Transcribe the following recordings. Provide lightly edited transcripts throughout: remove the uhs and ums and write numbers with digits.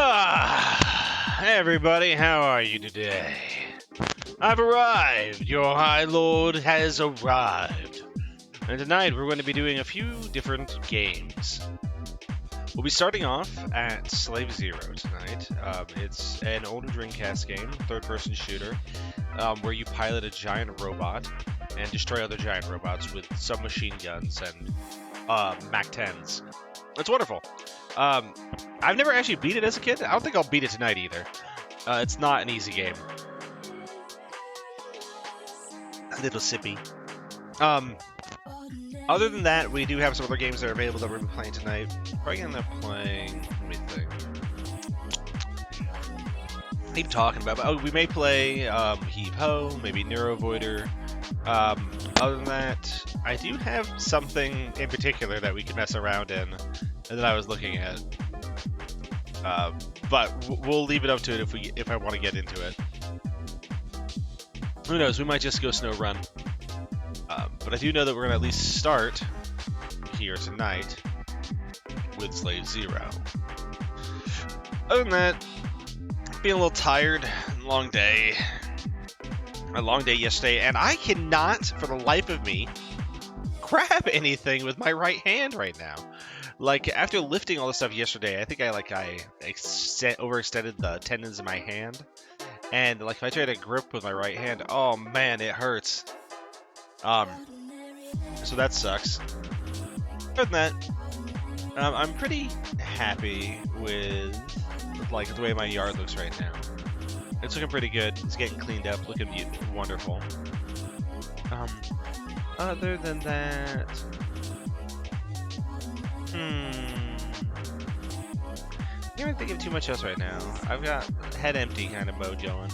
Hey everybody, how are you today? I've arrived. Your High Lord has arrived. And tonight we're going to be doing a few different games. We'll be starting off at Slave Zero tonight. It's an older Dreamcast game, third-person shooter, where you pilot a giant robot and destroy other giant robots with submachine guns and MAC-10s. It's wonderful. I've never actually beat it as a kid. I don't think I'll beat it tonight either. It's not an easy game. A little sippy. Other than that, we do have some other games that are available that we're going to be playing tonight. Probably going to end up playing... Let me think. Keep talking about... Oh, we may play Heave Ho, maybe Neurovoider. Other than that, I do have something in particular that we can mess around in that I was looking at. But we'll leave it up to it if I want to get into it. Who knows? We might just go snow run. But I do know that we're going to at least start here tonight with Slave Zero. Other than that, being a little tired, long day. A long day yesterday, and I cannot, for the life of me, grab anything with my right hand right now. Like, after lifting all this stuff yesterday, I think I overextended the tendons in my hand. And, like, if I try to grip with my right hand, oh, man, it hurts. So that sucks. Other than that, I'm pretty happy with, like, the way my yard looks right now. It's looking pretty good. It's getting cleaned up, looking wonderful. Other than that... Can't really think of too much else right now. I've got head empty kind of mode going.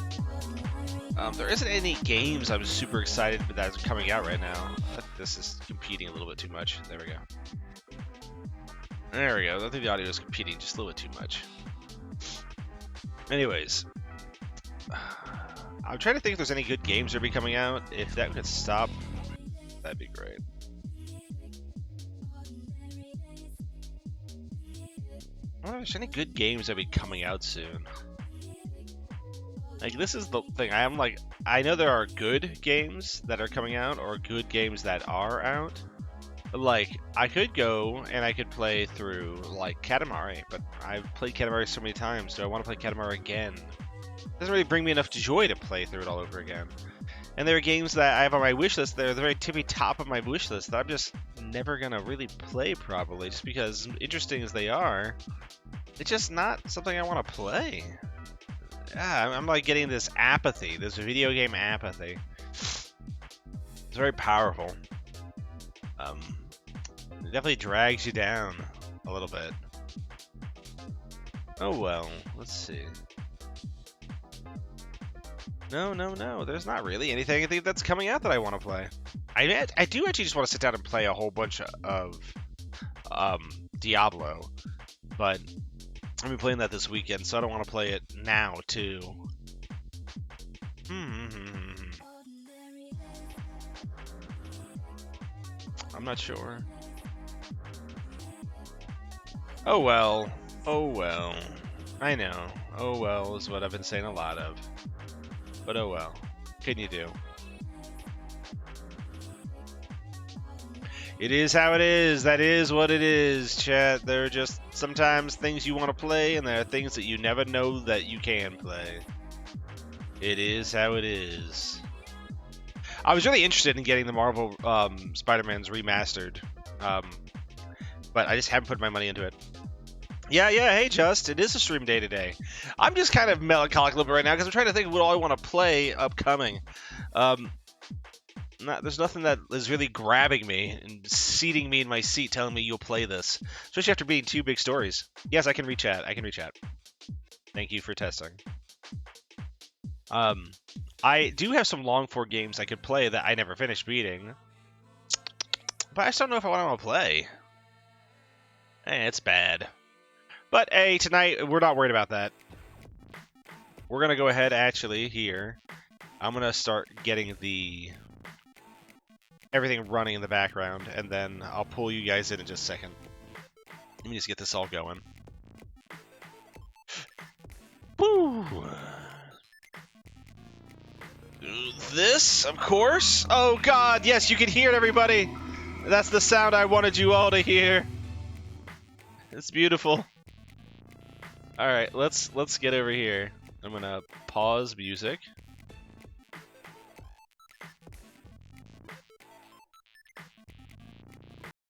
There isn't any games I'm super excited about that are coming out right now. This is competing a little bit too much. There we go. There we go. I think the audio is competing just a little bit too much. Anyways. I'm trying to think if there's any good games that are coming out. If that could stop, that'd be great. I don't know if there's any good games that'll be coming out soon. Like, this is the thing. I know there are good games that are coming out, or good games that are out. Like, I could go and I could play through, like, Katamari, but I've played Katamari so many times. Do I want to play Katamari again? It doesn't really bring me enough joy to play through it all over again. And there are games that I have on my wish list. They're the very tippy top of my wish list that I'm just never going to really play properly, just because, interesting as they are, it's just not something I want to play. Yeah, I'm like getting this apathy, this video game apathy. It's very powerful. It definitely drags you down a little bit. Oh well, let's see. No, there's not really anything that's coming out that I want to play. I do actually just want to sit down and play a whole bunch of Diablo, but I've been playing that this weekend, so I don't want to play it now, too. I'm not sure. Oh well. I know. Oh well is what I've been saying a lot of. But oh well. What can you do? It is how it is. That is what it is, chat. There are just sometimes things you want to play, and there are things that you never know that you can play. It is how it is. I was really interested in getting the Marvel Spider-Man's remastered, but I just haven't put my money into it. Yeah, hey, Just. It is a stream day today. I'm just kind of melancholic a little bit right now because I'm trying to think of what all I want to play upcoming. There's nothing that is really grabbing me and seating me in my seat telling me you'll play this. Especially after being two big stories. Yes, I can reach out. Thank you for testing. I do have some long form games I could play that I never finished beating. But I just don't know if I want to play. It's bad. But hey, tonight, we're not worried about that. We're going to go ahead, actually, here. I'm going to start getting everything running in the background, and then I'll pull you guys in just a second. Let me just get this all going. this, of course. Oh God, yes, you can hear it, everybody. That's the sound I wanted you all to hear. It's beautiful. All right, let's get over here. I'm gonna pause music.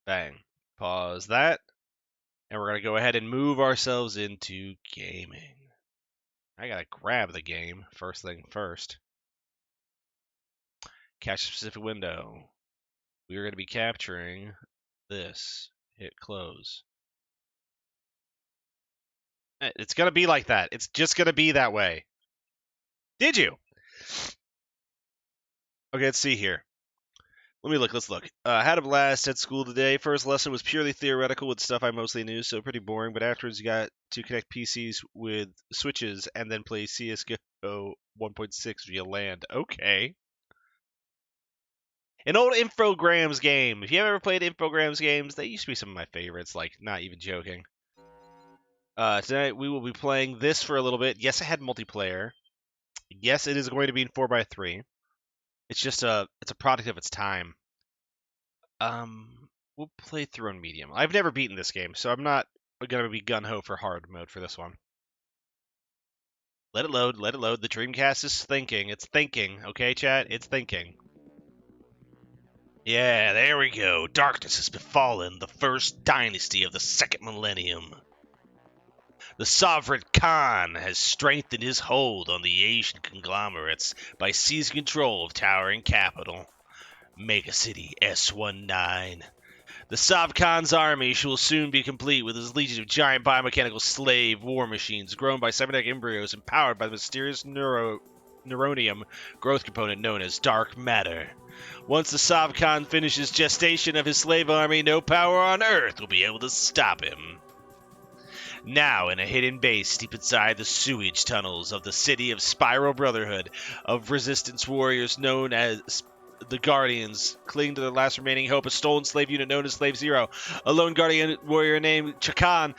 Bang. Pause that. And we're gonna go ahead and move ourselves into gaming. I gotta grab the game first thing first. Catch a specific window. We are gonna be capturing this. Hit close. It's gonna be like that. It's just gonna be that way. Did you? Okay, let's see here. Let's look. Had a blast at school today. First lesson was purely theoretical with stuff I mostly knew, so pretty boring, but afterwards you got to connect PCs with switches and then play CSGO 1.6 via LAN. Okay. An old Infogrames game. If you ever played Infogrames games, they used to be some of my favorites, like, not even joking. Tonight we will be playing this for a little bit. Yes, it had multiplayer. Yes, it is going to be in 4x3. It's just it's a product of its time. We'll play through on medium. I've never beaten this game, so I'm not gonna be gun-ho for hard mode for this one. Let it load, let it load. The Dreamcast is thinking. It's thinking, okay, chat? It's thinking. Yeah, there we go. Darkness has befallen the first dynasty of the second millennium. The Sovereign Khan has strengthened his hold on the Asian conglomerates by seizing control of towering capital, Mega City S19. The Sav Khan's army will soon be complete with his legion of giant biomechanical slave war machines grown by cybernetic embryos and powered by the mysterious neuronium growth component known as dark matter. Once the Sav Khan finishes gestation of his slave army, no power on Earth will be able to stop him. Now, in a hidden base deep inside the sewage tunnels of the city of Spiral Brotherhood of resistance warriors known as the Guardians, cling to their last remaining hope, a stolen slave unit known as Slave Zero. A lone Guardian warrior named Chakan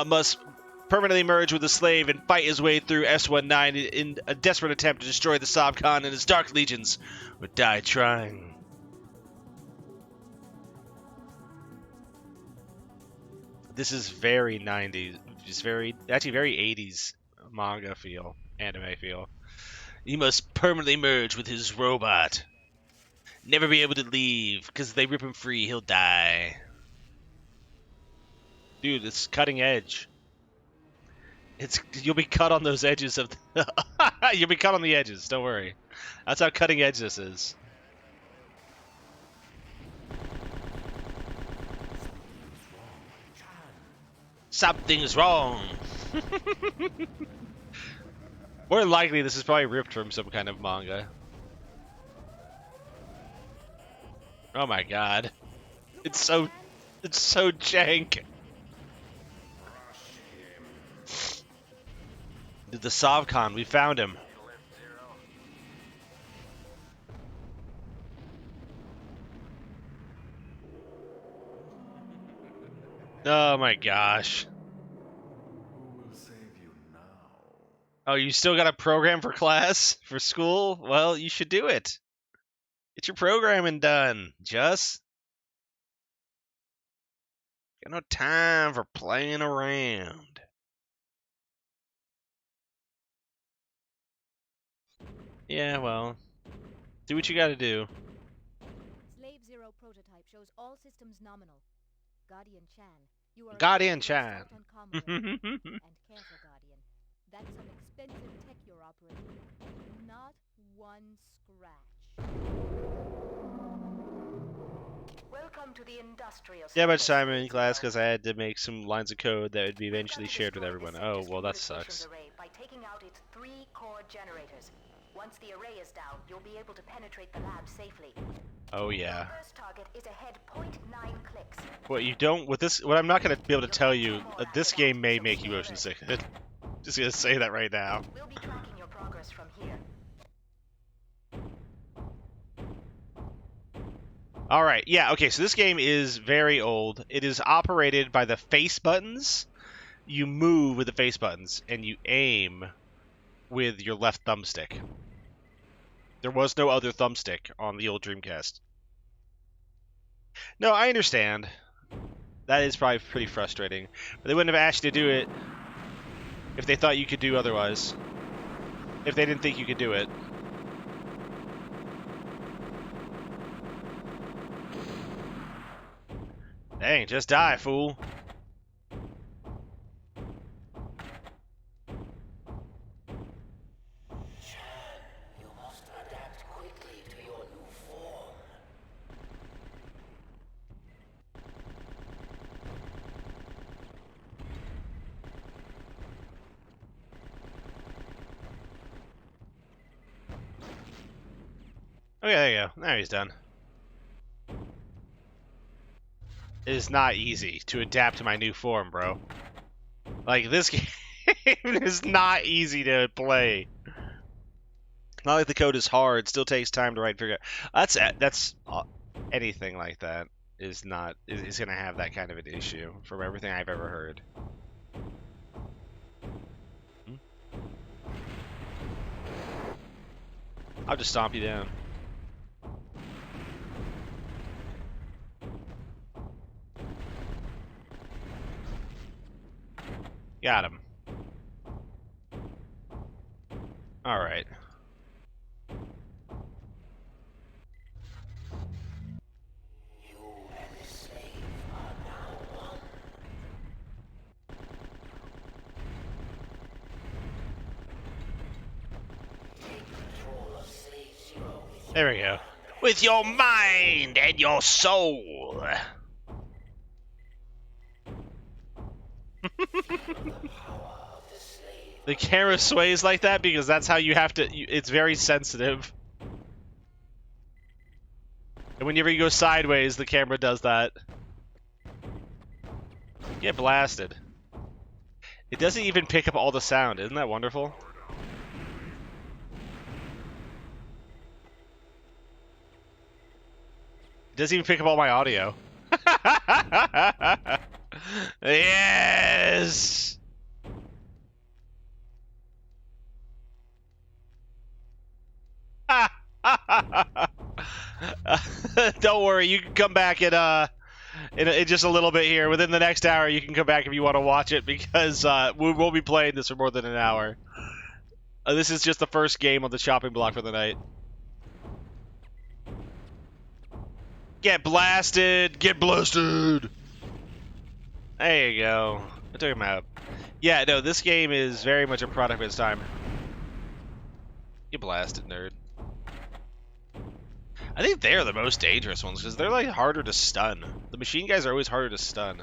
must permanently merge with the slave and fight his way through S19 in a desperate attempt to destroy the Sav Khan and his dark legions, or die trying. This is very 90s. It's very 80s manga feel, anime feel. He must permanently merge with his robot. Never be able to leave, because they rip him free, he'll die. Dude, it's cutting edge. You'll be cut on those edges of you'll be cut on the edges, don't worry. That's how cutting edge this is. Something's wrong. More than likely, this is probably ripped from some kind of manga. Oh my god. It's so jank. Dude, the Sav Khan, we found him. Oh my gosh. Oh, you still got a program for class? For school? Well, you should do it. Get your programming done, Just. Got no time for playing around. Yeah, well, do what you gotta do. Slave Zero prototype shows all systems nominal. Guardian Chan, you are Guardian Chan. and careful, Guardian. That's some expensive tech you're operating. Not one scratch. Welcome to the industrial. Yeah, much time in class because I had to make some lines of code that would be eventually shared with everyone. Oh, well, that sucks. By taking out its 3 core generators. Once the array is down, you'll be able to penetrate the lab safely. Oh yeah. First target is ahead 0.9 clicks. What you don't with this? What I'm not gonna be able to tell you. This game may make you motion sick. Just gonna say that right now. We'll be tracking your progress from here. All right. Yeah. Okay. So this game is very old. It is operated by the face buttons. You move with the face buttons, and you aim with your left thumbstick. There was no other thumbstick on the old Dreamcast. No, I understand. That is probably pretty frustrating. But they wouldn't have asked you to do it if they thought you could do otherwise. If they didn't think you could do it. Dang, just die, fool. You must adapt quickly to your new form. Okay, there you go. Now he's done. It is not easy to adapt to my new form, bro. Like, this game is not easy to play. Not like the code is hard. It still takes time to write and figure out. That's anything like that is going to have that kind of an issue from everything I've ever heard. I'll just stomp you down. Got him. Alright. You and the slave are now one. Take control of Slave Zero with There we go. With your mind and your soul. the power of the slave. The camera sways like that because that's how you have to. It's very sensitive. And whenever you go sideways, the camera does that. Get blasted. It doesn't even pick up all the sound. Isn't that wonderful? It doesn't even pick up all my audio. Yes! Don't worry, you can come back in just a little bit here. Within the next hour, you can come back if you want to watch it, because we won't be playing this for more than an hour. This is just the first game on the chopping block for the night. Get blasted! Get blasted! There you go. I took him out. Yeah, no, this game is very much a product of its time. Get blasted, nerd. I think they're the most dangerous ones, because they're, like, harder to stun. The machine guys are always harder to stun.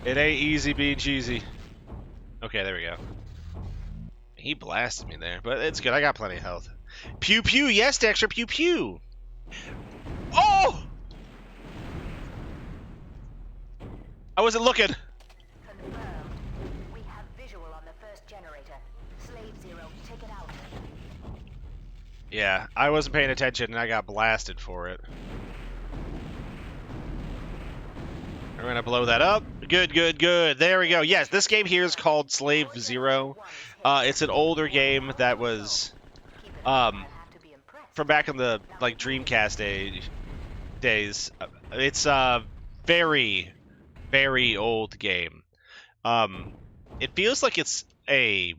It ain't easy being cheesy. Okay, there we go. He blasted me there, but it's good. I got plenty of health. Pew pew, yes, Dexter, pew pew. Oh! I wasn't looking. Confirmed. We have visual on the first generator. Slave Zero, take it out. Yeah, I wasn't paying attention and I got blasted for it. We're gonna blow that up. Good, good, good. There we go. Yes, this game here is called Slave Zero. It's an older game that was from back in the like Dreamcast days. It's a very, very old game. It feels like it's a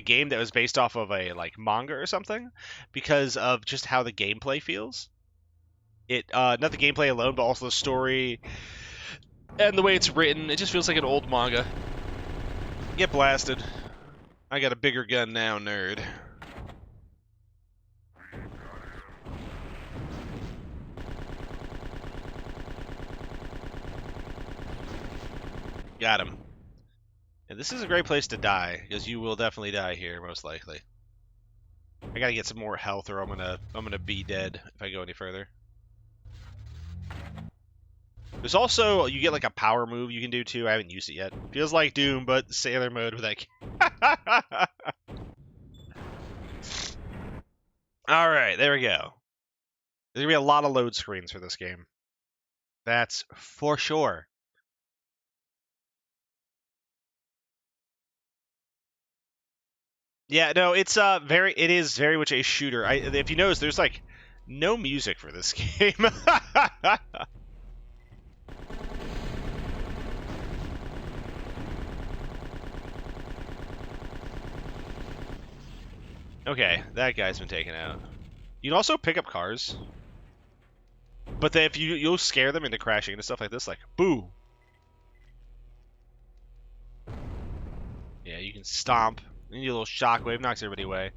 game that was based off of a like manga or something because of just how the gameplay feels. It not the gameplay alone, but also the story and the way it's written. It just feels like an old manga. Get blasted. I got a bigger gun now, nerd. Got him. And this is a great place to die, because you will definitely die here, most likely. I gotta get some more health, or I'm gonna be dead if I go any further. There's also, you get like a power move you can do too. I haven't used it yet. Feels like Doom, but sailor mode with that. Alright, there we go. There's gonna be a lot of load screens for this game. That's for sure. Yeah, no, it's it is very much a shooter. If you notice, there's like no music for this game. Okay, that guy's been taken out. You can also pick up cars, but then if you'll scare them into crashing into stuff like this, like boo. Yeah, you can stomp. And your little shockwave knocks everybody away.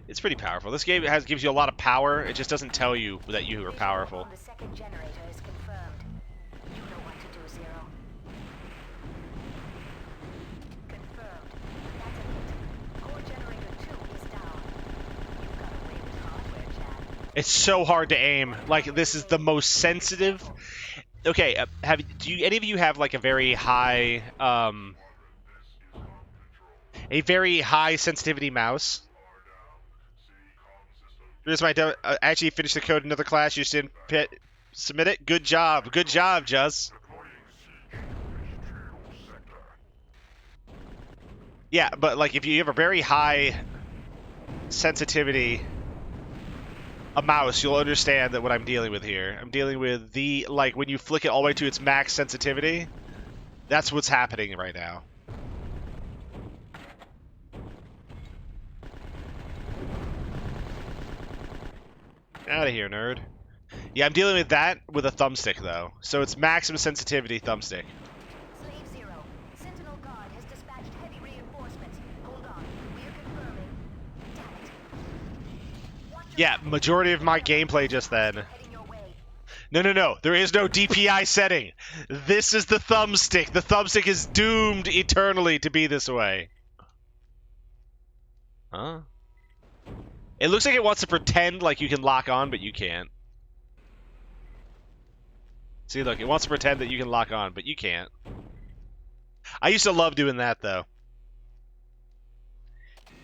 It's pretty powerful. This game gives you a lot of power. It just doesn't tell you that you are powerful. The second generator is confirmed. You know what to do, Zero. Confirmed. That's a hit. Core generator 2 is down. You've got away with hardware, Chad. It's so hard to aim. Like, this is the most sensitive. Okay, do any of you have like a very high sensitivity mouse? Here's my I actually finished the code in another class. You just didn't submit it. Good job, Juz. Yeah, but like if you have a very high sensitivity a mouse, you'll understand that what I'm dealing with here. I'm dealing with like when you flick it all the way to its max sensitivity. That's what's happening right now. Out of here, nerd. Yeah, I'm dealing with that with a thumbstick, though. So it's maximum sensitivity thumbstick. Slave Zero. Sentinel Guard has dispatched heavy reinforcements. Hold on. We are confirming. Damn it. Watch your Yeah, majority of my gameplay just then. heading your way. No. There is no DPI setting. This is the thumbstick. The thumbstick is doomed eternally to be this way. Huh? It looks like it wants to pretend like you can lock on, but you can't. See, look, it wants to pretend that you can lock on, but you can't. I used to love doing that, though.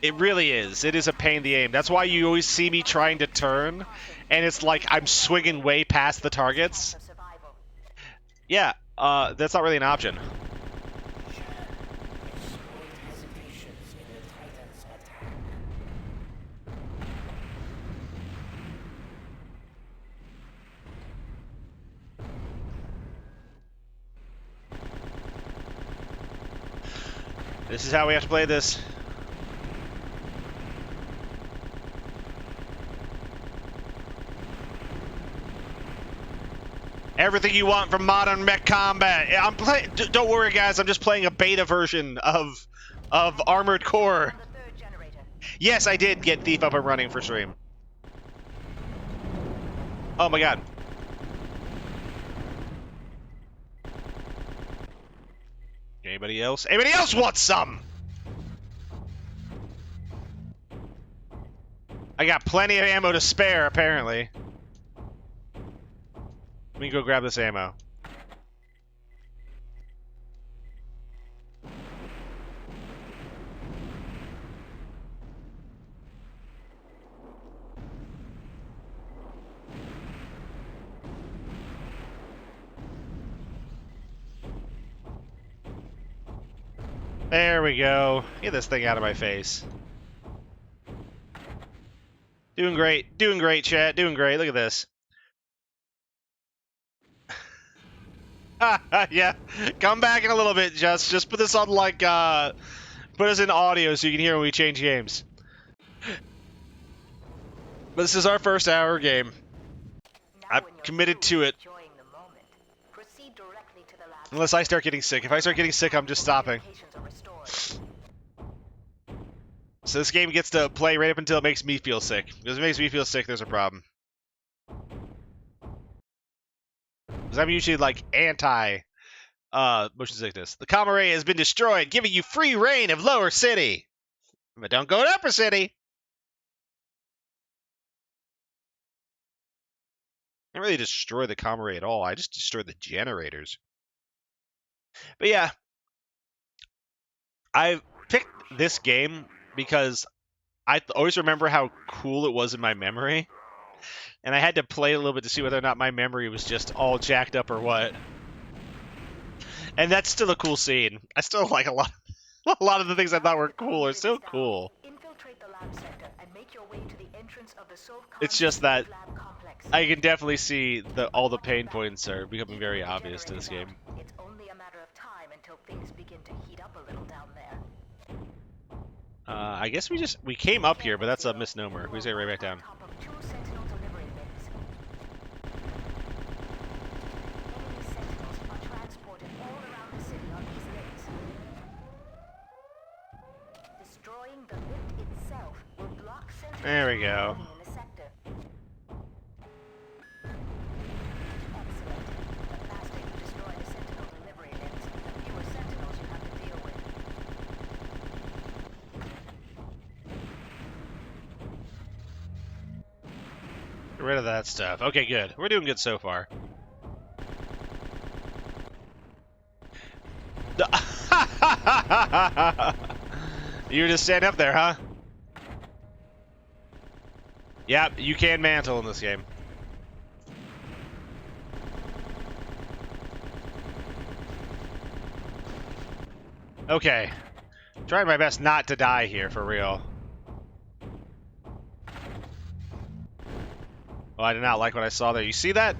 It really is. It is a pain in the aim. That's why you always see me trying to turn, and it's like I'm swinging way past the targets. Of survival. Yeah, that's not really an option. Exploit hesitations in the Titan's attack. This is how we have to play this. Everything you want from modern mech combat. Don't worry, guys. I'm just playing a beta version of Armored Core. On the third generator. Yes, I did get Thief up and running for stream. Oh my god. Anybody else? Anybody else want some? I got plenty of ammo to spare, apparently. Let me go grab this ammo. There we go. Get this thing out of my face. Doing great, chat. Doing great. Look at this. Yeah, come back in a little bit, just put this on like put us in audio so you can hear when we change games. But this is our first hour game. Now I'm when you're committed through to it. enjoying the moment, proceed directly to the lab. Unless I start getting sick. If I start getting sick, I'm just stopping. Communications are restored. So this game gets to play right up until it makes me feel sick. Because if it makes me feel sick, there's a problem. Because I'm usually like anti motion sickness. The comm array has been destroyed, giving you free reign of Lower City. But don't go to Upper City. I didn't really destroy the comm array at all. I just destroyed the generators. But yeah, I picked this game because I always remember how cool it was in my memory. And I had to play it a little bit to see whether or not my memory was just all jacked up or what. And that's still a cool scene. I still like a lot of the things I thought were cool are still cool. Infiltrate lab sector and make your way to the entrance of the Sovcon It's just that lab complex. I can definitely see all the pain points are becoming very obvious to this game. It's only a matter of time until things begin to heat up a little down there. I guess we came up here, but that's a misnomer. We say right back down. On top of 2 Sentinel delivery bins. Enemy Sentinels are transported all around the city on these links. Destroying the lift itself will block Sentinels There we go. from moving in the sector. Excellent. The faster you destroy the Sentinel delivery bins, the fewer Sentinels you have to deal with. Get rid of that stuff. Okay, good. We're doing good so far. You were just standing up there, huh? Yep, you can mantle in this game. Okay. Trying my best not to die here, for real. Oh, I did not like what I saw there. You see that?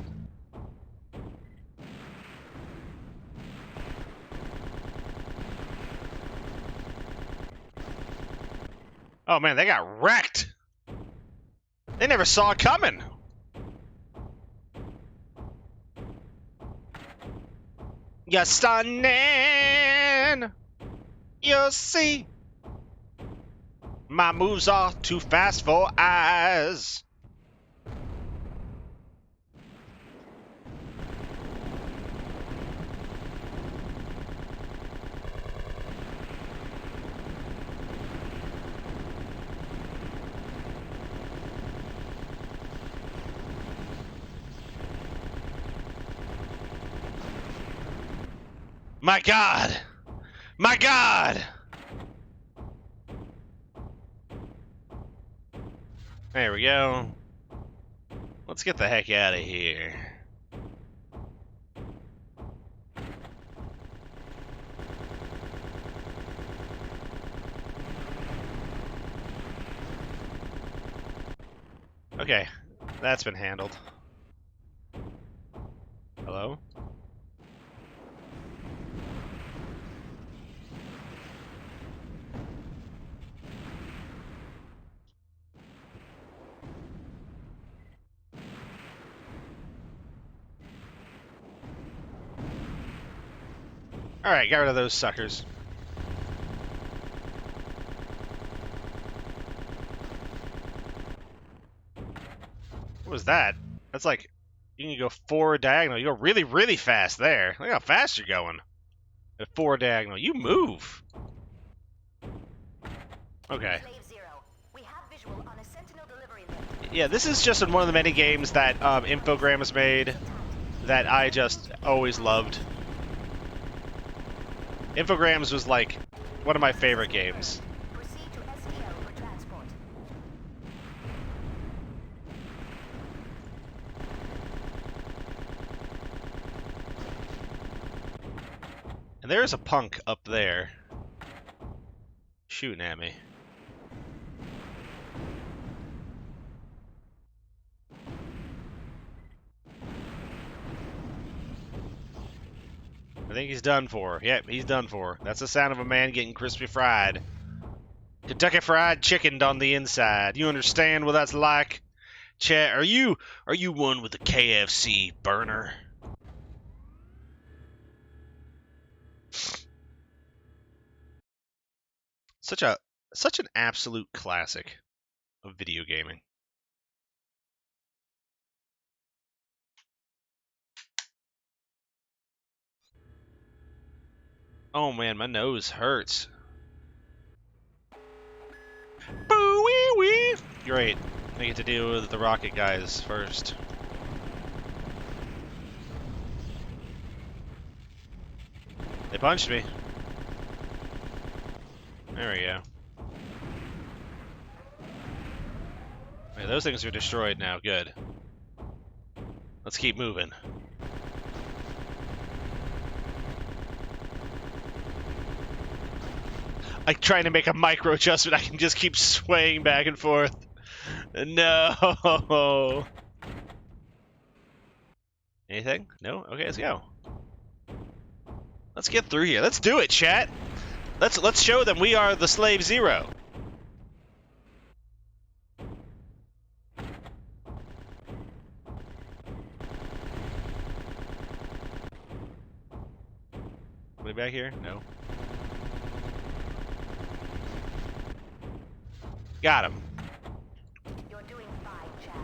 Oh man, they got wrecked! They never saw it coming! You're stunning! You'll see! My moves are too fast for eyes! My God! My God! There we go. Let's get the heck out of here. Okay, that's been handled. Hello? Alright, got rid of those suckers. What was that? That's like, you can go 4 diagonal. You go really, really fast there. Look how fast you're going. At 4 diagonal. You move. Okay. Slave Zero, we have visual on a Sentinel delivery lift. Yeah, this is just one of the many games that Infogram has made that I just always loved. Infogrames was like one of my favorite games. Proceed to STL for transport. And there's a punk up there shooting at me. I think he's done for. Yep, he's done for. That's the sound of a man getting crispy fried. Kentucky Fried Chickened on the inside. You understand what that's like? Chat, are you one with the KFC burner? Such an absolute classic of video gaming. Oh man, my nose hurts. Boo-wee-wee! Great. I get to deal with the rocket guys first. They punched me. There we go. Okay, those things are destroyed now. Good. Let's keep moving. like trying to make a micro adjustment. I can just keep swaying back and forth. No. Anything? No? Okay, let's go. Let's get through here. Let's do it, chat. Let's show them we are the Slave Zero. Way back here? No. Got him. You're doing fine, Chad.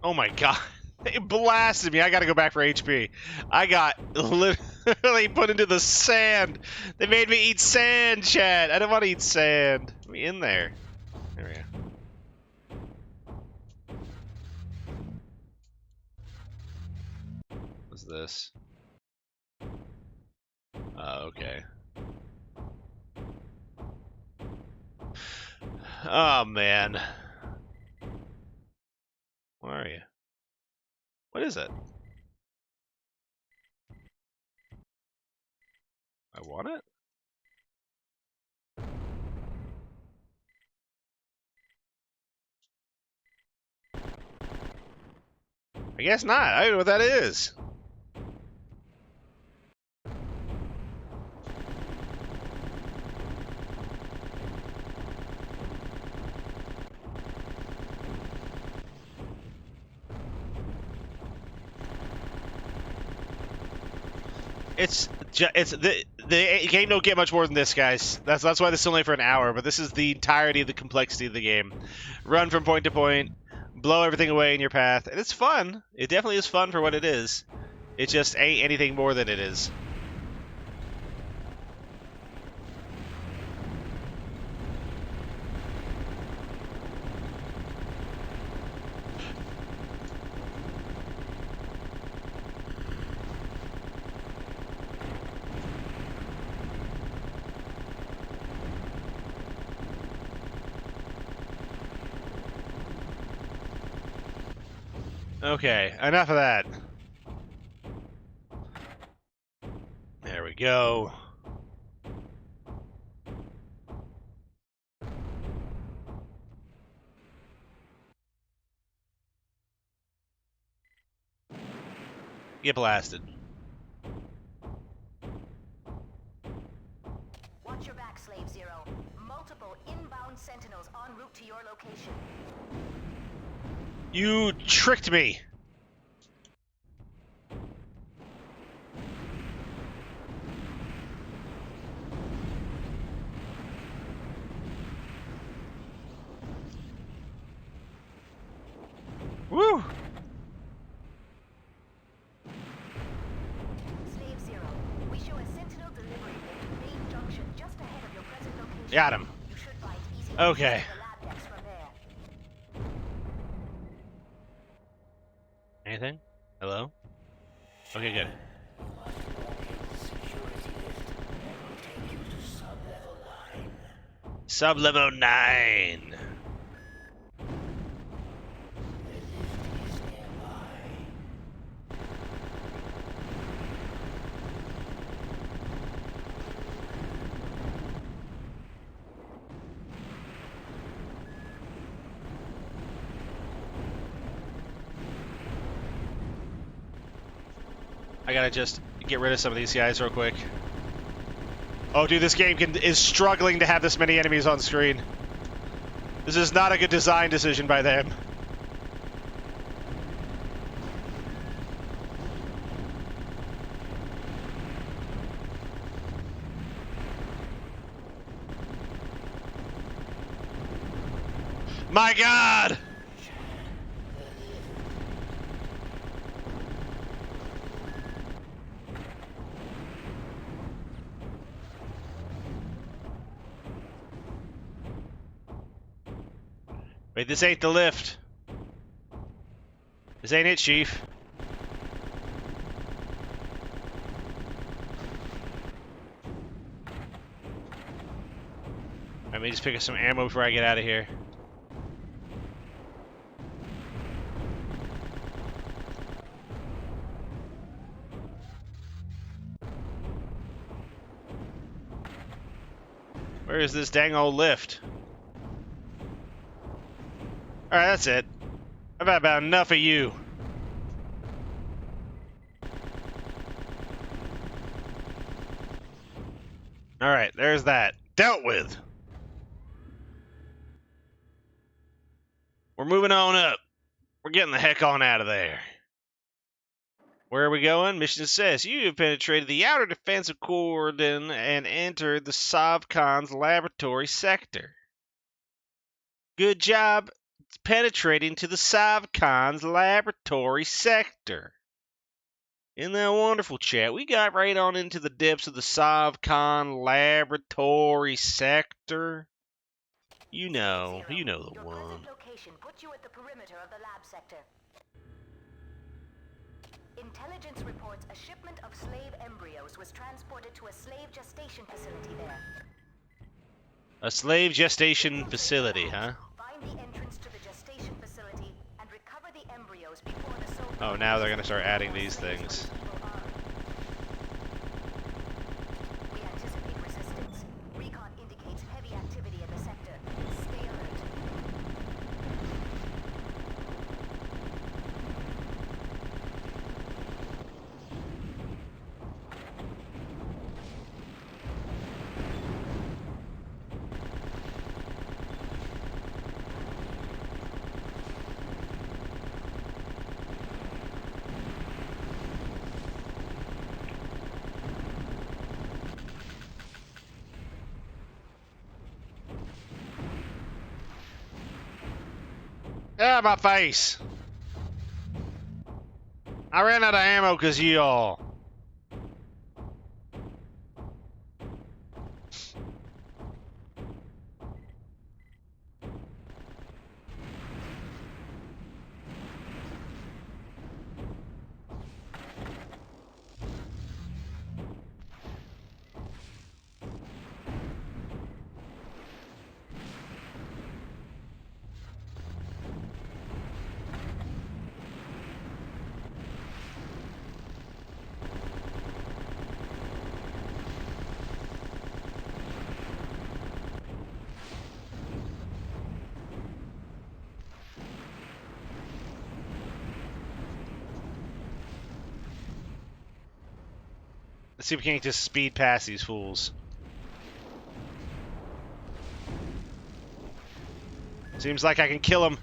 Oh my god. They blasted me. I gotta go back for HP. I got literally put into the sand. They made me eat sand, chat. I don't want to eat sand. Let me in there. There we go. What's this? Okay. Oh, man. Where are you? What is it? I want it? I guess not. I don't know what that is. It's the game don't get much more than this, guys. That's why this is only for an hour. But this is the entirety of the complexity of the game. Run from point to point, blow everything away in your path, and it's fun. It definitely is fun for what it is. It just ain't anything more than it is. Okay, enough of that. There we go. Get blasted. Watch your back, Slave Zero. Multiple inbound sentinels en route to your location. You tricked me. Woo! Slave Zero, we show a sentinel delivery at main junction just ahead of your present location. Got him. You should find easy Okay. access to the lab decks from there. Anything? Hello? Okay, good. You must walk in the security lift. That will take you to sub-level 9. Sub-level 9. The lift is nearby. I gotta just get rid of some of these guys real quick. Oh, dude, this game is struggling to have this many enemies on screen. This is not a good design decision by them. My God! Wait, this ain't the lift. This ain't it, Chief. Let me just pick up some ammo before I get out of here. Where is this dang old lift? Alright, that's it. I've had about enough of you. Alright, there's that. Dealt with. We're moving on up. We're getting the heck on out of there. Where are we going? Mission says you have penetrated the outer defensive cordon and entered the Sovcon's laboratory sector. Good job penetrating to the Sovcon's laboratory sector. Isn't that wonderful, chat? We got right on into the depths of the Sovcon laboratory sector. You know the Your one. present location puts you at the perimeter of the lab sector. Intelligence reports a shipment of slave embryos was transported to a slave gestation facility there. A slave gestation facility, huh? Find the entrance to the gestation facility and recover the embryos before the so-called Oh, now they're gonna start adding these slaves things. from the evil army. We anticipate resistance. Recon indicates heavy activity in the sector. Stay alert. Ah, my face! I ran out of ammo because of y'all. Let's see if we can't just speed past these fools. Seems like I can kill them.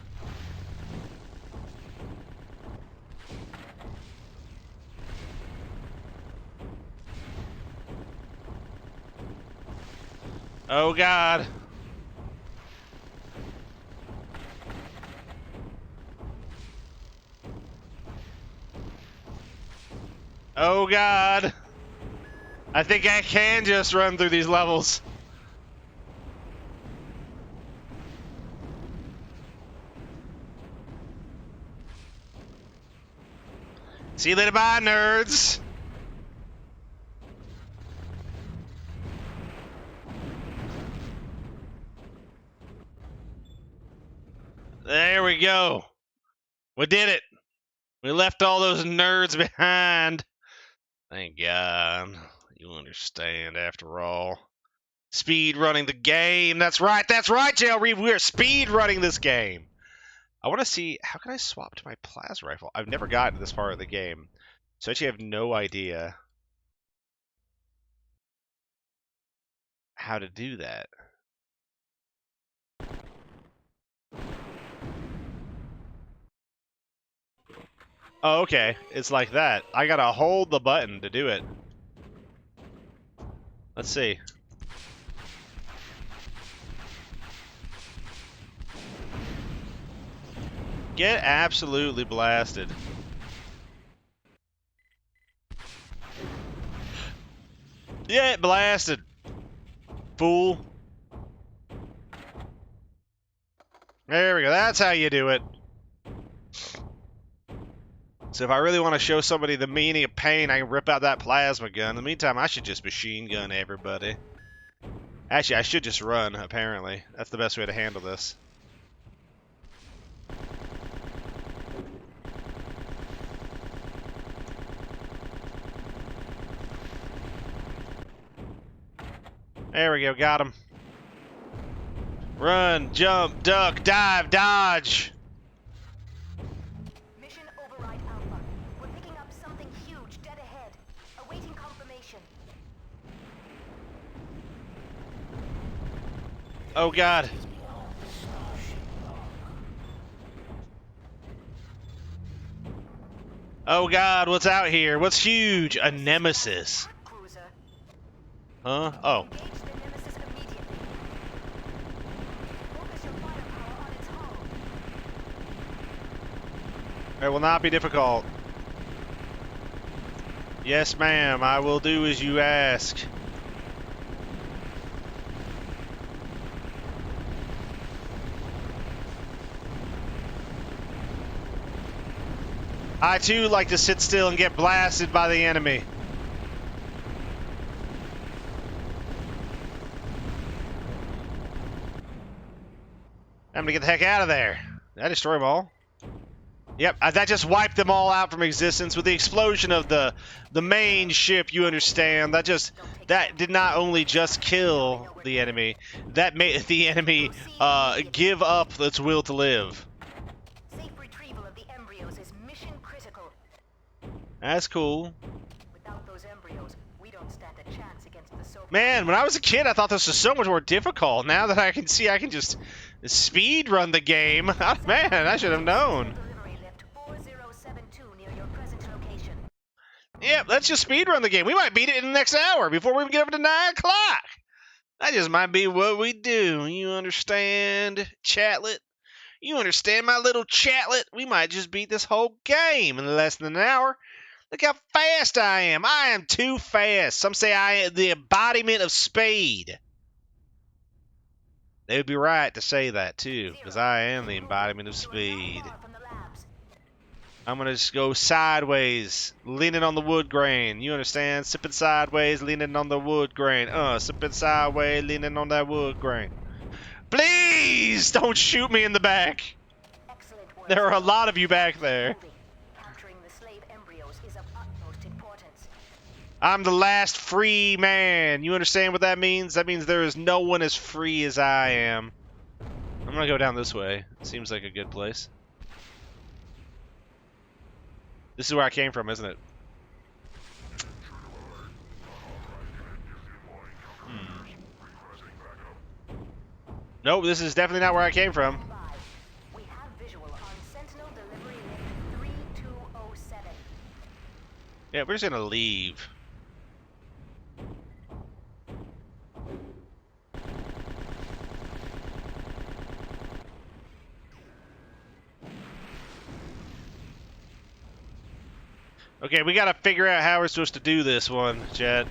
Oh God. Oh God. I think I can just run through these levels. See you later, bye, nerds. There we go. We did it. We left all those nerds behind. Thank God. You understand, after all. Speed running the game. That's right, Jail Reeve. We're speed running this game. I want to see, how can I swap to my plasma rifle? I've never gotten this far of the game. So I actually have no idea how to do that. Oh, okay. It's like that. I gotta hold the button to do it. Let's see. Get absolutely blasted. Get blasted, fool. There we go. That's how you do it. So if I really want to show somebody the meaning of pain, I can rip out that plasma gun. In the meantime, I should just machine gun everybody. Actually, I should just run, apparently. That's the best way to handle this. There we go, got him. Run, jump, duck, dive, dodge. Mission Override Alpha. We're picking up something huge dead ahead. Awaiting confirmation. Oh God. Oh God, what's out here? What's huge? A nemesis. Cruiser. Huh? Oh. Engage the Nemesis immediately. Focus your firepower on its hull. It will not be difficult. Yes, ma'am, I will do as you ask. I too like to sit still and get blasted by the enemy. I'm gonna get the heck out of there. Did I destroy them all? Yep, that just wiped them all out from existence with the explosion of the main ship, you understand. That did not only just kill the enemy, that made the enemy give up its will to live. Safe retrieval of the embryos is mission critical. That's cool. Without those embryos, we don't stand a chance against the so. Man, when I was a kid, I thought this was so much more difficult. Now that I can see I can just speed run the game. Man, I should have known. Delivery lift 4072 near your present location. Yep, let's just speed run the game. We might beat it in the next hour before we get up to 9 o'clock. That just might be what we do. You understand, chatlet? You understand, my little chatlet? We might just beat this whole game in less than an hour. Look how fast I am. I am too fast. Some say I am the embodiment of speed. They would be right to say that, too, because I am the embodiment of speed. I'm going to just go sideways, leaning on the wood grain. You understand? Sipping sideways, leaning on the wood grain. Sipping sideways, leaning on that wood grain. Please don't shoot me in the back. There are a lot of you back there. Capturing the slave embryos is of utmost importance. I'm the last free man. You understand what that means? That means there is no one as free as I am. I'm going to go down this way. It seems like a good place. This is where I came from, isn't it? Nope, this is definitely not where I came from. We have visual on Sentinel delivery lift 3207. Yeah, we're just gonna leave. Okay, we gotta figure out how we're supposed to do this one, Jet.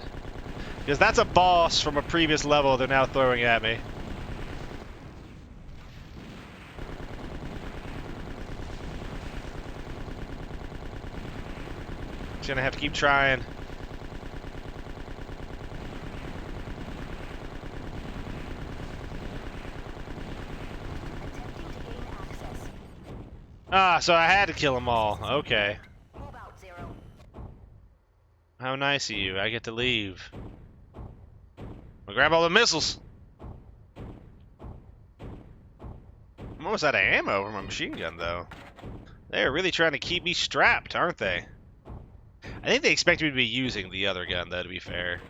Because that's a boss from a previous level they're now throwing at me. Just gonna have to keep trying. Attempting to gain access. Ah, so I had to kill them all. Okay. Move out, Zero. How nice of you. I get to leave. I'll grab all the missiles. I'm almost out of ammo for my machine gun, though. They're really trying to keep me strapped, aren't they? I think they expect me to be using the other gun, though, to be fair.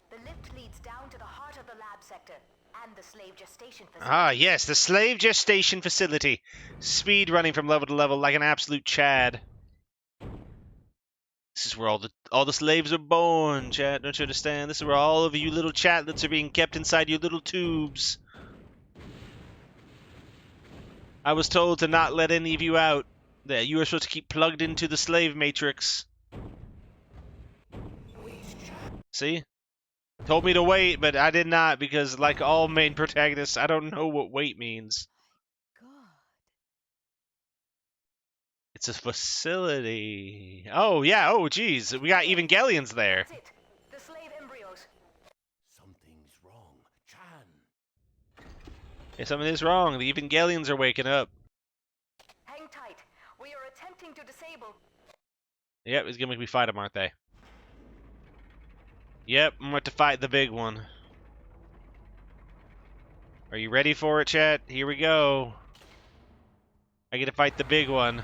The lift leads down to the heart of the lab sector and the slave gestation facility. Ah, yes, the slave gestation facility. Speed running from level to level like an absolute Chad. This is where all the slaves are born, Chad. Don't you understand? This is where all of you little chatlets are being kept inside your little tubes. I was told to not let any of you out. That you are supposed to keep plugged into the slave matrix. See? Told me to wait, but I did not because, like all main protagonists, I don't know what wait means. God. It's a facility. Oh, yeah. Oh, geez. We got Evangelions there. That's it. The slave embryos. Something's wrong. Chan. Yeah, something is wrong. The Evangelions are waking up. Hang tight. We are attempting to disable. Yep, it's gonna make me fight them, aren't they? Yep, I'm going to fight the big one. Are you ready for it, chat? Here we go. I get to fight the big one.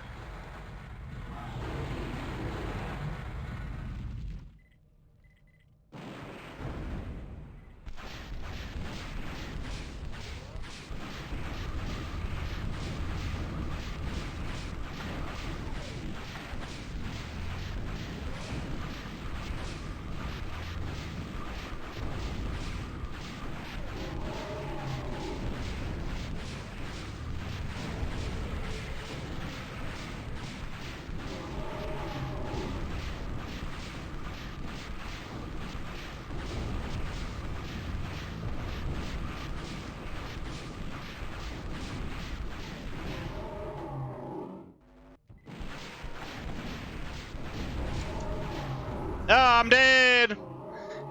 Oh, I'm dead!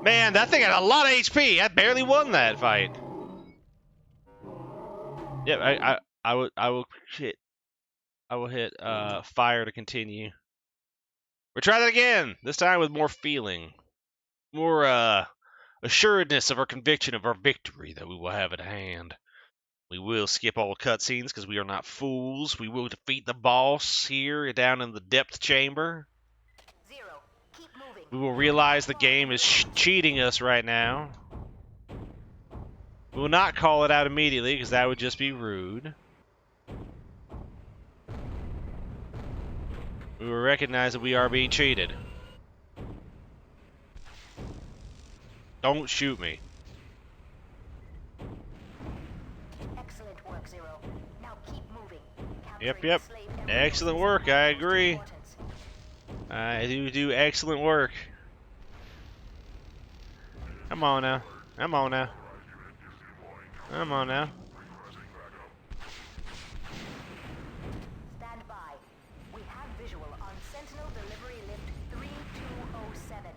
Man, that thing had a lot of HP. I barely won that fight. Yep, I will shit. I will hit fire to continue. We'll try that again. This time with more feeling, more assuredness of our conviction of our victory that we will have at hand. We will skip all cutscenes because we are not fools. We will defeat the boss here down in the depth chamber. Zero. Keep moving. We will realize the game is cheating us right now. We will not call it out immediately because that would just be rude. We will recognize that we are being cheated. Don't shoot me. Excellent work, Zero. Now keep moving. Yep. Capturing the slave embryos Excellent is work, of I utmost agree. importance. I do excellent work. Come on now. Come on now. Come on now. Stand by. We have visual on Sentinel Delivery Lift 3207.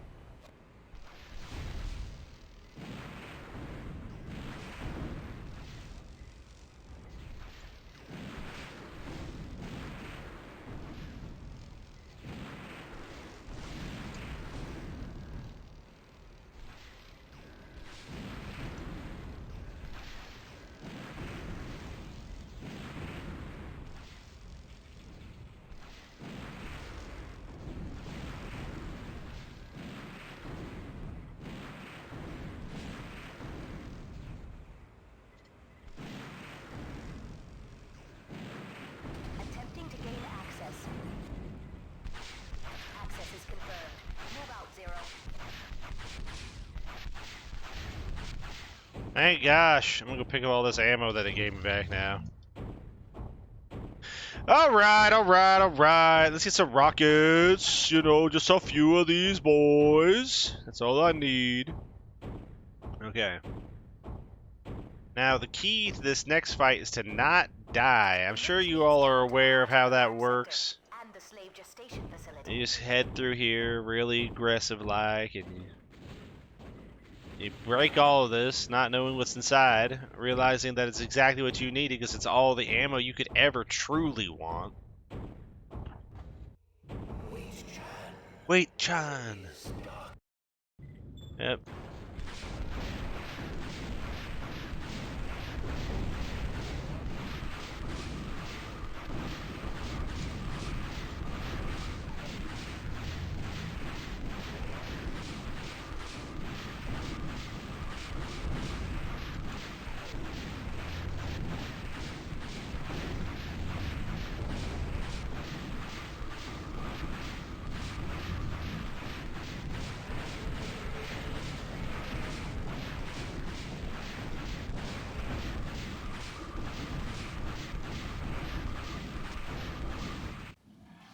Attempting to gain access. Access is confirmed. Move out, Zero. Thank gosh. I'm gonna go pick up all this ammo that they gave me back now. Alright, alright, alright. Let's get some rockets. You know, just a few of these boys. That's all I need. Okay. Now, the key to this next fight is to not die. I'm sure you all are aware of how that works. And the slave gestation facility. You just head through here really aggressive-like, and you break all of this, not knowing what's inside, realizing that it's exactly what you needed because it's all the ammo you could ever truly want. Wait, Chan. Yep.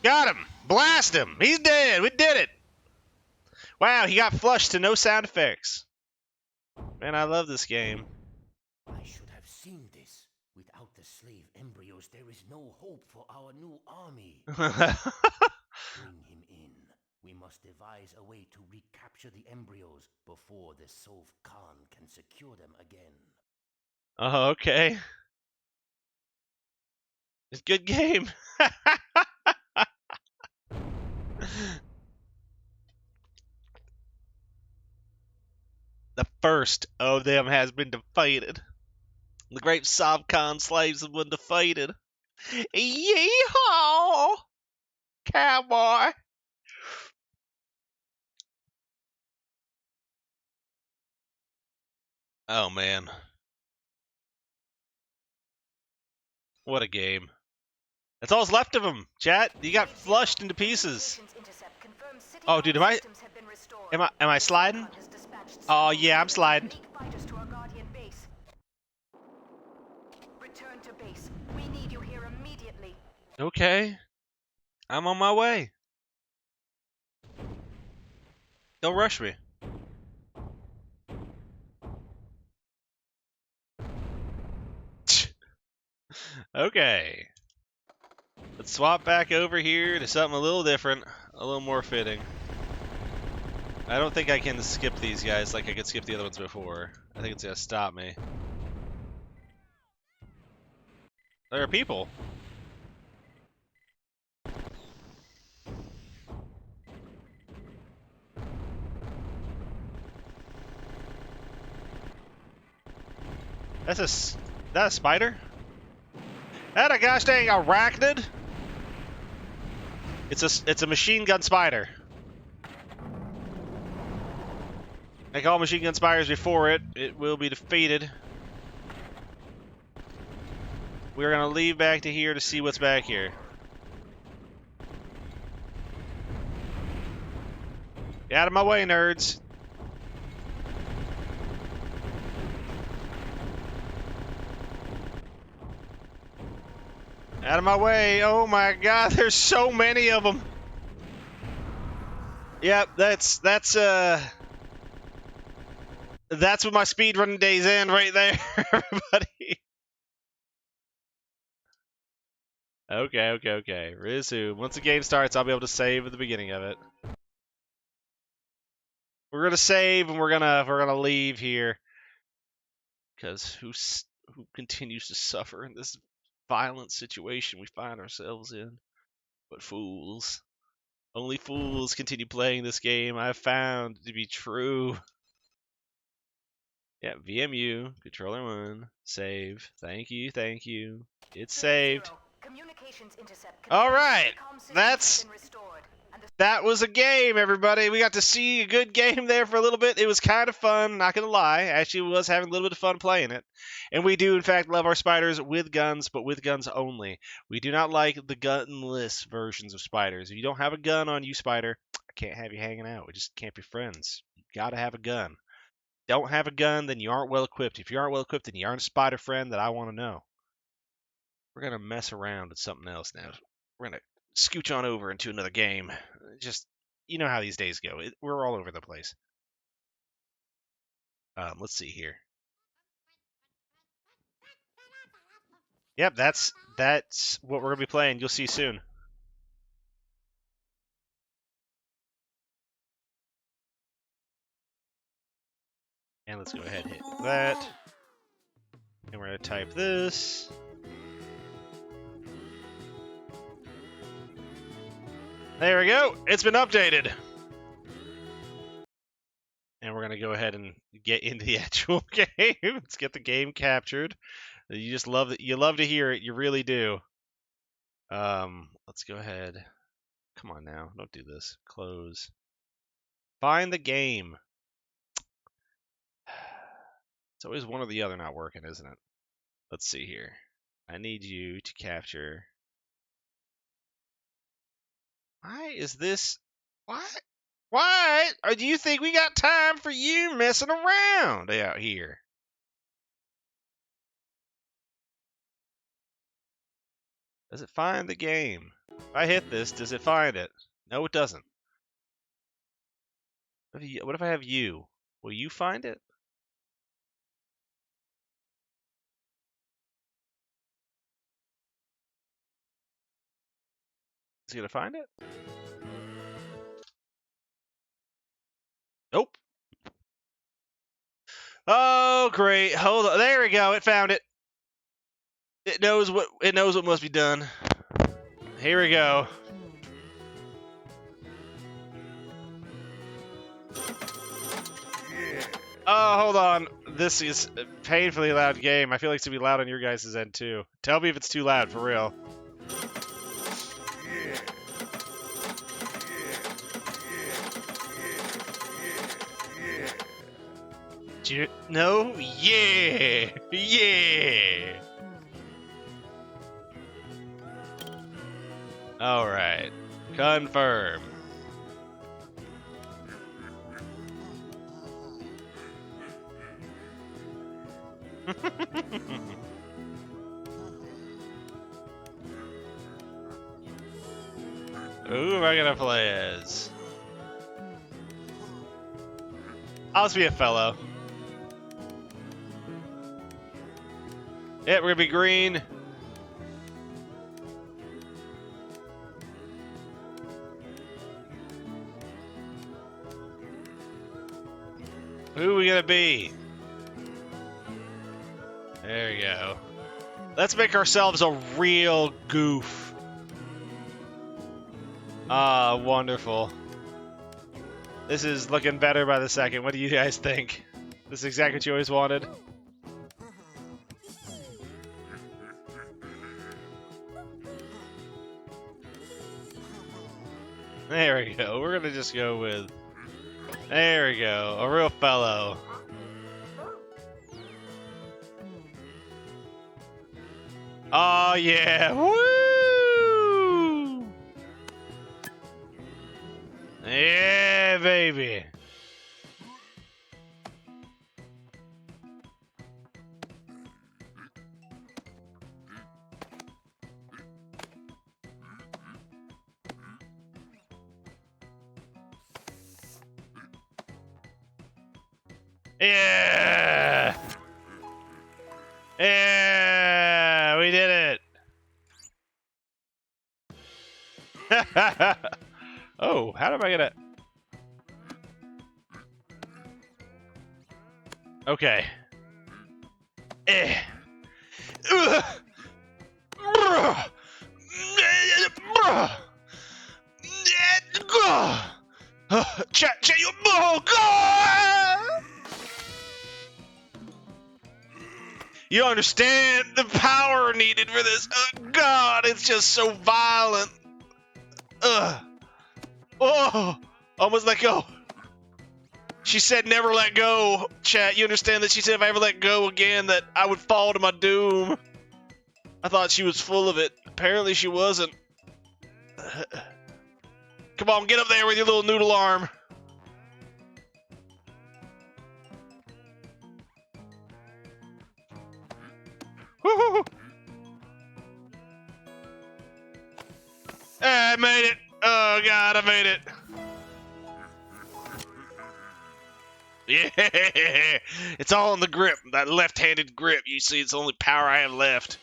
Got him! Blast him! He's dead! We did it! Wow, he got flushed to no sound effects. Man, I love this game. I should have seen this. Without the slave embryos, there is no hope for our new army. Bring him in. We must devise a way to recapture the embryos before the Sov Khan can secure them again. Oh, okay. It's a good game. The first of them has been defeated. The great Savkan slaves have been defeated. Yeehaw! Cowboy! Oh, man. What a game. That's all that's left of him, chat. You got flushed into pieces. Oh, dude, am I sliding? Oh, yeah, I'm sliding. Return to base. We need you here immediately. Okay. I'm on my way. Don't rush me. Okay. Let's swap back over here to something a little different, a little more fitting. I don't think I can skip these guys like I could skip the other ones before. I think it's gonna stop me. There are people. That a spider? That a gosh dang arachnid? It's a machine gun spider. Like all machine gun spiders before it, it will be defeated. We're gonna leave back to here to see what's back here. Get out of my way, nerds. Out of my way. Oh my god, there's so many of them. Yep, that's when my speedrunning days end right there, everybody. Okay. Resume. Once the game starts, I'll be able to save at the beginning of it. We're gonna save and we're gonna leave here. Because who continues to suffer in this violent situation we find ourselves in? But fools. Only fools continue playing this game. I've found to be true. Yeah, VMU, controller 1, save. Thank you. It's saved. All right, that was a game, everybody. We got to see a good game there for a little bit. It was kind of fun, not gonna lie. Actually, was having a little bit of fun playing it. And we do, in fact, love our spiders with guns, but with guns only. We do not like the gunless versions of spiders. If you don't have a gun on you, spider, I can't have you hanging out. We just can't be friends. You gotta have a gun. Don't have a gun, then you aren't well equipped. If you aren't well equipped, then you aren't a spider friend that I want to know. We're gonna mess around with something else now. We're gonna scooch on over into another game. Just, you know how these days go. We're all over the place. Let's see here. Yep, that's what we're gonna be playing. You'll see soon. And let's go ahead and hit that. And we're gonna type this. There we go. It's been updated. And we're gonna go ahead and get into the actual game. Let's get the game captured. You just love it. You love to hear it. You really do. Let's go ahead. Come on now. Don't do this. Close. Find the game. It's always one or the other not working, isn't it? Let's see here. I need you to capture. Why is this? What? What? Or do you think we got time for you messing around out here? Does it find the game? If I hit this, does it find it? No, it doesn't. What if I have you? Will you find it? Is he gonna find it? Nope. Oh, great. Hold on. There we go. It found it. It knows what must be done. Here we go. Oh, hold on. this is a painfully loud game. I feel like it's gonna be loud on your guys' end too. Tell me if it's too loud, for real. No? Yeah! Yeah! Alright. Confirm. Who am I gonna play as? I'll just be a fellow. Yeah, we're gonna be green. Who are we gonna be? There we go. Let's make ourselves a real goof. Ah, wonderful. This is looking better by the second. What do you guys think? This is exactly what you always wanted? There we go. We're gonna just go with... There we go. A real fellow. Oh yeah! Woo! Yeah, baby. Yeah! Yeah! We did it! Oh, how am I gonna... Okay. Eh. Chat, you... Oh, God! You don't understand the power needed for this. Oh, God, it's just so violent. Oh, almost let go. She said never let go. Chat, you understand that she said if I ever let go again that I would fall to my doom. I thought she was full of it. Apparently she wasn't. Come on, get up there with your little noodle arm. Woo-hoo-hoo. I made it. Oh, God, I made it. Yeah, it's all in the grip. That left-handed grip. You see, it's the only power I have left.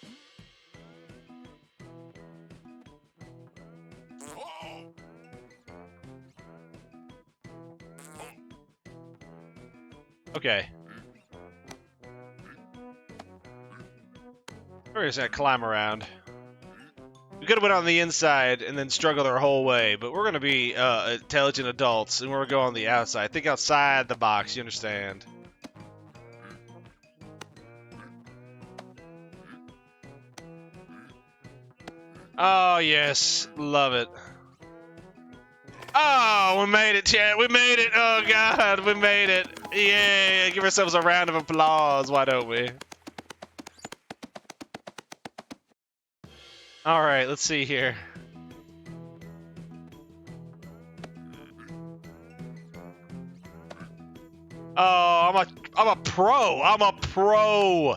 Okay. We're just gonna climb around. We could have went on the inside and then struggled our whole way, but we're gonna be intelligent adults and we're gonna go on the outside. Think outside the box, you understand? Oh yes, love it. Oh, we made it, chat. We made it. Oh God, we made it. Yeah, give ourselves a round of applause. Why don't we? All right, let's see here. Oh, I'm a pro. I'm a pro.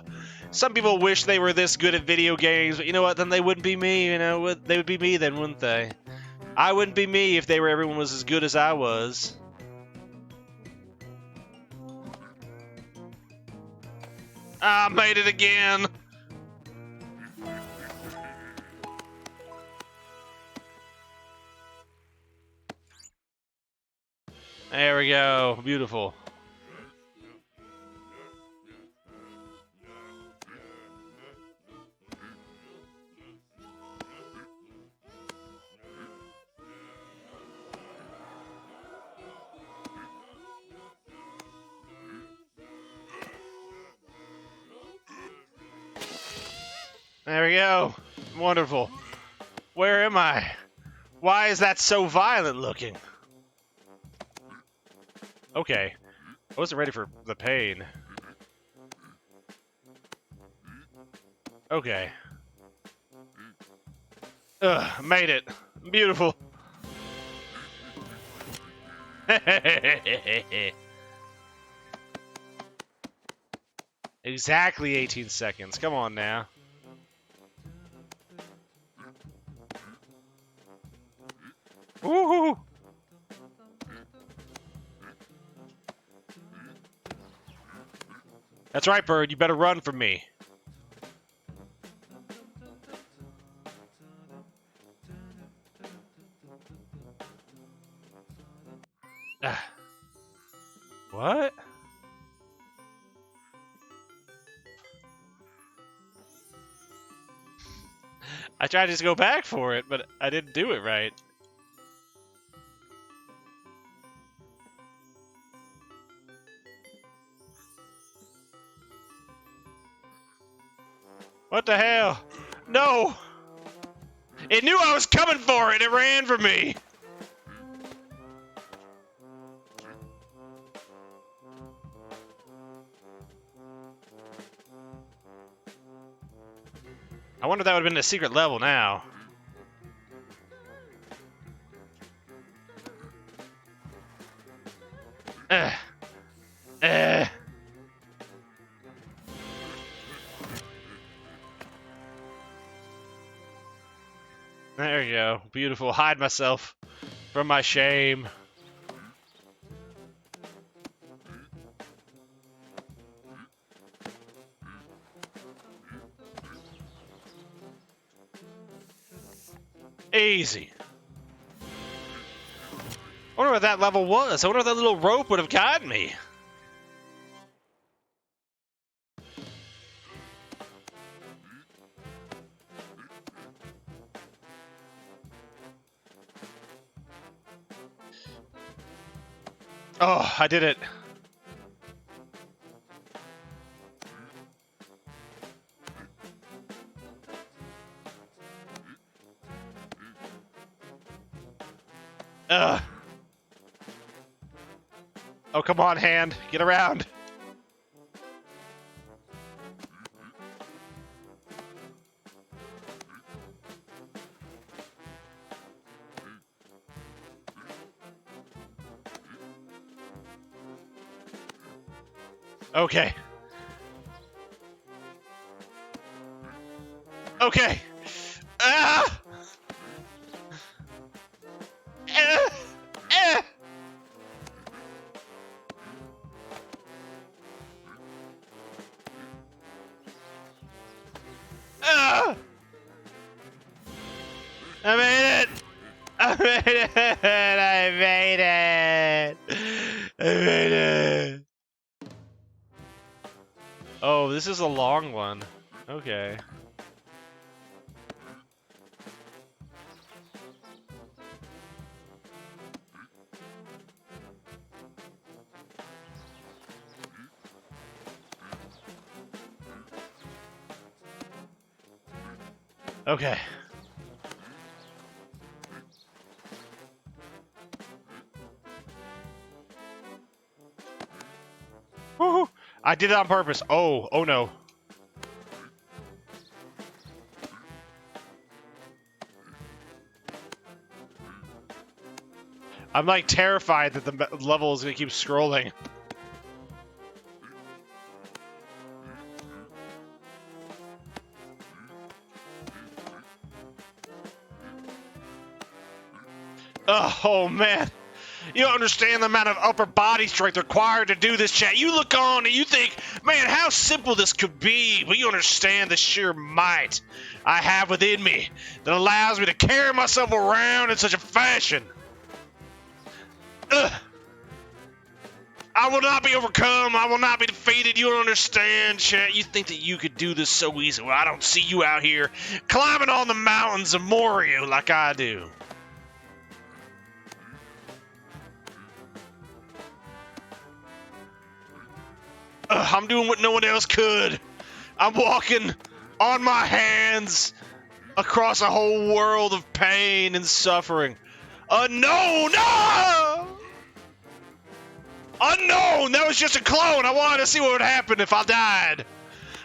Some people wish they were this good at video games, but you know what? Then they wouldn't be me. You know, they would be me then, wouldn't they? I wouldn't be me if everyone was as good as I was. I made it again. There we go. Beautiful. There we go. Wonderful. Where am I? Why is that so violent looking? Okay. I wasn't ready for the pain. Okay. Ugh, made it. Beautiful. Exactly 18 seconds. Come on now. Woohoo! That's right, Bird. You better run from me. Ah. What? I tried to just go back for it, but I didn't do it right. What the hell? No! It knew I was coming for it! It ran from me! I wonder if that would have been a secret level now. Uh. There you go. Beautiful. Hide myself from my shame. Easy. I wonder what that level was. I wonder if that little rope would have gotten me. Oh, I did it. Ugh. Oh, come on, hand. Get around. Okay. Okay. Ah! I made it! I made it! I made it! I made it! Oh, this is a long one. Okay. Okay. Woohoo! I did it on purpose. Oh, oh no. I'm like terrified that the level is gonna keep scrolling. Oh man. You don't understand the amount of upper body strength required to do this, chat. You look on and you think, man, how simple this could be, but you understand the sheer might I have within me that allows me to carry myself around in such a fashion. Ugh. I will not be overcome. I will not be defeated. You don't understand, chat. You think that you could do this so easy. Well, I don't see you out here climbing on the mountains of Moria like I do. I'm doing what no one else could. I'm walking On my hands! Across a whole world of pain and suffering. Unknown! No! Unknown! That was just a clone! I wanted to see what would happen if I died.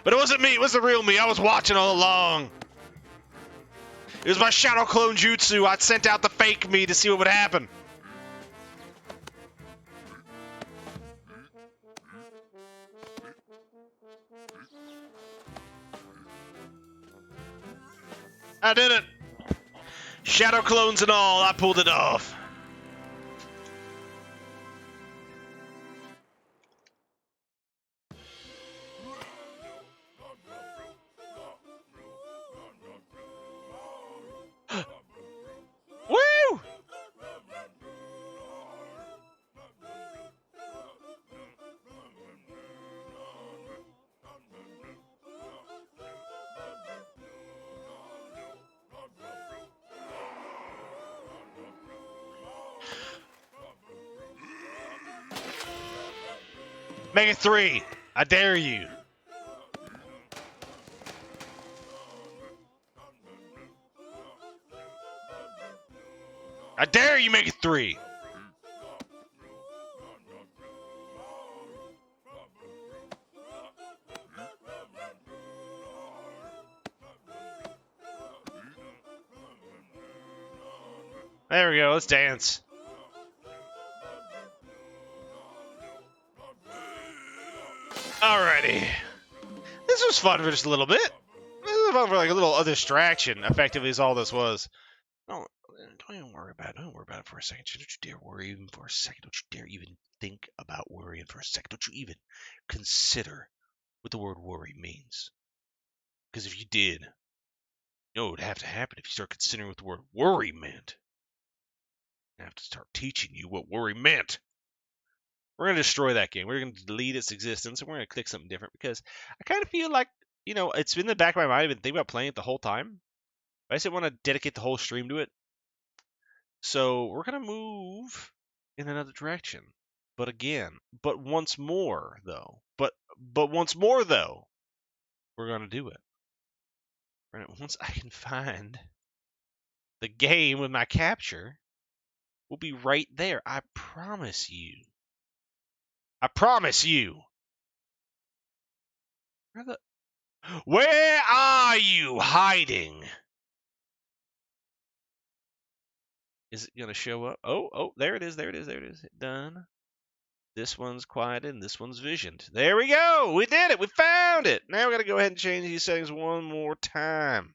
But it wasn't me, it was the real me. I was watching all along. It was my shadow clone jutsu. I sent out the fake me to see what would happen. I did it! Shadow clones and all, I pulled it off. Woo! Make it 3. I dare you. I dare you make it 3. There we go. Let's dance. Alrighty. This was fun for just a little bit. This was fun for like a little distraction, effectively, is all this was. Don't even worry about it. Don't worry about it for a second. Don't you dare worry even for a second. Don't you dare even think about worrying for a second. Don't you even consider what the word worry means. Because if you did, you know what would have to happen if you start considering what the word worry meant. I have to start teaching you what worry meant. We're going to destroy that game. We're going to delete its existence, and we're going to click something different because I kind of feel like, you know, it's been in the back of my mind. I've been thinking about playing it the whole time. I just didn't want to dedicate the whole stream to it. So we're going to move in another direction. But once more, though, we're going to do it. Right? Once I can find the game with my capture, we'll be right there. I promise you. I promise you. Where are you hiding? Is it going to show up? Oh, there it is. Done. This one's quieted and this one's visioned. There we go. We did it. We found it. Now we got to go ahead and change these settings one more time.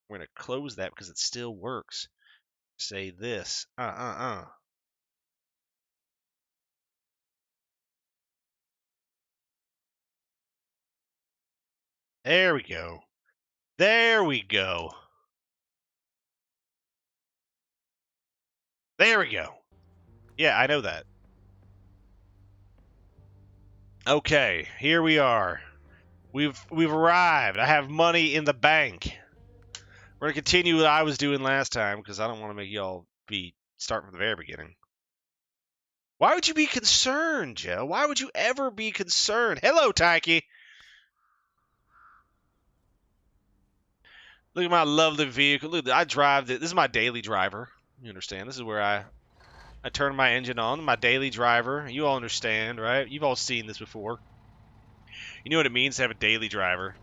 We're going to close that because it still works. Say this. There we go. There we go. There we go. Yeah, I know that. Okay, here we are. We've arrived. I have money in the bank. We're gonna continue what I was doing last time because I don't want to make y'all start from the very beginning. Why would you be concerned, Joe? Why would you ever be concerned? Hello, Taiki. Look at my lovely vehicle. Look, I drive this. This is my daily driver. You understand? This is where I turn my engine on. My daily driver. You all understand, right? You've all seen this before. You know what it means to have a daily driver.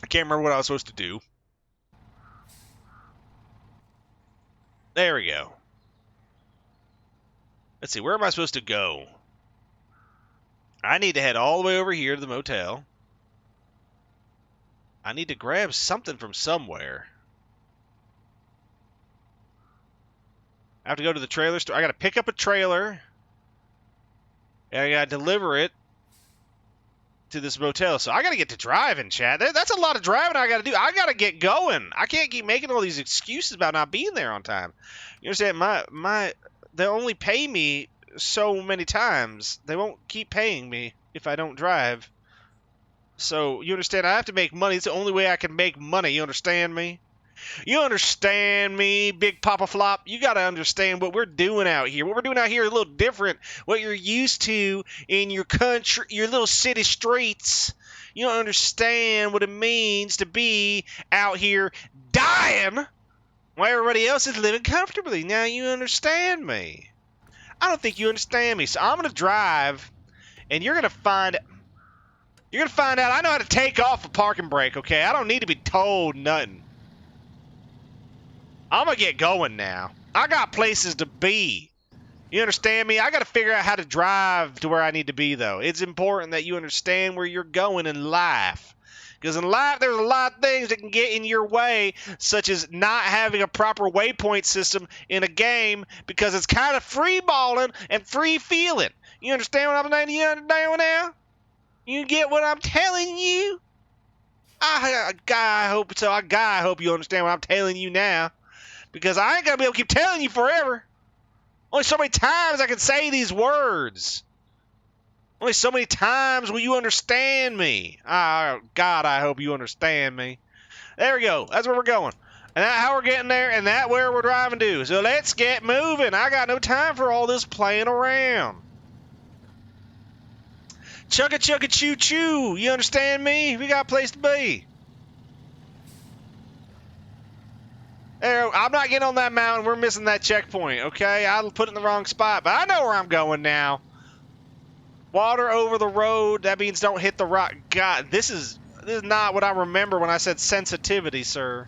I can't remember what I was supposed to do. There we go. Let's see. Where am I supposed to go? I need to head all the way over here to the motel. I need to grab something from somewhere. I have to go to the trailer store. I got to pick up a trailer. And I got to deliver it to this motel. So I got to get to driving, Chad. That's a lot of driving I got to do. I got to get going. I can't keep making all these excuses about not being there on time. You understand? They only pay me so many times. They won't keep paying me if I don't drive. So, you understand? I have to make money. It's the only way I can make money. You understand me? You understand me, Big Papa Flop? You got to understand what we're doing out here. What we're doing out here is a little different. What you're used to in your country, your little city streets. You don't understand what it means to be out here dying while everybody else is living comfortably. Now you understand me. I don't think you understand me. So I'm going to drive, and you're going to find out I know how to take off a parking brake, okay? I don't need to be told nothing. I'm going to get going now. I got places to be. You understand me? I got to figure out how to drive to where I need to be, though. It's important that you understand where you're going in life. Because in life, there's a lot of things that can get in your way, such as not having a proper waypoint system in a game, because it's kind of free-balling and free-feeling. You understand what I'm saying? You understand now? You get what I'm telling you? I hope so. I hope you understand what I'm telling you now. Because I ain't going to be able to keep telling you forever. Only so many times I can say these words. Only so many times will you understand me. God, I hope you understand me. There we go. That's where we're going. And that's how we're getting there, and that's where we're driving to. So let's get moving. I got no time for all this playing around. Chugga chugga choo choo. You understand me? We got a place to be. There, I'm not getting on that mountain. We're missing that checkpoint, okay? I put it in the wrong spot, but I know where I'm going now. Water over the road. That means don't hit the rock. God, this is not what I remember when I said sensitivity, sir.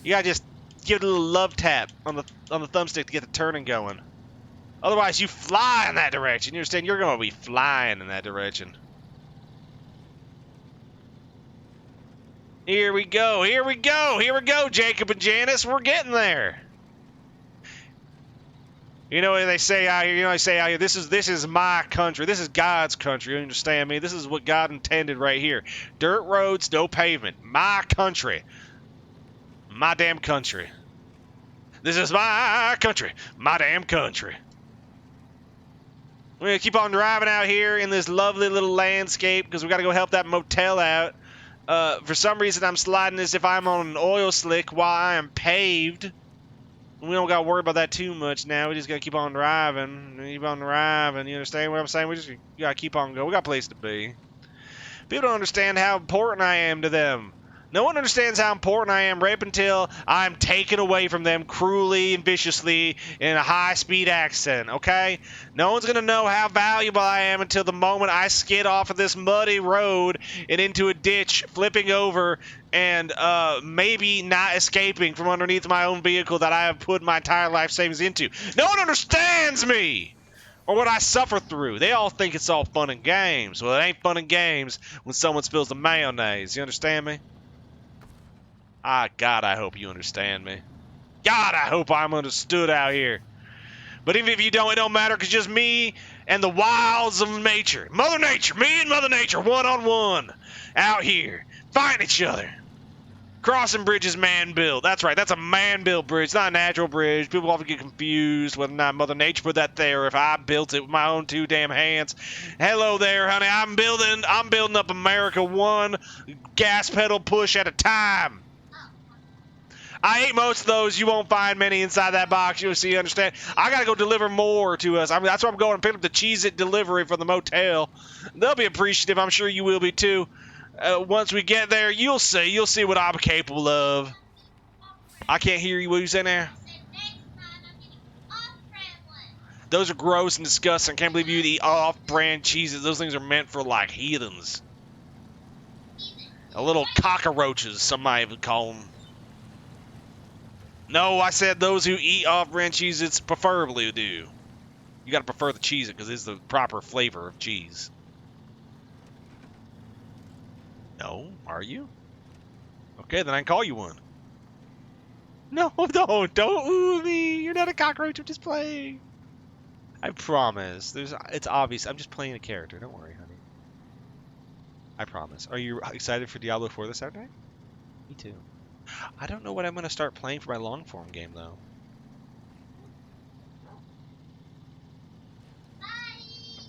You gotta just give it a little love tap on the thumbstick to get the turning going. Otherwise, you fly in that direction. You understand? You're going to be flying in that direction. Here we go. Here we go. Here we go, Jacob and Janice. We're getting there. You know what they say out here? You know what they say out here? This is my country. This is God's country. You understand me? This is what God intended right here. Dirt roads, no pavement. My country. My damn country. This is my country. My damn country. We're going to keep on driving out here in this lovely little landscape because we got to go help that motel out. For some reason, I'm sliding as if I'm on an oil slick while I am paved. We don't got to worry about that too much now. We just got to keep on driving. Keep on driving. You understand what I'm saying? We just got to keep on going. We got a place to be. People don't understand how important I am to them. No one understands how important I am right up until I'm taken away from them cruelly and viciously in a high-speed accent, okay? No one's going to know how valuable I am until the moment I skid off of this muddy road and into a ditch, flipping over and maybe not escaping from underneath my own vehicle that I have put my entire life savings into. No one understands me! Or what I suffer through. They all think it's all fun and games. Well, it ain't fun and games when someone spills the mayonnaise. You understand me? God, I hope you understand me. God, I hope I'm understood out here. But even if you don't, it don't matter, because just me and the wilds of nature. Mother Nature, me and Mother Nature, one-on-one, out here, fighting each other. Crossing bridges man-built. That's right, that's a man-built bridge, not a natural bridge. People often get confused whether or not Mother Nature put that there or if I built it with my own two damn hands. Hello there, honey. I'm building up America one gas pedal push at a time. I ate most of those. You won't find many inside that box. You'll see, understand? I got to go deliver more to us. That's why I'm going to pick up the Cheez-It delivery from the motel. They'll be appreciative. I'm sure you will be, too. Once we get there, you'll see. You'll see what I'm capable of. I can't hear you. What are you saying there? Those are gross and disgusting. I can't believe you'd eat off-brand cheeses. Those things are meant for, like, heathens. A little cockroaches, some might even call them. No, I said those who eat off-brand Cheez-Its preferably do. You gotta prefer the Cheez-It because it's the proper flavor of cheese. No, are you? Okay, then I can call you one. No, don't ooh me. You're not a cockroach. I'm just playing. I promise. It's obvious. I'm just playing a character. Don't worry, honey. I promise. Are you excited for Diablo 4 this Saturday? Me too. I don't know what I'm going to start playing for my long-form game, though.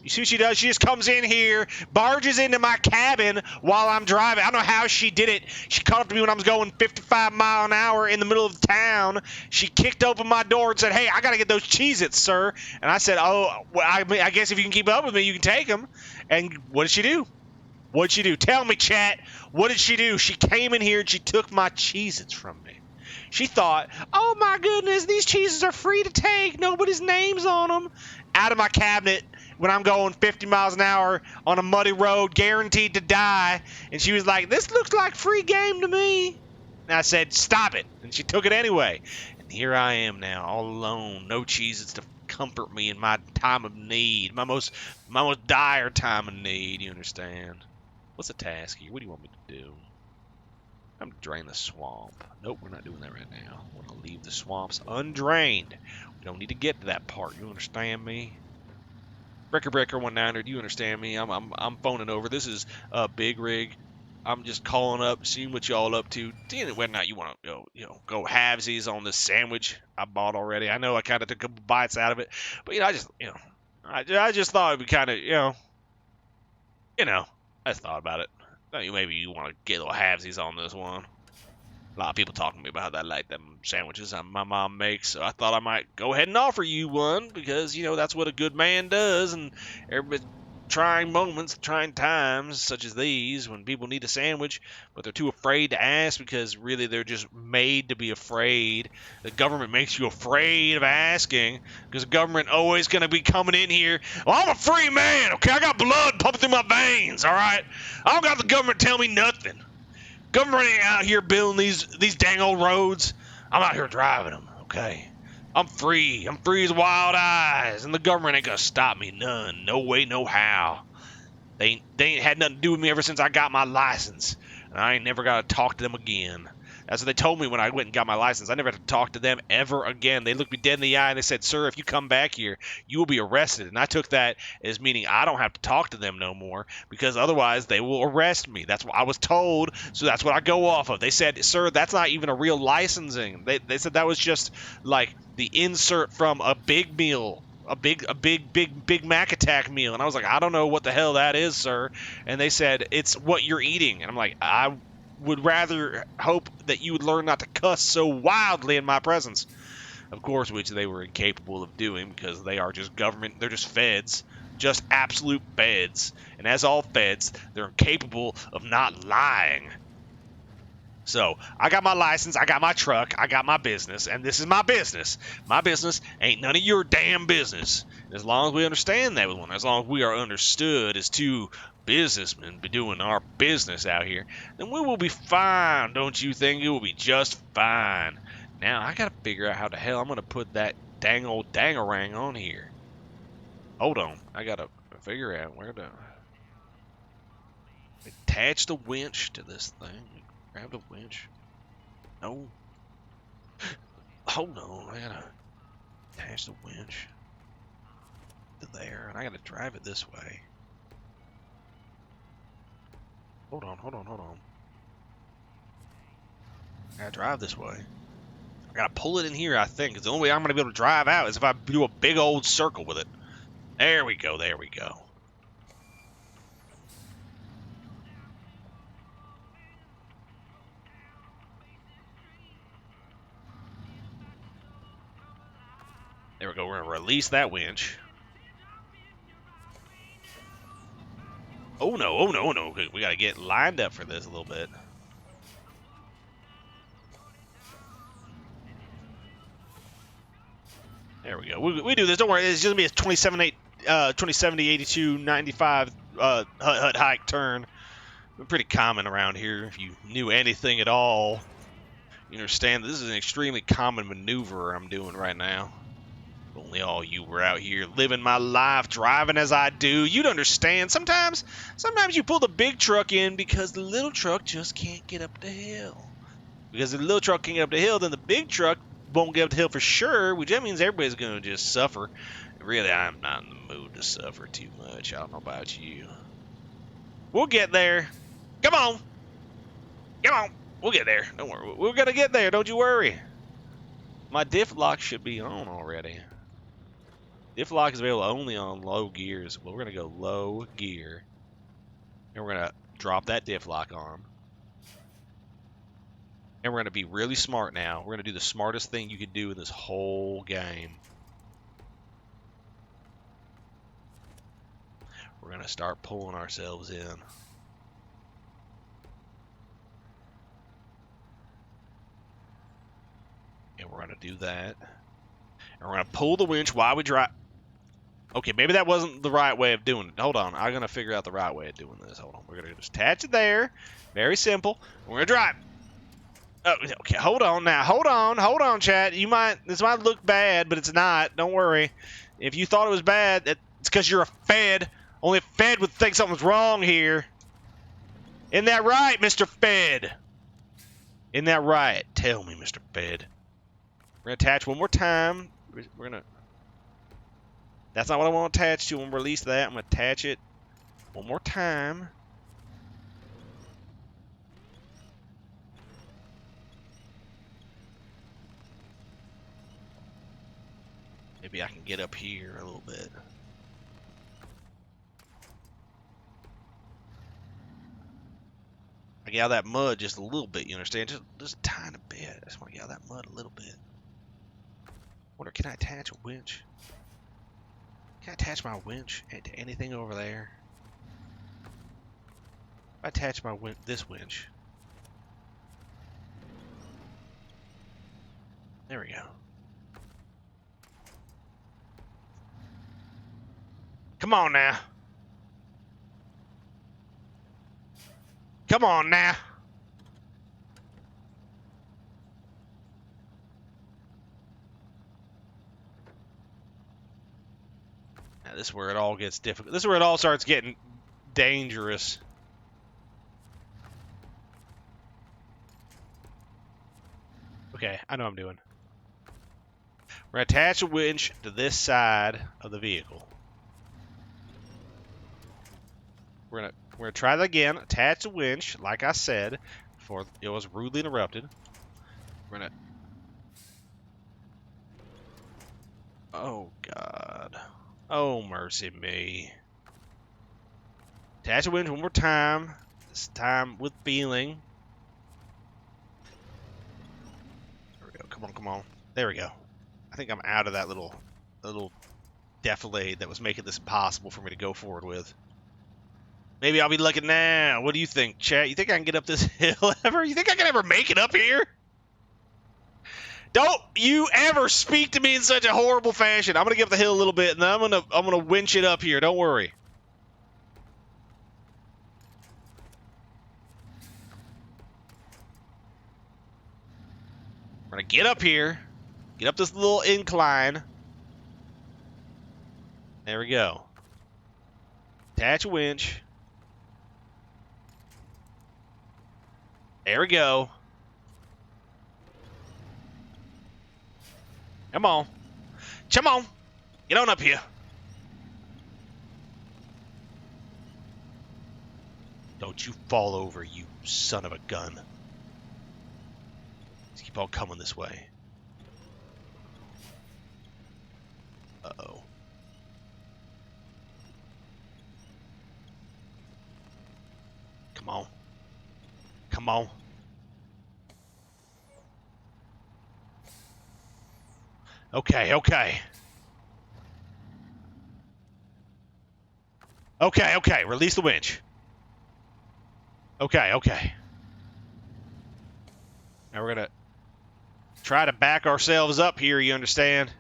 You see what she does? She just comes in here, barges into my cabin while I'm driving. I don't know how she did it. She caught up to me when I was going 55 miles an hour in the middle of town. She kicked open my door and said, "Hey, I got to get those Cheez-Its, sir." And I said, "Oh, well, I guess if you can keep up with me, you can take them." And what did she do? What did she do? Tell me, chat. What did she do? She came in here and she took my Cheez-Its from me. She thought, "Oh my goodness, these Cheez-Its are free to take. Nobody's name's on them." Out of my cabinet when I'm going 50 miles an hour on a muddy road, guaranteed to die. And she was like, "This looks like free game to me." And I said, "Stop it." And she took it anyway. And here I am now, all alone. No Cheez-Its to comfort me in my time of need. My most dire time of need, you understand? What's the task here? What do you want me to do? I'm to drain the swamp. Nope, we're not doing that right now. We're going to leave the swamps undrained. We don't need to get to that part. You understand me? Breaker 100, you understand me? I'm phoning over. This is a big rig. I'm just calling up, seeing what y'all up to. Seeing whether or not you want to go halvesies on this sandwich I bought already. I know I kind of took a couple bites out of it, but I just thought it'd be kind of I just thought about it. Maybe you want to get a little halvesies on this one. A lot of people talking to me about that, like them sandwiches my mom makes. So I thought I might go ahead and offer you one because, that's what a good man does. And everybody's trying moments, trying times such as these when people need a sandwich, but they're too afraid to ask because really they're just made to be afraid. The government makes you afraid of asking because the government always going to be coming in here. "Well, I'm a free man, okay? I got blood pumping through my veins, all right? I don't got the government tell me nothing. Government ain't out here building these dang old roads. I'm out here driving them, okay? I'm free. I'm free as wild eyes, and the government ain't gonna stop me none. No way, no how. They ain't had nothing to do with me ever since I got my license, and I ain't never got to talk to them again. That's what they told me when I went and got my license. I never had to talk to them ever again. They looked me dead in the eye and they said, "Sir, if you come back here, you will be arrested." And I took that as meaning I don't have to talk to them no more because otherwise they will arrest me. That's what I was told, so that's what I go off of. They said, "Sir, that's not even a real licensing." They said that was just like the insert from a big meal. A big Mac attack meal. And I was like, "I don't know what the hell that is, sir." And they said, "It's what you're eating." And I'm like, "I would rather hope that you would learn not to cuss so wildly in my presence." Of course, which they were incapable of doing because they are just government. They're just feds. Just absolute feds. And as all feds, they're incapable of not lying. So, I got my license, I got my truck, I got my business, and this is my business. My business ain't none of your damn business. And as long as we understand that one, as long as we are understood as two businessmen be doing our business out here, then we will be fine, don't you think? It will be just fine. Now, I gotta figure out how the hell I'm gonna put that dang old dangarang on here. Hold on, I gotta figure out where to attach the winch to this thing. Grab the winch. No. Hold on. I gotta attach the winch to there, and I gotta drive it this way. Hold on. I gotta drive this way. I gotta pull it in here, I think. It's the only way I'm gonna be able to drive out is if I do a big old circle with it. There we go. There we go. There we go. We're going to release that winch. Oh, no. Oh, no. No. We got to get lined up for this a little bit. There we go. We do this. Don't worry. It's just going to be a 2070, 82, 95 hut hike turn. Pretty common around here. If you knew anything at all, you understand this is an extremely common maneuver I'm doing right now. If only all you were out here living my life, driving as I do, you'd understand. Sometimes you pull the big truck in because the little truck just can't get up the hill. Because if the little truck can't get up the hill, then the big truck won't get up the hill for sure, which that means everybody's going to just suffer. Really, I'm not in the mood to suffer too much. I don't know about you. We'll get there. Come on. Come on. We'll get there. Don't worry. We're going to get there. Don't you worry. My diff lock should be on already. Diff lock is available only on low gears. Well, we're going to go low gear. And we're going to drop that diff lock on. And we're going to be really smart now. We're going to do the smartest thing you could do in this whole game. We're going to start pulling ourselves in. And we're going to do that. And we're going to pull the winch while we drive. Okay, maybe that wasn't the right way of doing it. Hold on. I'm going to figure out the right way of doing this. Hold on. We're going to just attach it there. Very simple. We're going to drive. Oh, okay, hold on now. Hold on, chat. This might look bad, but it's not. Don't worry. If you thought it was bad, it's because you're a Fed. Only a Fed would think something's wrong here. Isn't that right, Mr. Fed? Isn't that right? Tell me, Mr. Fed. We're going to attach one more time. We're going to... That's not what I want to attach to. I'm going to release that. I'm going to attach it one more time. Maybe I can get up here a little bit. I get out of that mud just a little bit, you understand? Just a tiny bit. I just want to get out of that mud a little bit. Wonder, can I attach a winch? Can I attach my winch to anything over there? If I attach my this winch. There we go. Come on now. Come on now. Now this is where it all gets difficult. This is where it all starts getting dangerous. Okay, I know what I'm doing. We're going to attach a winch to this side of the vehicle. We're gonna try that again. Attach the winch, like I said, before it was rudely interrupted. We're gonna. Oh God. Oh mercy me. Attach the winch one more time. This time with feeling. There we go. Come on, come on. There we go. I think I'm out of that little defilade that was making this impossible for me to go forward with. Maybe I'll be lucky now. What do you think, chat? You think I can get up this hill ever? You think I can ever make it up here? Don't you ever speak to me in such a horrible fashion. I'm gonna get up the hill a little bit, and then I'm gonna winch it up here. Don't worry. We're gonna get up here, get up this little incline. There we go. Attach a winch. There we go. Come on. Come on. Get on up here. Don't you fall over, you son of a gun. Let's keep on coming this way. Uh-oh. Come on. Come on. Okay, okay. Okay, okay. Release the winch. Okay, okay. Now we're gonna try to back ourselves up here, you understand?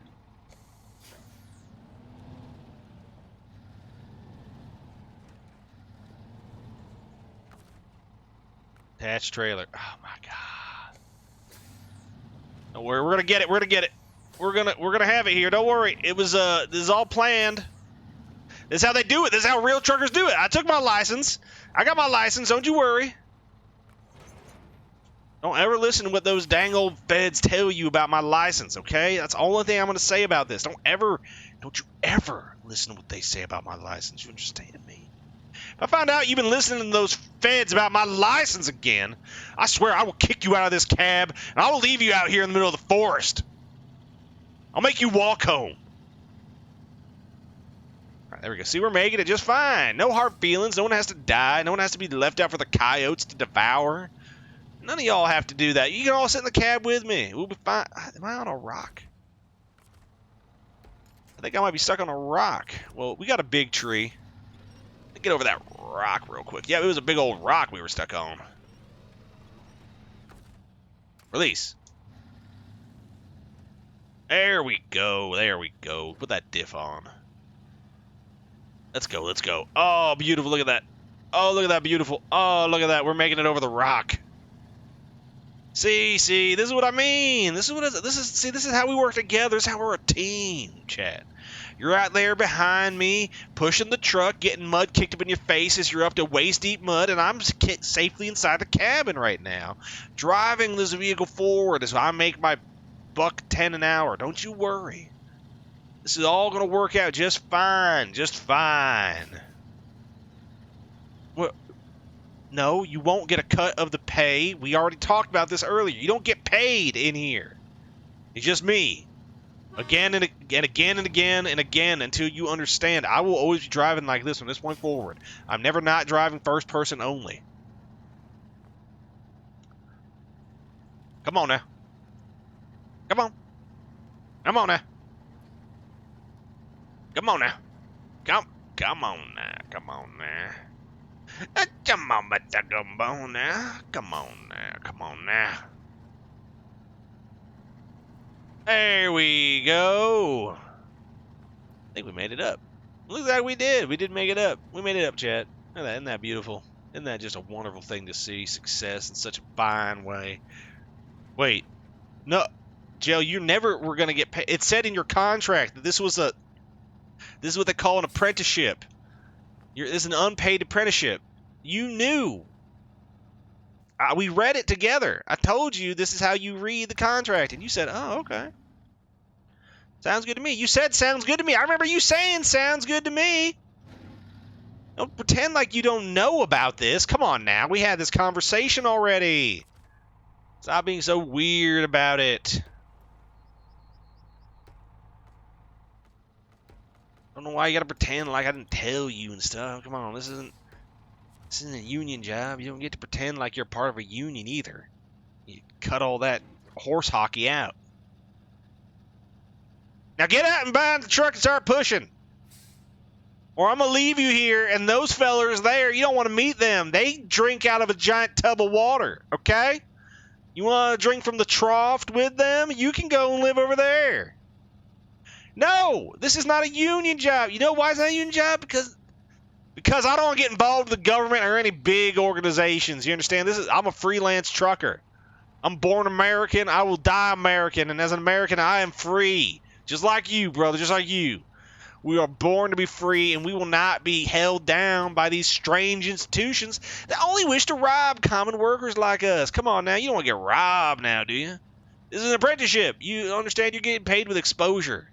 Attached trailer. Oh my God. Don't worry, we're gonna get it. We're gonna get it. We're gonna have it here. Don't worry. It was this is all planned. This is how they do it. This is how real truckers do it. I took my license. I got my license. Don't you worry. Don't ever listen to what those dang old feds tell you about my license, okay? That's the only thing I'm gonna say about this. Don't you ever listen to what they say about my license. You understand me? If I find out you've been listening to those feds about my license again, I swear I will kick you out of this cab, and I will leave you out here in the middle of the forest. I'll make you walk home. there we go. See, we're making it just fine. No hard feelings. No one has to die. No one has to be left out for the coyotes to devour. None of y'all have to do that. You can all sit in the cab with me. We'll be fine. Am I on a rock? I think I might be stuck on a rock. Well, we got a big tree. Let's get over that rock real quick. Yeah, it was a big old rock we were stuck on. Release. There we go. There we go. Put that diff on. Let's go. Let's go. Oh, beautiful. Look at that. Oh, look at that. Beautiful. Oh, look at that. We're making it over the rock. See, this is what I mean. This is how we work together. This is how we're a team, Chad. You're out there behind me, pushing the truck, getting mud kicked up in your face as you're up to waist-deep mud, and I'm safely inside the cabin right now, driving this vehicle forward as I make my $1.10 an hour. Don't you worry. This is all going to work out just fine. Just fine. What? No, you won't get a cut of the pay. We already talked about this earlier. You don't get paid in here. It's just me. Again and again and again and again until you understand. I will always be driving like this from this point forward. I'm never not driving first person only. Come on now. Come on. Come on now. Come on now. Come on now. Come on now. Come on, but come on now. Come on now. Come on now. There we go. I think we made it up. Looks like we did. We did make it up. We made it up, chat. Look at that. Isn't that beautiful? Isn't that just a wonderful thing to see? Success in such a fine way. Wait. No. Jill, you never were going to get paid. It said in your contract that this is what they call an apprenticeship. This is an unpaid apprenticeship. You knew. We read it together. I told you this is how you read the contract, and you said, oh, okay. Sounds good to me. You said sounds good to me. I remember you saying sounds good to me. Don't pretend like you don't know about this. Come on now. We had this conversation already. Stop being so weird about it. I don't know why you gotta pretend like I didn't tell you and stuff. Come on, this isn't a union job. You don't get to pretend like you're part of a union either. You cut all that horse hockey out. Now get out and behind the truck and start pushing. Or I'm gonna leave you here, and those fellers there, you don't want to meet them. They drink out of a giant tub of water, okay? You want to drink from the trough with them? You can go and live over there. No, this is not a union job. You know why it's not a union job? Because I don't want to get involved with the government or any big organizations. You understand? I'm a freelance trucker. I'm born American. I will die American. And as an American, I am free. Just like you, brother. Just like you. We are born to be free, and we will not be held down by these strange institutions that only wish to rob common workers like us. Come on now. You don't want to get robbed now, do you? This is an apprenticeship. You understand you're getting paid with exposure.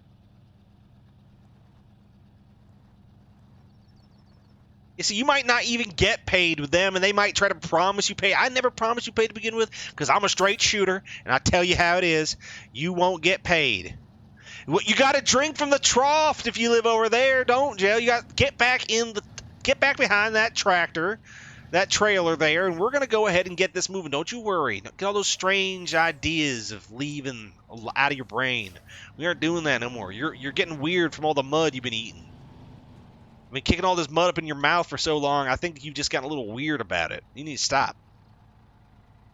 You see, you might not even get paid with them, and they might try to promise you pay. I never promised you pay to begin with because I'm a straight shooter, and I tell you how it is. You won't get paid. You got to drink from the trough if you live over there. Don't, Jill. You got to get back behind that tractor, that trailer there, and we're going to go ahead and get this moving. Don't you worry. Get all those strange ideas of leaving out of your brain. We aren't doing that no more. You're getting weird from all the mud you've been eating. I've been kicking all this mud up in your mouth for so long, I think you've just gotten a little weird about it. You need to stop.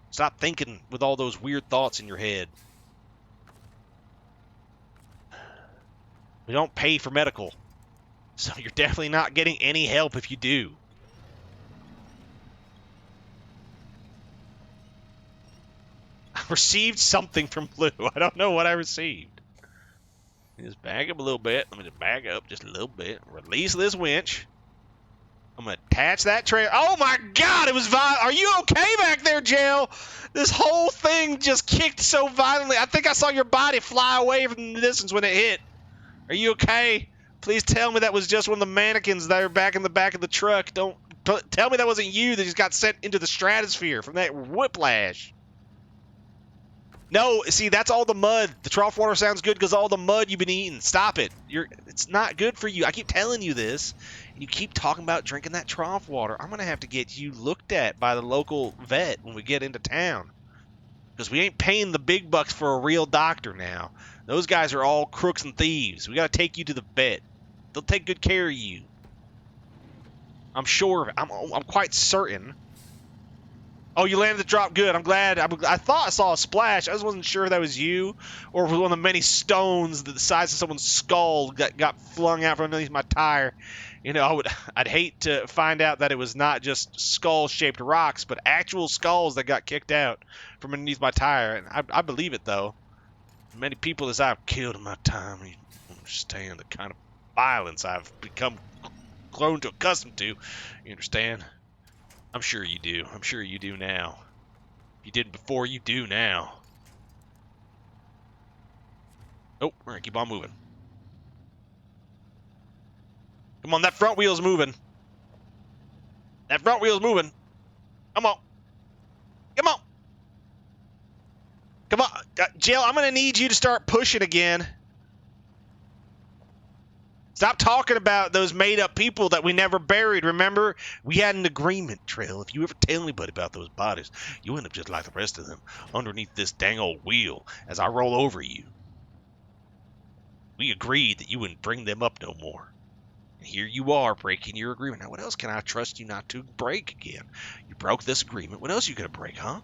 Stop thinking with all those weird thoughts in your head. We don't pay for medical, so you're definitely not getting any help if you do. I received something from Blue. I don't know what I received. Just back up a little bit. Let me just back up just a little bit. Release this winch. I'm going to attach that trailer. Oh my God, it was violent. Are you okay back there, Jill? This whole thing just kicked so violently. I think I saw your body fly away from the distance when it hit. Are you okay? Please tell me that was just one of the mannequins that are back in the back of the truck. Don't tell me that wasn't you that just got sent into the stratosphere from that whiplash. No, see, that's all the mud. The trough water sounds good because all the mud you've been eating. Stop it. It's not good for you. I keep telling you this. And you keep talking about drinking that trough water. I'm going to have to get you looked at by the local vet when we get into town. Because we ain't paying the big bucks for a real doctor now. Those guys are all crooks and thieves. We got to take you to the vet. They'll take good care of you. I'm sure of it. I'm quite certain. Oh, you landed the drop good. I'm glad. I thought I saw a splash. I just wasn't sure if that was you or if it was one of the many stones that the size of someone's skull got flung out from underneath my tire. You know, I'd hate to find out that it was not just skull-shaped rocks, but actual skulls that got kicked out from underneath my tire. And I believe it, though. Many people as I've killed in my time, you understand the kind of violence I've become grown to accustomed to. You understand? I'm sure you do. I'm sure you do now. If you didn't before, you do now. Oh, we're gonna keep on moving. Come on, that front wheel's moving. That front wheel's moving. Come on. Come on. Come on. Jill, I'm gonna need you to start pushing again. Stop talking about those made-up people that we never buried, remember? We had an agreement, Trill. If you ever tell anybody about those bodies, you end up just like the rest of them, underneath this dang old wheel as I roll over you. We agreed that you wouldn't bring them up no more. And here you are, breaking your agreement. Now, what else can I trust you not to break again? You broke this agreement. What else are you going to break, huh?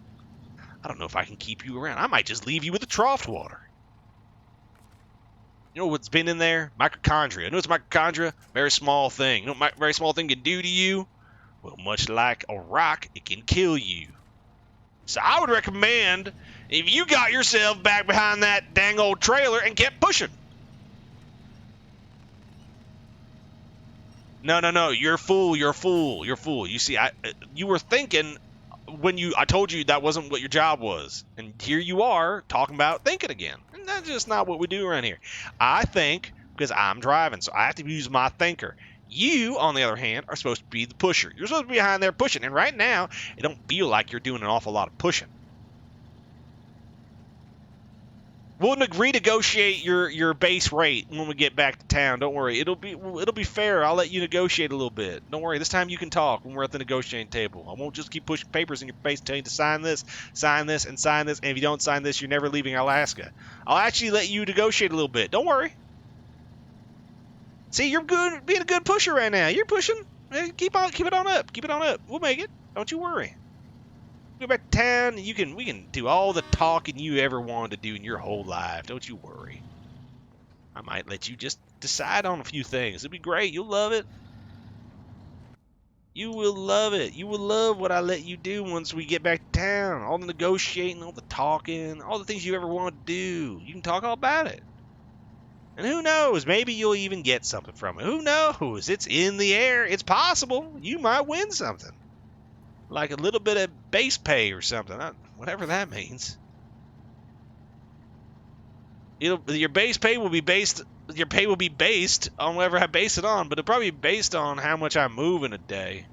I don't know if I can keep you around. I might just leave you with the trough water. You know what's been in there? Mitochondria. You know what's mitochondria? Very small thing. You know what very small thing can do to you? Well, much like a rock, it can kill you. So I would recommend if you got yourself back behind that dang old trailer and kept pushing. No. You're a fool. You're a fool. You're a fool. You see, you were thinking when I told you that wasn't what your job was. And here you are talking about thinking again. And that's just not what we do around here. I think because I'm driving, so I have to use my thinker. You, on the other hand, are supposed to be the pusher. You're supposed to be behind there pushing. And right now, it don't feel like you're doing an awful lot of pushing. We'll renegotiate your base rate when we get back to town. Don't worry. It'll be fair. I'll let you negotiate a little bit. Don't worry. This time you can talk when we're at the negotiating table. I won't just keep pushing papers in your face telling you to sign this, and sign this. And if you don't sign this, you're never leaving Alaska. I'll actually let you negotiate a little bit. Don't worry. See, you're good, being a good pusher right now. You're pushing. Keep it on up. Keep it on up. We'll make it. Don't you worry. Go back to town, we can do all the talking you ever wanted to do in your whole life. Don't you worry. I might let you just decide on a few things. It'll be great. You'll love it. You will love it. You will love what I let you do once we get back to town. All the negotiating, all the talking, all the things you ever wanted to do. You can talk all about it. And who knows? Maybe you'll even get something from it. Who knows? It's in the air. It's possible. You might win something. Like a little bit of base pay or something, whatever that means. Your base pay will be based. Your pay will be based on whatever I base it on, but it'll probably be based on how much I move in a day.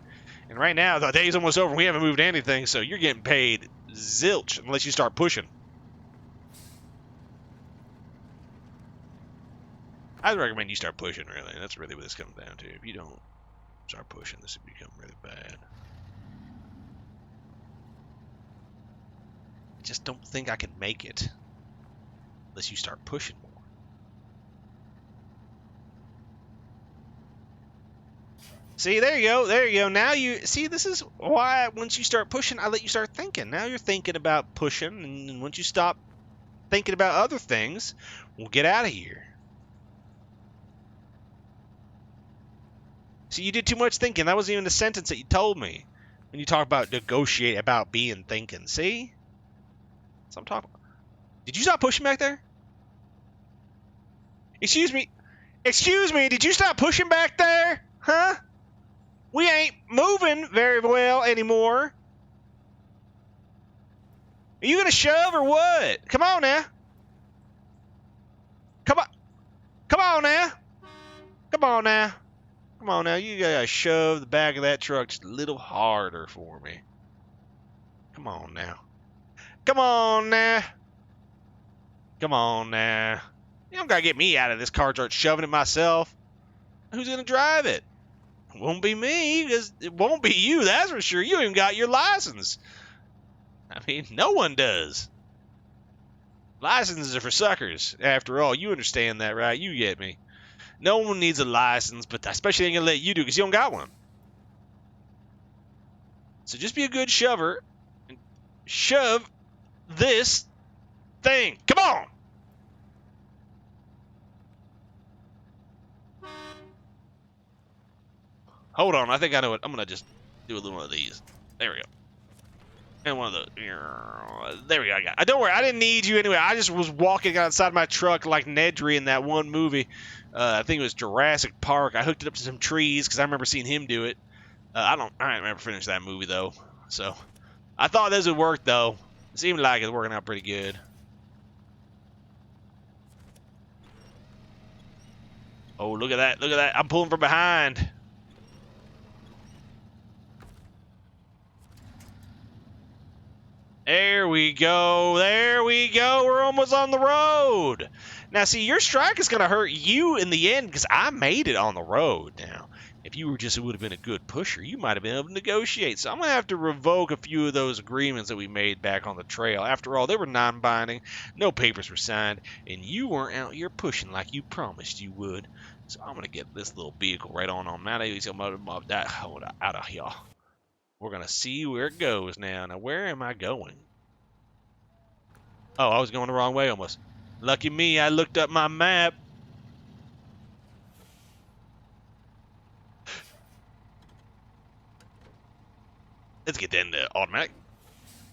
And right now, the day's almost over. We haven't moved anything, so you're getting paid zilch unless you start pushing. I'd recommend you start pushing. Really, that's really what this comes down to. If you don't start pushing, this will become really bad. Just don't think I can make it unless you start pushing more. See, there you go. There you go. Now you see, this is why once you start pushing, I let you start thinking. Now you're thinking about pushing, and once you stop thinking about other things, we'll get out of here. See, you did too much thinking. That wasn't even the sentence that you told me when you talk about negotiate about being thinking. See? So I'm talking. Did you stop pushing back there? Excuse me. Excuse me. Did you stop pushing back there? Huh? We ain't moving very well anymore. Are you gonna shove or what? Come on now. Come on. Come on now. Come on now. Come on now. You gotta shove the back of that truck just a little harder for me. Come on now. Come on now. Come on now. You don't gotta get me out of this car, start shoving it myself. Who's gonna drive it? It won't be me, because it won't be you, that's for sure. You even got your license. I mean, no one does. Licenses are for suckers. After all, you understand that, right? You get me. No one needs a license, but especially ain't gonna let you do because you don't got one. So just be a good shover and shove this thing. Come on! Hold on, I think I know it. I'm gonna just do a little one of these. There we go. And one of those. There we go. Don't worry, I didn't need you anyway. I just was walking outside my truck like Nedry in that one movie. I think it was Jurassic Park. I hooked it up to some trees because I remember seeing him do it. I don't remember finishing that movie though. So I thought this would work though. It seemed like it's working out pretty good. Oh, look at that! Look at that! I'm pulling from behind. There we go. There we go. We're almost on the road. Now, see, your strike is going to hurt you in the end because I made it on the road. Now, if you would have been a good pusher, you might have been able to negotiate. So I'm going to have to revoke a few of those agreements that we made back on the trail. After all, they were non-binding. No papers were signed. And you weren't out here pushing like you promised you would. So I'm going to get this little vehicle right on that. Out of here. We're going to see where it goes now. Now, where am I going? Oh, I was going the wrong way almost. Lucky me, I looked up my map. Let's get that into automatic.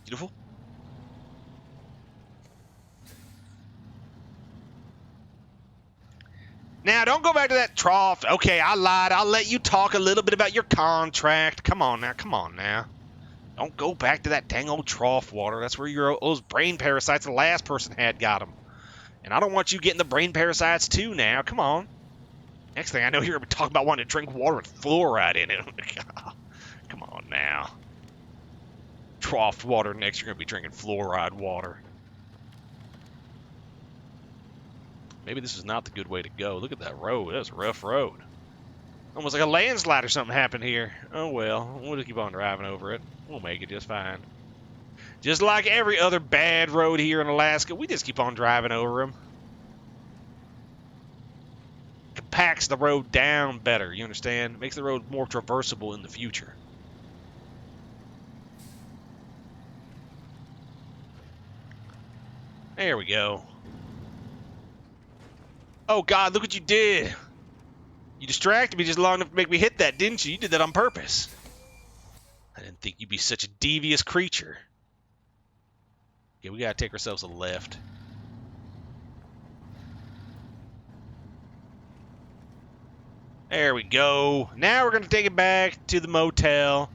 Beautiful. Now, don't go back to that trough. Okay, I lied. I'll let you talk a little bit about your contract. Come on now. Come on now. Don't go back to that dang old trough water. That's where those brain parasites the last person had got them. And I don't want you getting the brain parasites too now. Come on. Next thing I know, you're going to be talking about wanting to drink water with fluoride in it. Come on now. Trough water next, you're going to be drinking fluoride water. Maybe this is not the good way to go. Look at that road. That was a rough road. Almost like a landslide or something happened here. Oh well, we'll just keep on driving over it. We'll make it just fine. Just like every other bad road here in Alaska, we just keep on driving over them. Compacts the road down better, you understand? Makes the road more traversable in the future. There we go. Oh God, look what you did. You distracted me just long enough to make me hit that, didn't you? You did that on purpose. I didn't think you'd be such a devious creature. Yeah, we gotta take ourselves a left. There we go. Now we're gonna take it back to the motel.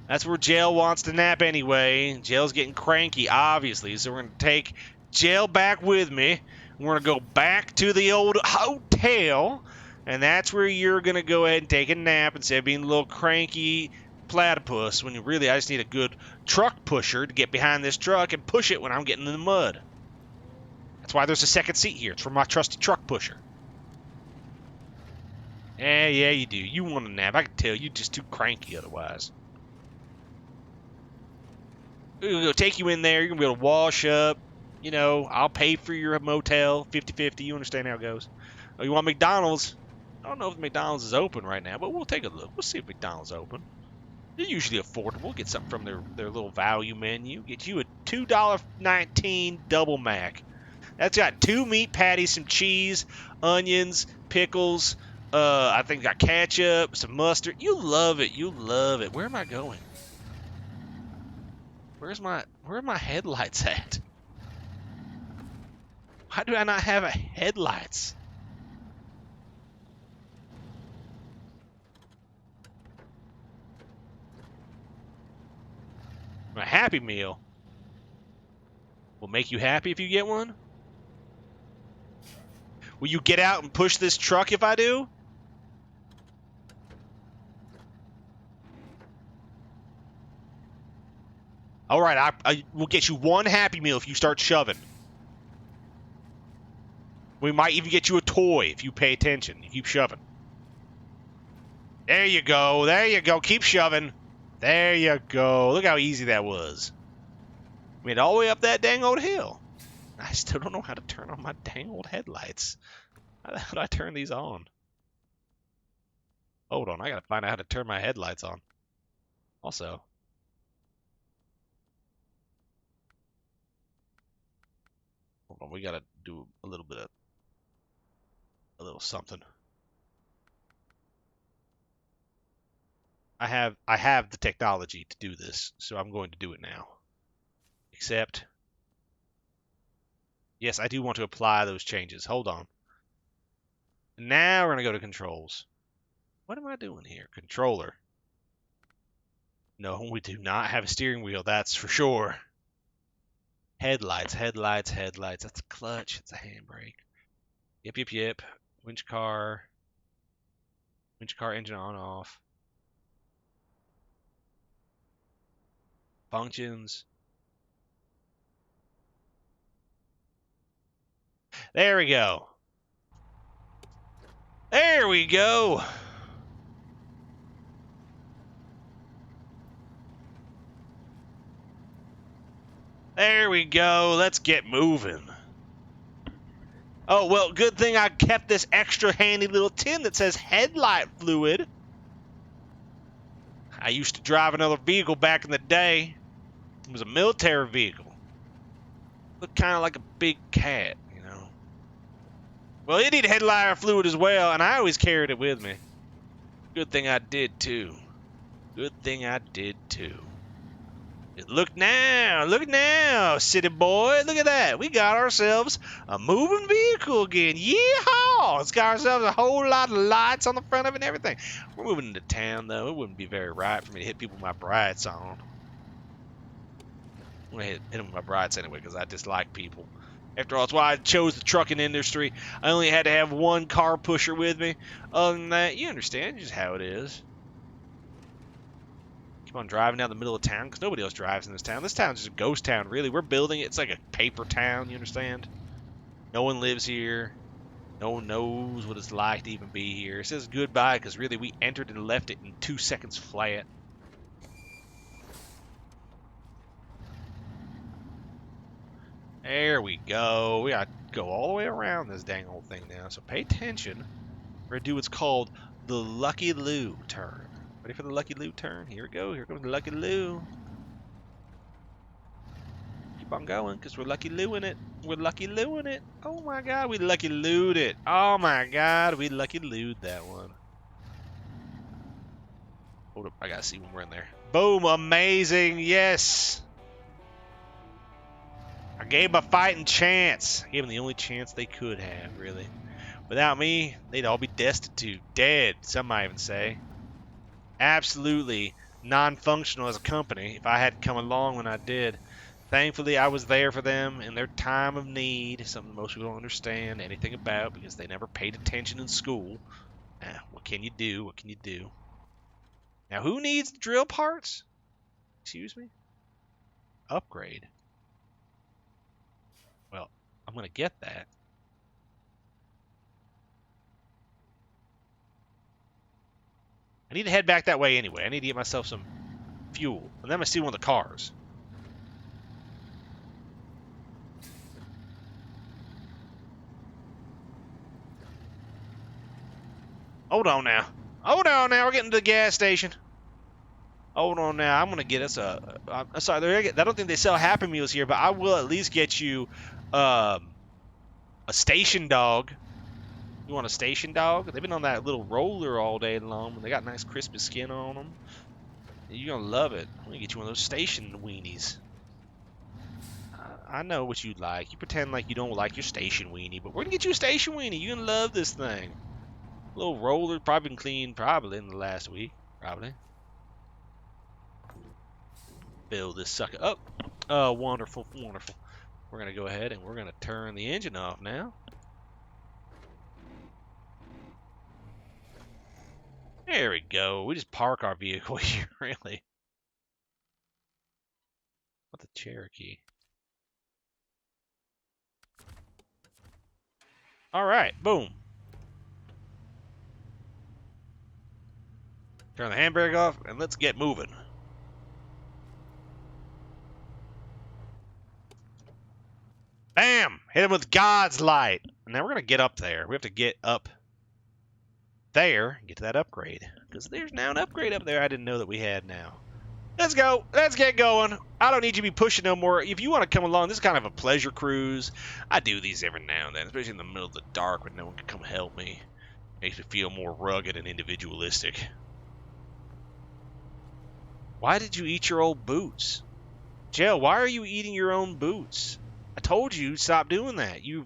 That's where Jail wants to nap anyway. Jail's getting cranky, obviously, so we're gonna take Jail back with me. We're gonna go back to the old hotel, and that's where you're gonna go ahead and take a nap instead of being a little cranky platypus when really I just need a good truck pusher to get behind this truck and push it when I'm getting in the mud. That's why there's a second seat here. It's for my trusty truck pusher. Yeah, you do. You want a nap. I can tell you're just too cranky otherwise. We're going to take you in there. You're going to be able to wash up. You know, I'll pay for your motel, 50-50. You understand how it goes. Oh, you want McDonald's? I don't know if McDonald's is open right now, but we'll take a look. We'll see if McDonald's is open. They're usually affordable. Get something from their little value menu. Get you a $2.19 Double Mac. That's got 2 meat patties, some cheese, onions, pickles. I think got ketchup, some mustard. You love it. You love it. Where am I going? Where are my headlights at? Why do I not have a headlights? A Happy Meal will make you happy if you get one? Will you get out and push this truck if I do? All right, I will get you one Happy Meal if you start shoving. We might even get you a toy if you pay attention. You keep shoving. There you go. There you go. Keep shoving. There you go. Look how easy that was. Made it all the way up that dang old hill. I still don't know how to turn on my dang old headlights. How the hell do I turn these on? Hold on. I gotta find out how to turn my headlights on. Also. Hold on. We gotta do a little bit of... a little something. I have the technology to do this, so I'm going to do it now. Except, yes, I do want to apply those changes. Hold on. Now we're going to go to controls. What am I doing here? Controller. No, we do not have a steering wheel, that's for sure. Headlights, headlights, headlights. That's a clutch. It's a handbrake. Yep, yep, yep. Winch car. Winch car engine on, off. Functions. There we go. There we go. There we go. Let's get moving. Oh, well, good thing I kept this extra handy little tin that says headlight fluid. I used to drive another vehicle back in the day. It was a military vehicle. Looked kind of like a big cat, you know. Well, it needed headlight fluid as well, and I always carried it with me. Good thing I did, too. Good thing I did, too. Look now, city boy. Look at that. We got ourselves a moving vehicle again. Yeehaw! It's got ourselves a whole lot of lights on the front of it and everything. We're moving into town, though. It wouldn't be very right for me to hit people with my brights on. I'm going to hit them with my brights anyway because I dislike people. After all, that's why I chose the trucking industry. I only had to have one car pusher with me. Other than that, you understand just how it is. Keep on driving down the middle of town because nobody else drives in this town. This town's just a ghost town, really. We're building it. It's like a paper town, you understand? No one lives here. No one knows what it's like to even be here. It says goodbye because really we entered and left it in 2 seconds flat. There we go. We got to go all the way around this dang old thing now. So pay attention. We're going to do what's called the Lucky Lou turn. Ready for the Lucky Lou turn? Here we go. Here comes the Lucky Lou. Keep on going, because we're Lucky Louing it. We're Lucky Louing it. Oh my god, we Lucky Loued it. Oh my god, we Lucky Loued that one. Hold up, I gotta see when we're in there. Boom, amazing, yes! I gave them a fighting chance. I gave them the only chance they could have, really. Without me, they'd all be destitute. Dead, some might even say. Absolutely non-functional as a company if I hadn't come along when I did. Thankfully, I was there for them in their time of need, something most people don't understand anything about because they never paid attention in school. What can you do? What can you do? Now, who needs the drill parts? Excuse me? Upgrade. Well, I'm going to get that. I need to head back that way anyway. I need to get myself some fuel. And then I'm going to see one of the cars. Hold on now. Hold on now. We're getting to the gas station. Hold on now. I'm going to get us a... I'm sorry. I don't think they sell Happy Meals here, but I will at least get you a station dog. You want a station dog? They've been on that little roller all day long, and they got nice crispy skin on them. You're going to love it. I'm going to get you one of those station weenies. I know what you like. You pretend like you don't like your station weenie, but we're going to get you a station weenie. You're going to love this thing. Little roller, probably been cleaned probably in the last week. Probably. Fill this sucker up. Oh, wonderful, wonderful. We're going to go ahead and we're going to turn the engine off now. There we go. We just park our vehicle here, really. What the Cherokee? All right, boom. Turn the handbrake off, and let's get moving. Bam! Hit him with God's light. Now we're going to get up there. We have to get up there and get to that upgrade. Because there's now an upgrade up there I didn't know that we had now. Let's go. Let's get going. I don't need you to be pushing no more. If you want to come along, this is kind of a pleasure cruise. I do these every now and then, especially in the middle of the dark when no one can come help me. Makes me feel more rugged and individualistic. Why did you eat your old boots? Jill, why are you eating your own boots? I told you stop doing that. You're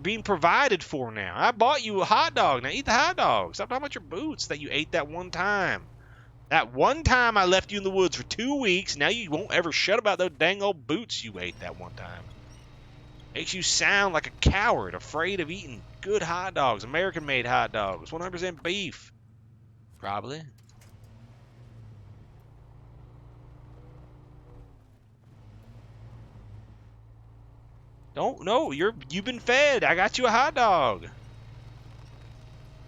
being provided for now. I bought you a hot dog. Now eat the hot dog. Stop talking about your boots that you ate that one time. That one time I left you in the woods for 2 weeks, now you won't ever shut about those dang old boots you ate that one time. Makes you sound like a coward, afraid of eating good hot dogs, American-made hot dogs, 100% beef. Probably. No, you've been fed. I got you a hot dog.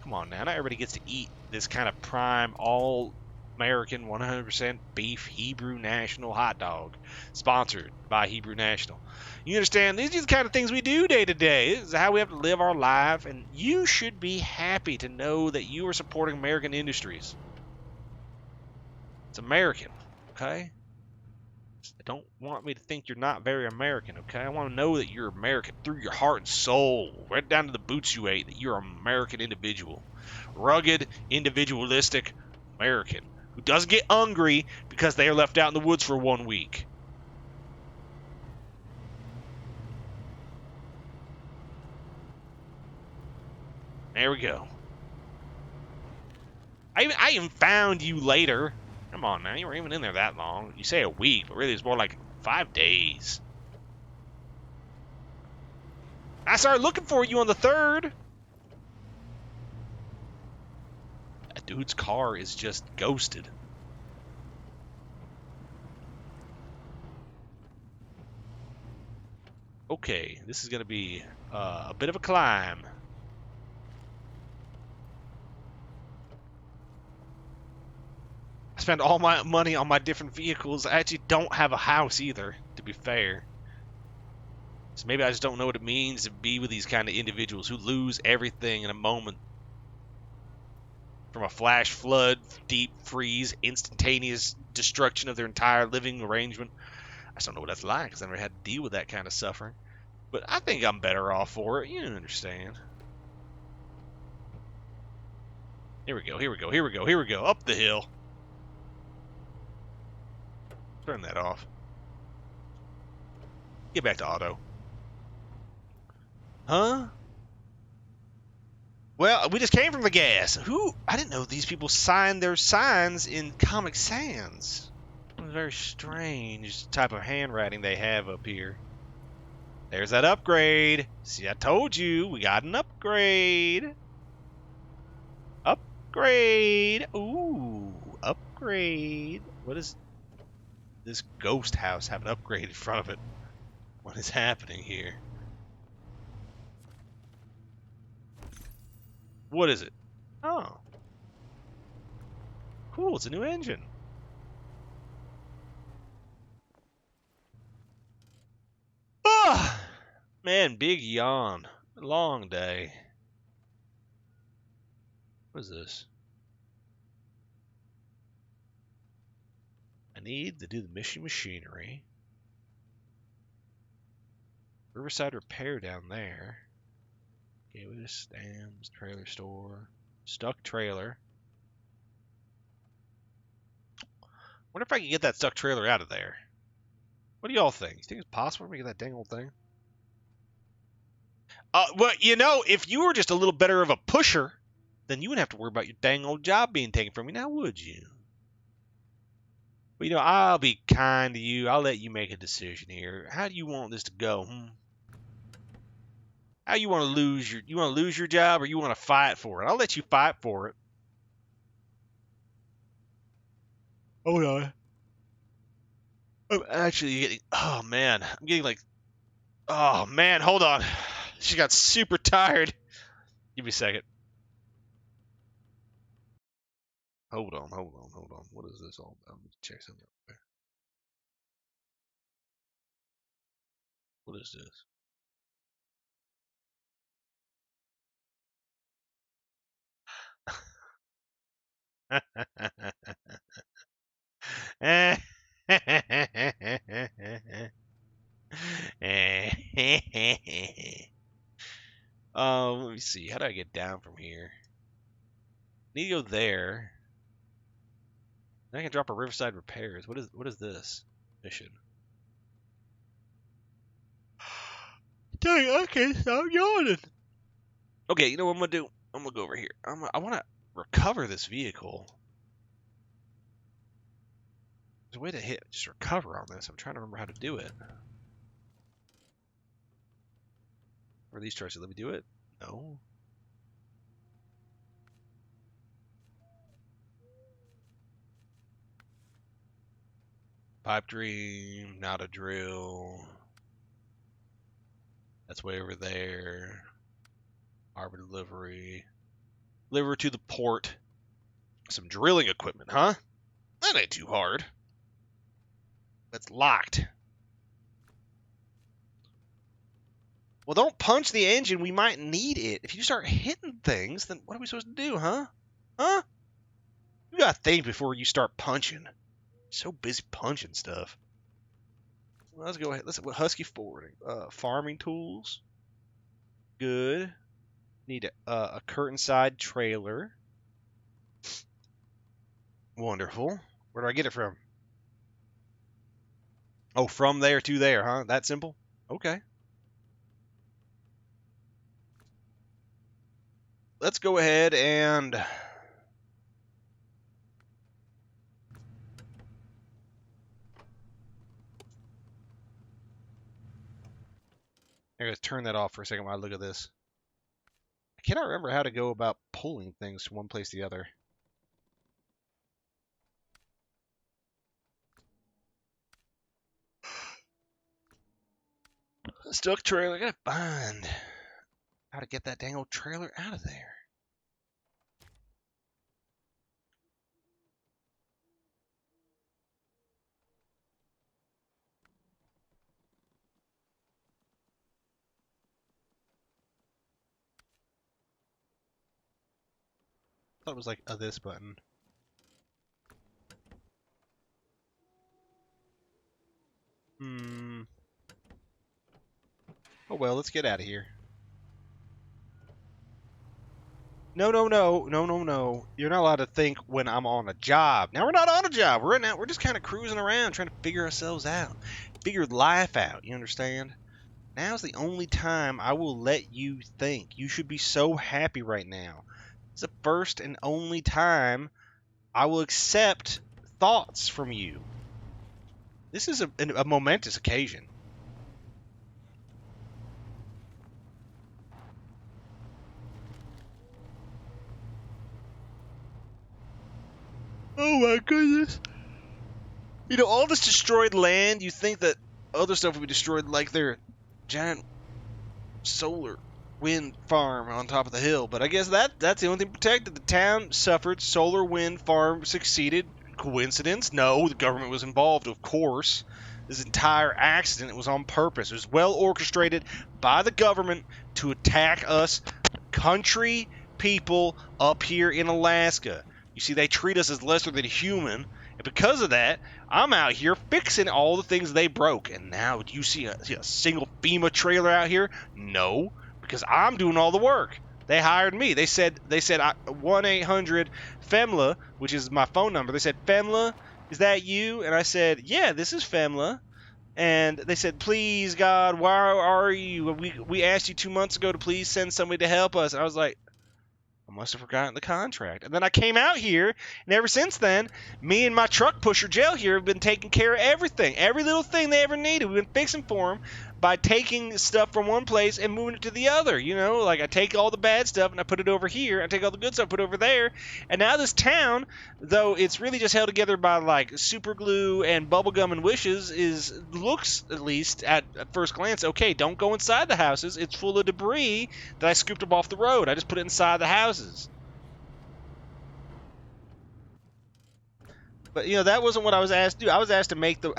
Come on now, not everybody gets to eat this kind of prime, all-American, 100% beef Hebrew National hot dog, sponsored by Hebrew National. You understand? These are the kind of things we do day to day. This is how we have to live our life, and you should be happy to know that you are supporting American industries. It's American, okay? Don't want me to think you're not very American, okay? I want to know that you're American through your heart and soul, right down to the boots you ate, that you're an American individual. Rugged, individualistic American who doesn't get hungry because they are left out in the woods for 1 week. There we go. I even found you later. Come on now, you weren't even in there that long. You say a week, but really it's more like 5 days. I started looking for you on the 3rd. That dude's car is just ghosted. Okay, this is going to be a bit of a climb. I spend all my money on my different vehicles. I actually don't have a house either, to be fair. So maybe I just don't know what it means to be with these kind of individuals who lose everything in a moment. From a flash flood, deep freeze, instantaneous destruction of their entire living arrangement. I just don't know what that's like because I never had to deal with that kind of suffering. But I think I'm better off for it. You understand. Here we go, here we go, here we go, here we go. Up the hill. Turn that off. Get back to auto. Huh? Well, we just came from the gas. Who? I didn't know these people signed their signs in Comic Sans. It's a very strange type of handwriting they have up here. There's that upgrade. See, I told you. We got an upgrade. Upgrade. Ooh, upgrade. What is... This ghost house have an upgrade in front of it? What is happening here? What is it? Oh. Cool, it's a new engine. Ah! Man, big yawn. Long day. What is this? I need to do the mission machinery. Riverside Repair down there. Gateway to Stam's trailer store. Stuck trailer. Wonder if I can get that stuck trailer out of there. What do y'all think? You think it's possible for me to get that dang old thing? Well, you know, if you were just a little better of a pusher, then you wouldn't have to worry about your dang old job being taken from you, now would you? But, you know, I'll be kind to you. I'll let you make a decision here. How do you want this to go? How you want to lose your... You want to lose your job or you want to fight for it? I'll let you fight for it. Hold on. I'm actually getting... Oh, man. I'm getting like... Oh, man. Hold on. She got super tired. Give me a second. Hold on. What is this all about? Let me check something out. What is this? Let me see. How do I get down from here? Need to go there. Then I can drop a Riverside Repairs. What is this mission? Dang, okay, stop yawning. Okay, you know what I'm gonna do? I'm gonna go over here. I want to recover this vehicle. There's a way to hit just recover on this. I'm trying to remember how to do it. Or these choices. Let me do it. No. Pipe dream, not a drill. That's way over there. Harbor delivery. Deliver to the port. Some drilling equipment, huh? That ain't too hard. That's locked. Well, don't punch the engine. We might need it. If you start hitting things, then what are we supposed to do, huh? Huh? You gotta think before you start punching. You're so busy punching stuff. Well, let's go ahead. Let's what Husky forwarding. Farming tools. Good. Need a curtain side trailer. Wonderful. Where do I get it from? Oh, from there to there, huh? That simple? Okay. Let's go ahead and I'm going to turn that off for a second while I look at this. I cannot remember how to go about pulling things from one place to the other. Stuck trailer. I gotta find how to get that dang old trailer out of there. I thought it was like this button. Oh well, let's get out of here. No. You're not allowed to think when I'm on a job. Now we're not on a job. We're just kind of cruising around trying to figure ourselves out. Figure life out, you understand? Now's the only time I will let you think. You should be so happy right now. It's the first and only time I will accept thoughts from you. This is a momentous occasion. Oh my goodness. You know, all this destroyed land, you think that other stuff would be destroyed like their giant solar wind farm on top of the hill, but I guess that's the only thing protected. The town suffered, solar wind farm succeeded. Coincidence? No, the government was involved, of course. This entire accident was on purpose. It was well orchestrated by the government to attack us, country people up here in Alaska. You see, they treat us as lesser than human, and because of that, I'm out here fixing all the things they broke. And now, do you see a single FEMA trailer out here? No, because I'm doing all the work. They hired me. They said 1-800-FEMLA, which is my phone number. They said, FEMLA, is that you? And I said, yeah, this is FEMLA. And they said, please, God, where are you? We asked you 2 months ago to please send somebody to help us. And I was like, I must have forgotten the contract. And then I came out here, and ever since then, me and my truck pusher Jill here have been taking care of everything. Every little thing they ever needed, we've been fixing for them. by taking stuff from one place and moving it to the other. You know, like I take all the bad stuff and I put it over here. I take all the good stuff, put it over there. And now this town, though it's really just held together by like super glue and bubblegum and wishes, looks at least at first glance okay. Don't go inside the houses. It's full of debris that I scooped up off the road. I just put it inside the houses. But, you know, that wasn't what I was asked to do. I was asked to make the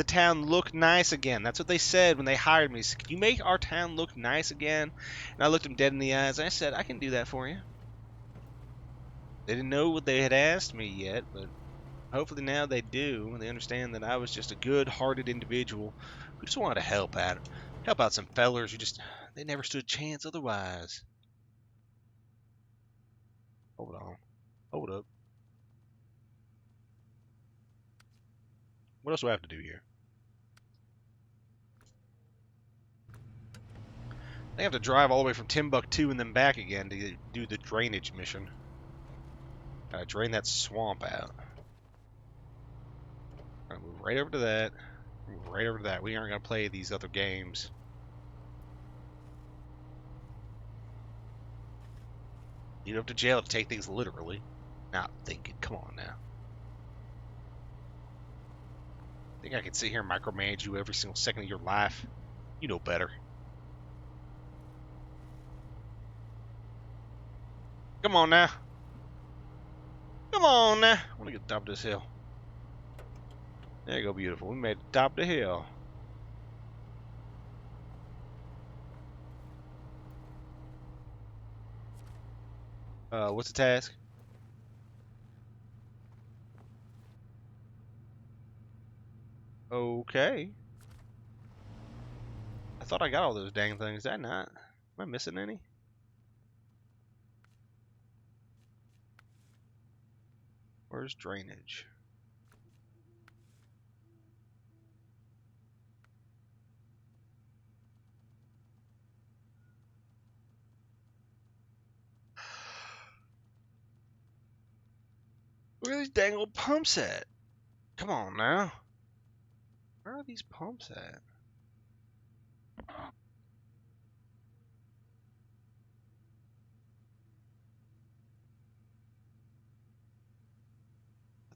town look nice again. That's what they said when they hired me. Said, can you make our town look nice again? And I looked them dead in the eyes, and I said, I can do that for you. They didn't know what they had asked me yet, but hopefully now they do. And they understand that I was just a good-hearted individual who just wanted to help out some fellers who just, they never stood a chance otherwise. Hold on. Hold up. What else do I have to do here? I have to drive all the way from Timbuktu and then back again to do the drainage mission. Drain that swamp out. I'll move right over to that. Move right over to that. We aren't going to play these other games. You go up to jail to take things literally. Not thinking. Come on now. Think I can sit here and micromanage you every single second of your life? You know better. Come on now. Come on now. I want to get to the top of this hill. There you go, beautiful. We made it to the top of the hill. What's the task? Okay. I thought I got all those dang things. Did I not? Am I missing any? Where's drainage? Where are these dang old pumps at? Come on now. Where are these pumps at? I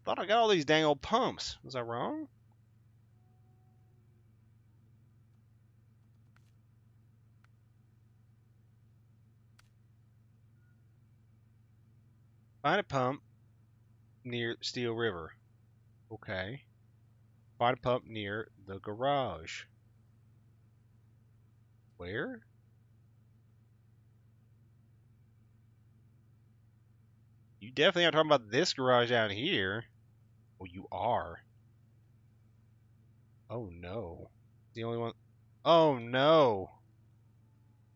thought I got all these dang old pumps. Was I wrong? Find a pump near Steel River. Okay. Find a pump near the garage. Where? You definitely aren't talking about this garage down here. Well, you are. Oh no. The only one. Oh no.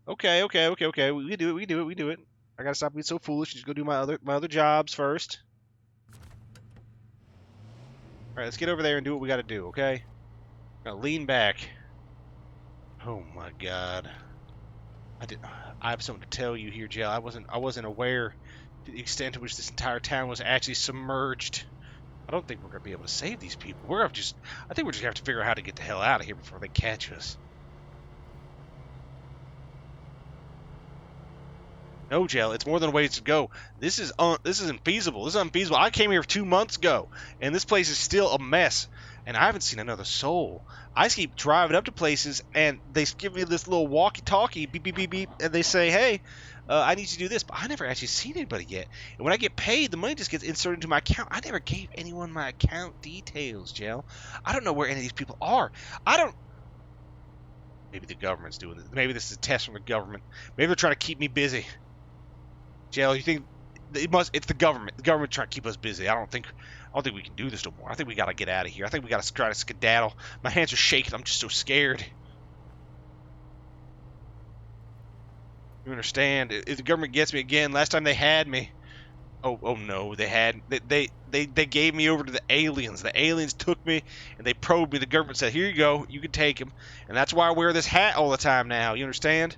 Okay. We do it. I gotta stop being so foolish and just go do my other jobs first. Alright, let's get over there and do what we gotta do, okay? Now lean back. Oh my god. I have something to tell you here, Jill. I wasn't aware to the extent to which this entire town was actually submerged. I don't think we're gonna be able to save these people. I think we're just gonna have to figure out how to get the hell out of here before they catch us. No, Jill, it's more than a ways to go. This isn't feasible. This is unfeasible. I came here 2 months ago, and this place is still a mess, and I haven't seen another soul. I just keep driving up to places, and they give me this little walkie-talkie, beep, beep, beep, beep, and they say, hey, I need you to do this, but I never actually seen anybody yet. And when I get paid, the money just gets inserted into my account. I never gave anyone my account details, Jill. I don't know where any of these people are. Maybe the government's doing this. Maybe this is a test from the government. Maybe they're trying to keep me busy. Jill, you think it's the government? The government trying to keep us busy. I don't think we can do this no more. I think we gotta get out of here. I think we gotta try to skedaddle. My hands are shaking. I'm just so scared. You understand? If the government gets me again, last time they had me. Oh no, they gave me over to the aliens. The aliens took me and they probed me. The government said, "Here you go. You can take him." And that's why I wear this hat all the time now. You understand?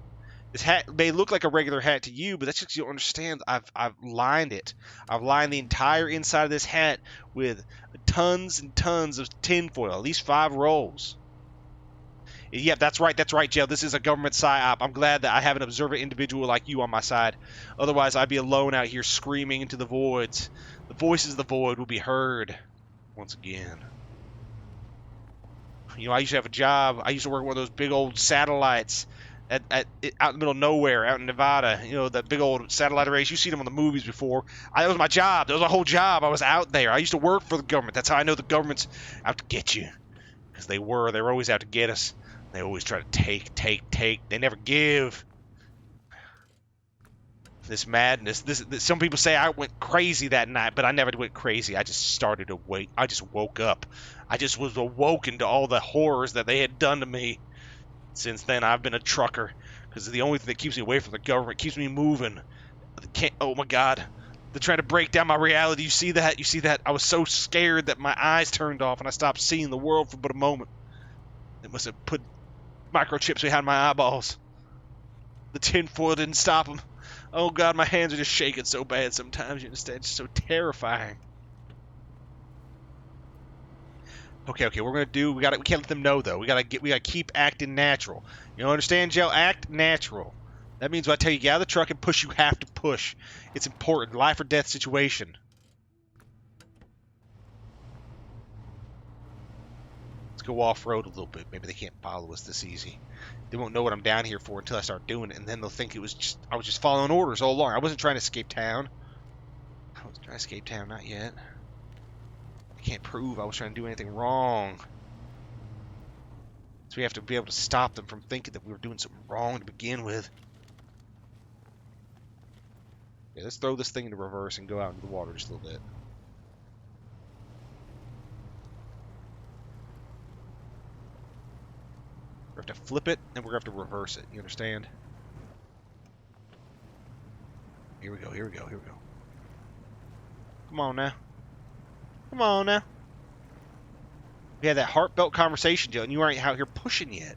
This hat may look like a regular hat to you, but that's just you don't understand. I've lined it. I've lined the entire inside of this hat with tons and tons of tinfoil, at least 5 rolls. Yep, that's right, Jail. This is a government psyop. I'm glad that I have an observant individual like you on my side. Otherwise, I'd be alone out here screaming into the voids. The voices of the void will be heard once again. You know, I used to have a job. I used to work on one of those big old satellites out in the middle of nowhere, out in Nevada. You know, that big old satellite arrays. You've seen them on the movies before. That was my job. That was my whole job. I was out there. I used to work for the government. That's how I know the government's out to get you. Because they were. They were always out to get us. They always try to take. They never give. This madness. Some people say I went crazy that night, but I never went crazy. I just started to wake. I just woke up. I just was awoken to all the horrors that they had done to me. Since then, I've been a trucker. Because the only thing that keeps me away from the government, keeps me moving. Oh my God. They're trying to break down my reality. You see that? You see that? I was so scared that my eyes turned off and I stopped seeing the world for but a moment. They must have put microchips behind my eyeballs. The tinfoil didn't stop them. Oh God, my hands are just shaking so bad sometimes. You understand? It's so terrifying. Okay, we're gonna do. We can't let them know though. We gotta keep acting natural. You understand, Joe? Act natural. That means when I tell you get out of the truck and push, you have to push. It's important. Life or death situation. Let's go off-road a little bit. Maybe they can't follow us this easy. They won't know what I'm down here for until I start doing it, and then they'll think I was just following orders all along. I wasn't trying to escape town. I wasn't trying to escape town, not yet. I can't prove I was trying to do anything wrong. So we have to be able to stop them from thinking that we were doing something wrong to begin with. Yeah, let's throw this thing into reverse and go out into the water just a little bit. We're going to have to flip it, and we're going to have to reverse it. You understand? Here we go. Come on now. We had that heartfelt conversation, Joe, and you aren't out here pushing yet.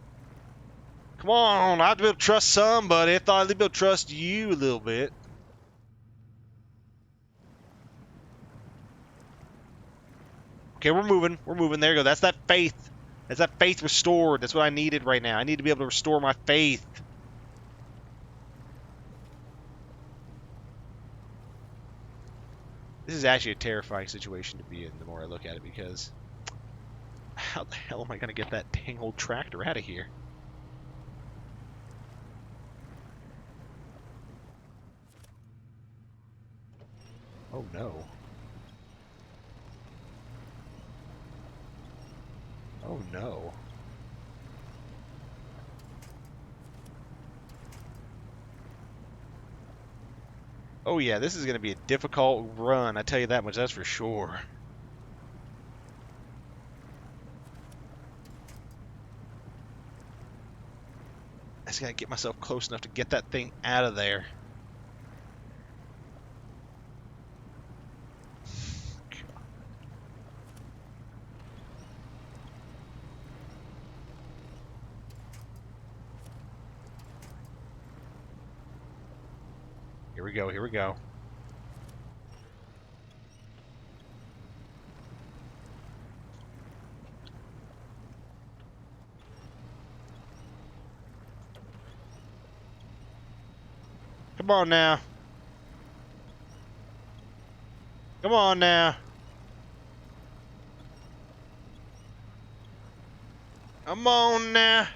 Come on, I have to be able to trust somebody. I thought I'd be able to trust you a little bit. Okay, we're moving. There you go. That's that faith. That's that faith restored. That's what I needed right now. I need to be able to restore my faith. This is actually a terrifying situation to be in the more I look at it, because how the hell am I going to get that dang old tractor out of here? Oh no. Oh no. Oh yeah, this is going to be a difficult run, I tell you that much, that's for sure. I just got to get myself close enough to get that thing out of there. Here we go. Come on now. Come on now. Come on now.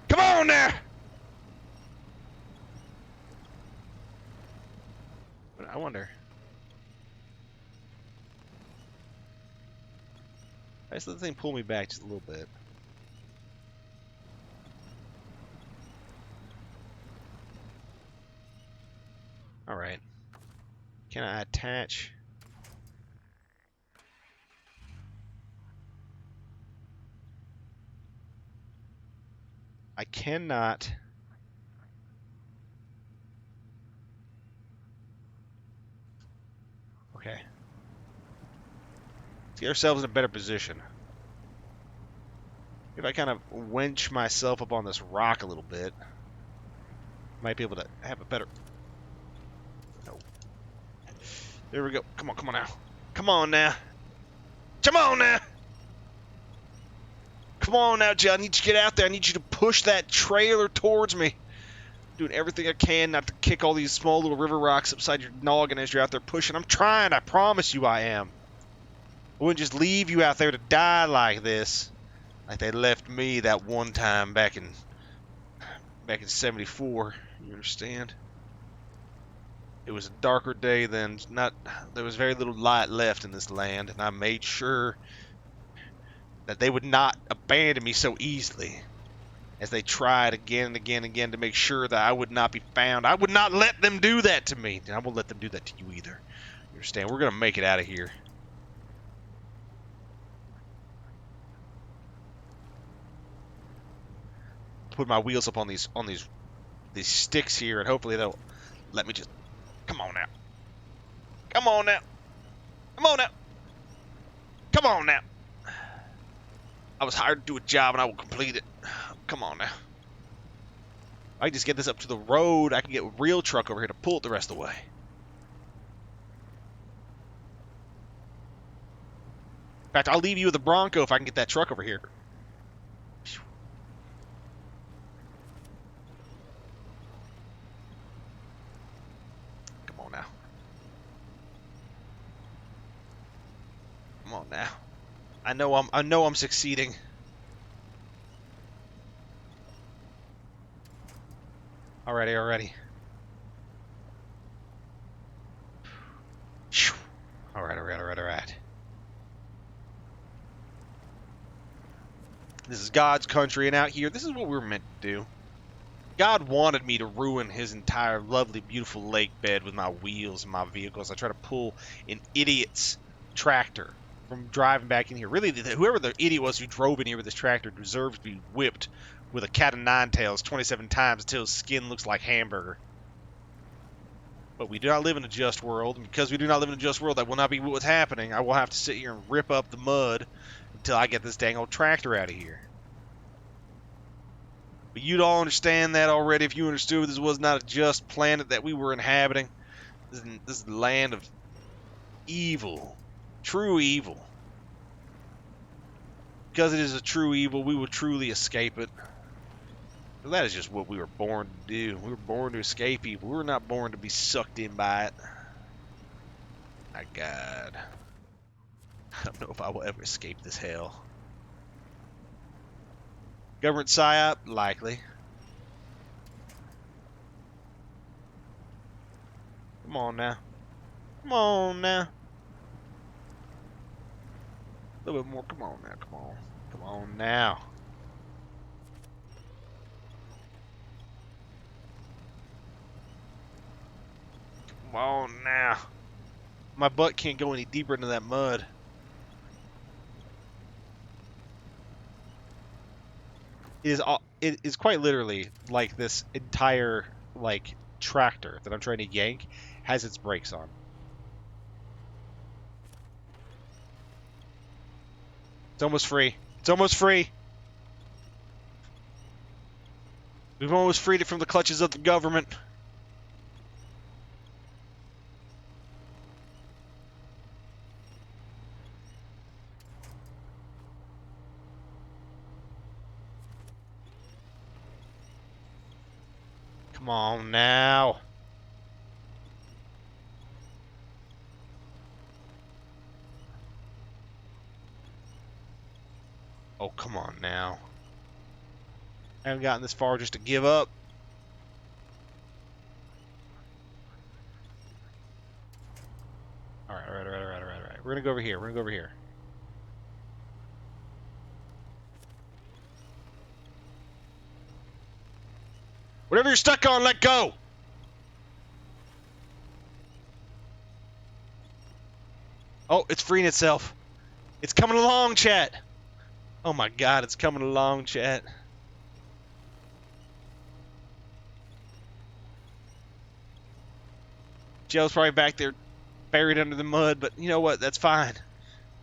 Come on now. I wonder. I just let the thing pull me back just a little bit. Alright. Can I attach? I cannot. Okay. Let's get ourselves in a better position. If I kind of winch myself up on this rock a little bit, might be able to have a better... No. There we go. Come on now. Come on now. Come on now! Come on now, Jill. I need you to get out there. I need you to push that trailer towards me. Doing everything I can not to kick all these small little river rocks upside your noggin as you're out there pushing. I'm trying. I promise you I am. I wouldn't just leave you out there to die like this. Like they left me that one time back in 74. You understand? It was a darker day then. There was very little light left in this land, and I made sure that they would not abandon me so easily. As they tried again and again and again to make sure that I would not be found. I would not let them do that to me. And I won't let them do that to you either. You understand? We're going to make it out of here. Put my wheels up on these sticks here, and hopefully they'll let me just... Come on now. Come on now. Come on now. Come on now. I was hired to do a job, and I will complete it. Come on now. I can just get this up to the road. I can get a real truck over here to pull it the rest of the way. In fact, I'll leave you with the Bronco if I can get that truck over here. Come on now. Come on now. I know I'm succeeding. Alrighty. Alright. This is God's country, and out here, this is what we were meant to do. God wanted me to ruin his entire lovely, beautiful lake bed with my wheels and my vehicles. I try to pull an idiot's tractor from driving back in here. Really, whoever the idiot was who drove in here with this tractor deserves to be whipped with a cat of nine tails 27 times until his skin looks like hamburger. But we do not live in a just world, and because we do not live in a just world, that will not be what's happening. I will have to sit here and rip up the mud until I get this dang old tractor out of here. But you'd all understand that already if you understood this was not a just planet that we were inhabiting. This is the land of evil. True evil. Because it is a true evil, we will truly escape it. That is just what we were born to do. We were born to escape evil. We were not born to be sucked in by it. My God. I don't know if I will ever escape this hell. Government PSYOP? Likely. Come on now. Come on now. A little bit more. Come on now. Come on. Come on now. Come on now. My butt can't go any deeper into that mud. It is quite literally like this entire like tractor that I'm trying to yank has its brakes on. It's almost free. It's almost free. We've almost freed it from the clutches of the government. Come on now. Oh, come on now. I haven't gotten this far just to give up. Alright. We're gonna go over here. We're gonna go over here. Whatever you're stuck on, let go! Oh, it's freeing itself. It's coming along, chat. Oh my God, it's coming along, chat. Joe's probably back there buried under the mud, but you know what? That's fine.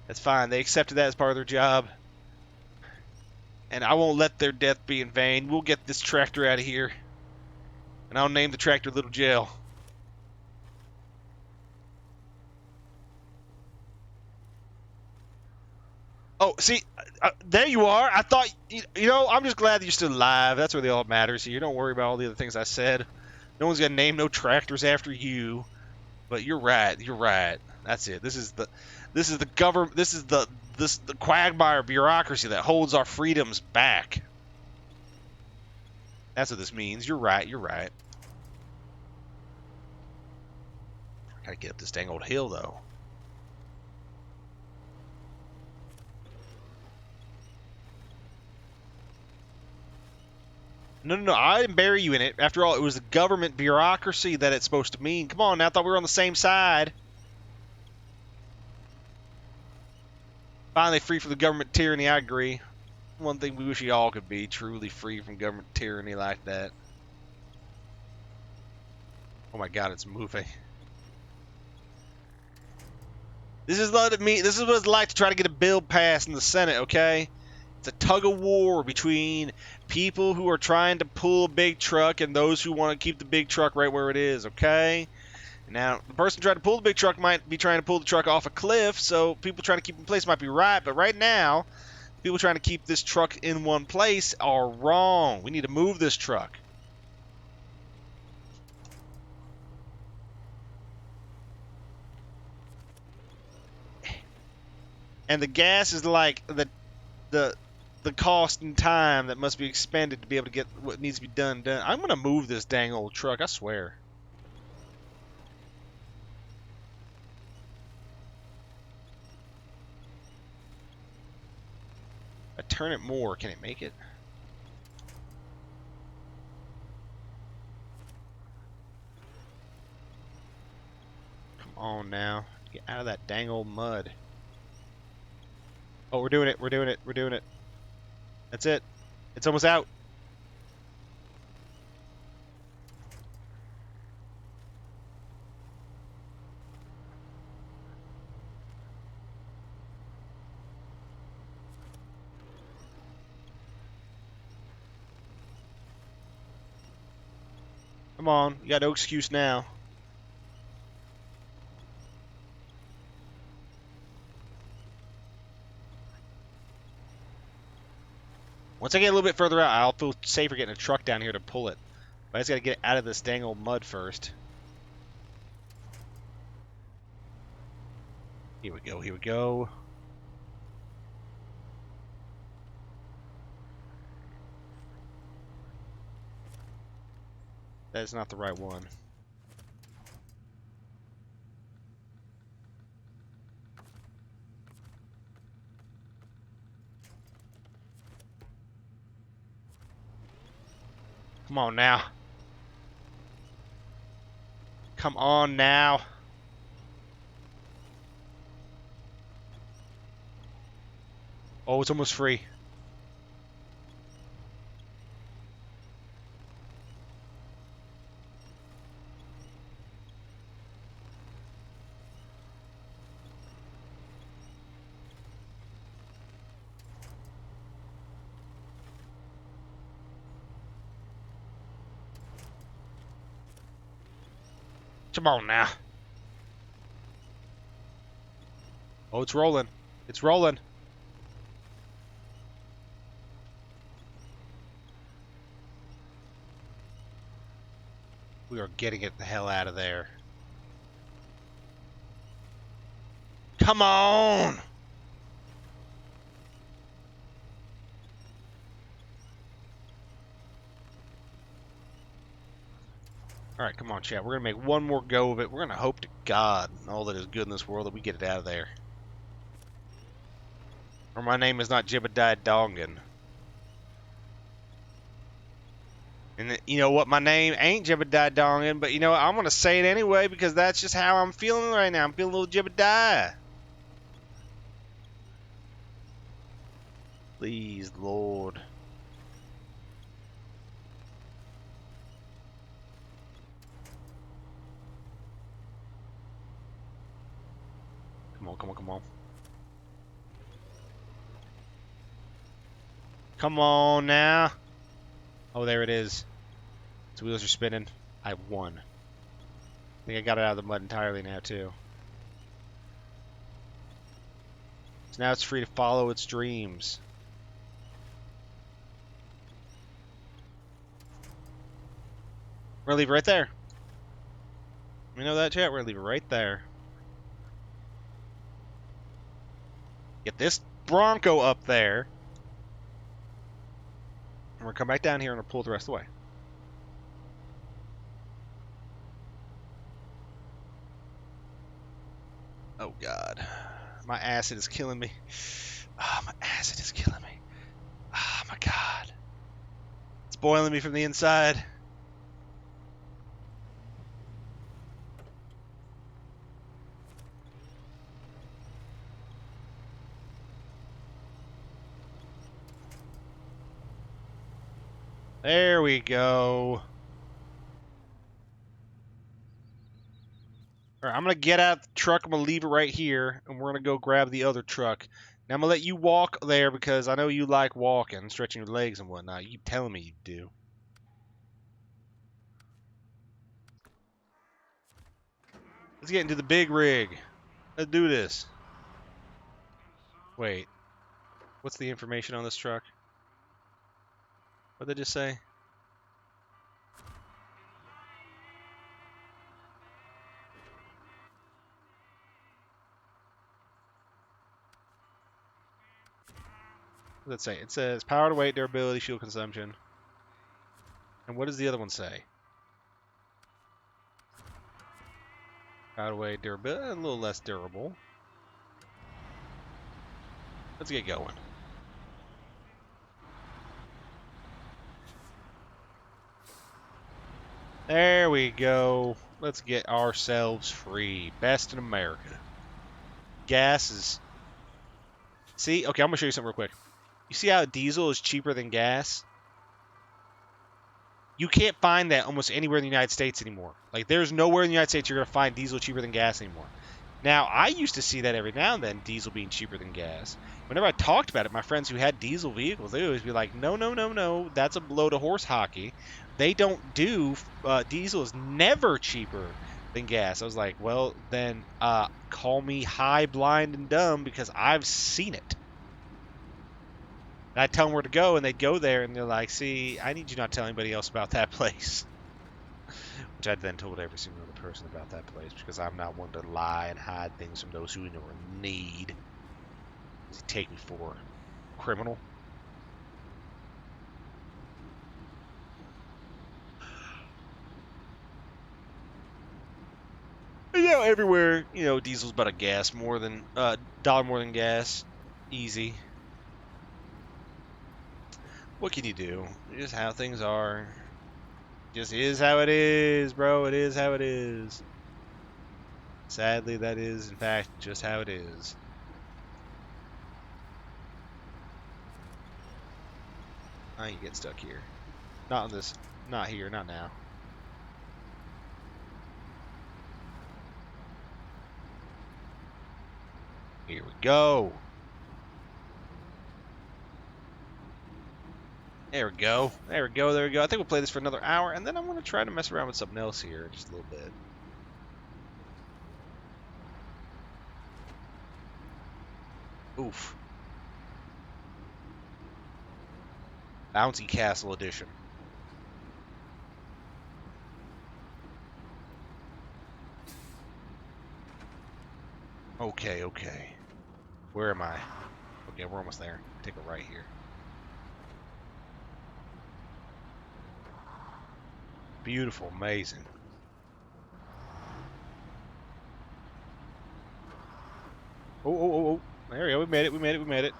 That's fine. They accepted that as part of their job. And I won't let their death be in vain. We'll get this tractor out of here. And I'll name the tractor Little Jail. Oh, see, there you are. I thought, you know, I'm just glad that you're still alive. That's really all that matters here. Don't worry about all the other things I said. No one's gonna name no tractors after you. But you're right. You're right. That's it. This is the government. This is the quagmire bureaucracy that holds our freedoms back. That's what this means. You're right. You're right. Gotta get up this dang old hill though. No, no, no, I didn't bury you in it. After all, it was the government bureaucracy that it's supposed to mean. Come on now, I thought we were on the same side. Finally free from the government tyranny, I agree. One thing we wish we all could be, truly free from government tyranny like that. Oh my god, it's moving. This is what it's like to try to get a bill passed in the Senate, okay? It's a tug of war between people who are trying to pull a big truck and those who want to keep the big truck right where it is, okay? Now, the person trying to pull the big truck might be trying to pull the truck off a cliff, so people trying to keep it in place might be right, but right now, people trying to keep this truck in one place are wrong. We need to move this truck. And the gas is like the cost and time that must be expended to be able to get what needs to be done. I'm gonna move this dang old truck, I swear. I turn it more, can it make it? Come on now, get out of that dang old mud. Oh, we're doing it, we're doing it, we're doing it. That's it. It's almost out. Come on, you got no excuse now. Once I get a little bit further out, I'll feel safer getting a truck down here to pull it. But I just gotta get it out of this dang old mud first. Here we go, here we go. That is not the right one. Come on now. Come on now. Oh, it's almost free. Come on now. Oh, it's rolling. It's rolling. We are getting it the hell out of there. Come on! Alright, come on, chat. We're going to make one more go of it. We're going to hope to God, all that is good in this world, that we get it out of there. Or my name is not Jebediah Dongan. And you know what? My name ain't Jebediah Dongan, but you know what? I'm going to say it anyway because that's just how I'm feeling right now. I'm feeling a little Jebediah. Please, Lord. Come on, come on, come on. Come on now. Oh, there it is. Its wheels are spinning. I won. I think I got it out of the mud entirely now, too. So now it's free to follow its dreams. We're gonna leave it right there. You know that, chat? We're gonna leave it right there. Get this Bronco up there. And we're gonna come back down here and we'll pull it the rest of the way. Oh God. My acid is killing me. Ah, my acid is killing me. Ah, my God. It's boiling me from the inside. There we go. Alright, I'm going to get out the truck. I'm going to leave it right here, and we're going to go grab the other truck. Now, I'm going to let you walk there because I know you like walking, stretching your legs and whatnot. You keep telling me you do. Let's get into the big rig. Let's do this. Wait. What's the information on this truck? What'd they just say? What does it say? It says power to weight, durability, fuel consumption. And what does the other one say? Power to weight, durability, a little less durable. Let's get going. There we go. Let's get ourselves free. Best in America. Gas is... See? Okay, I'm going to show you something real quick. You see how diesel is cheaper than gas? You can't find that almost anywhere in the United States anymore. Like, there's nowhere in the United States you're going to find diesel cheaper than gas anymore. Now, I used to see that every now and then, diesel being cheaper than gas. Whenever I talked about it, my friends who had diesel vehicles, they always be like, no, no, no, no, that's a blow to horse hockey. They don't do, diesel is never cheaper than gas. I was like, well, then call me high, blind, and dumb because I've seen it. And I'd tell them where to go, and they'd go there, and they're like, see, I need you not to tell anybody else about that place. Which I'd then told every single other person about that place because I'm not one to lie and hide things from those who are in need. Does he take me for a criminal? You know, everywhere, you know, diesel's about a gas more than dollar more than gas. Easy. What can you do? Just how things are. Just is how it is, bro. It is how it is. Sadly, that is, in fact, just how it is. I ain't get stuck here. Not on this. Not here. Not now. Here we go. There we go. There we go. There we go. I think we'll play this for another hour, and then I'm going to try to mess around with something else here just a little bit. Oof. Bouncy Castle Edition. Okay, okay. Where am I? Okay, we're almost there. Take a right here. Beautiful, amazing. Oh, oh, oh, oh. There we go. We made it, we made it, we made it.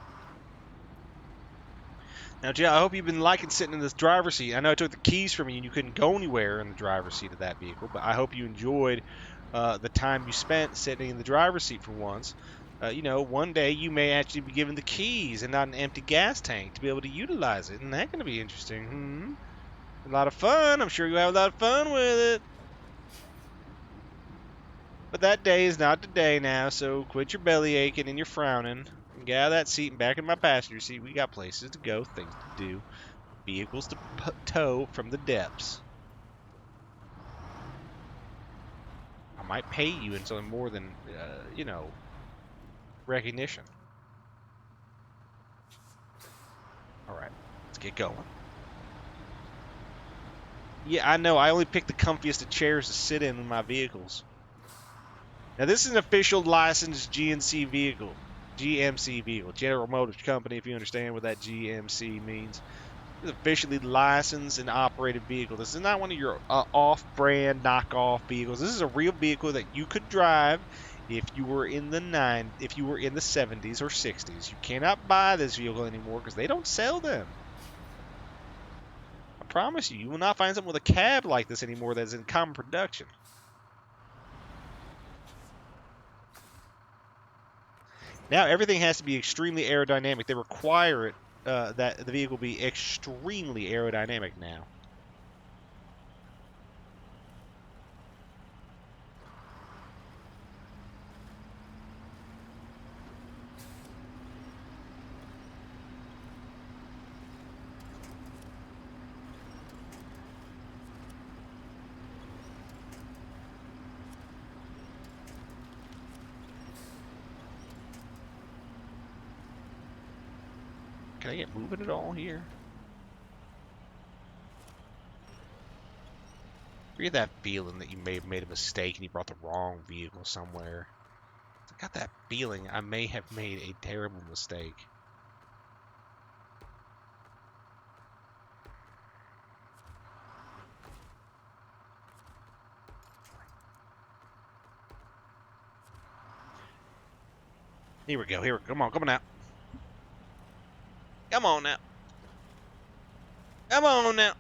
Now, Jay, I hope you've been liking sitting in this driver's seat. I know I took the keys from you and you couldn't go anywhere in the driver's seat of that vehicle, but I hope you enjoyed the time you spent sitting in the driver's seat for once. You know, one day you may actually be given the keys and not an empty gas tank to be able to utilize it. Isn't that going to be interesting? A lot of fun. I'm sure you'll have a lot of fun with it. But that day is not today now, so quit your belly aching and your frowning. And get out of that seat and back in my passenger seat. We got places to go, things to do, vehicles to tow from the depths. I might pay you in something more than, you know, recognition. Alright, let's get going. Yeah, I know. I only pick the comfiest of chairs to sit in my vehicles. Now, this is an official licensed GNC vehicle. GMC vehicle. General Motors Company, if you understand what that GMC means. It's officially licensed and operated vehicle. This is not one of your off-brand knockoff vehicles. This is a real vehicle that you could drive if you were in the 70s or 60s. You cannot buy this vehicle anymore because they don't sell them. I promise you, you will not find something with a cab like this anymore that's in common production. Now everything has to be extremely aerodynamic. They require it that the vehicle be extremely aerodynamic now. Can I get moving at all here? I get that feeling that you may have made a mistake and you brought the wrong vehicle somewhere. I got that feeling I may have made a terrible mistake. Here we go. Here, come on now. Come on now. Come on now.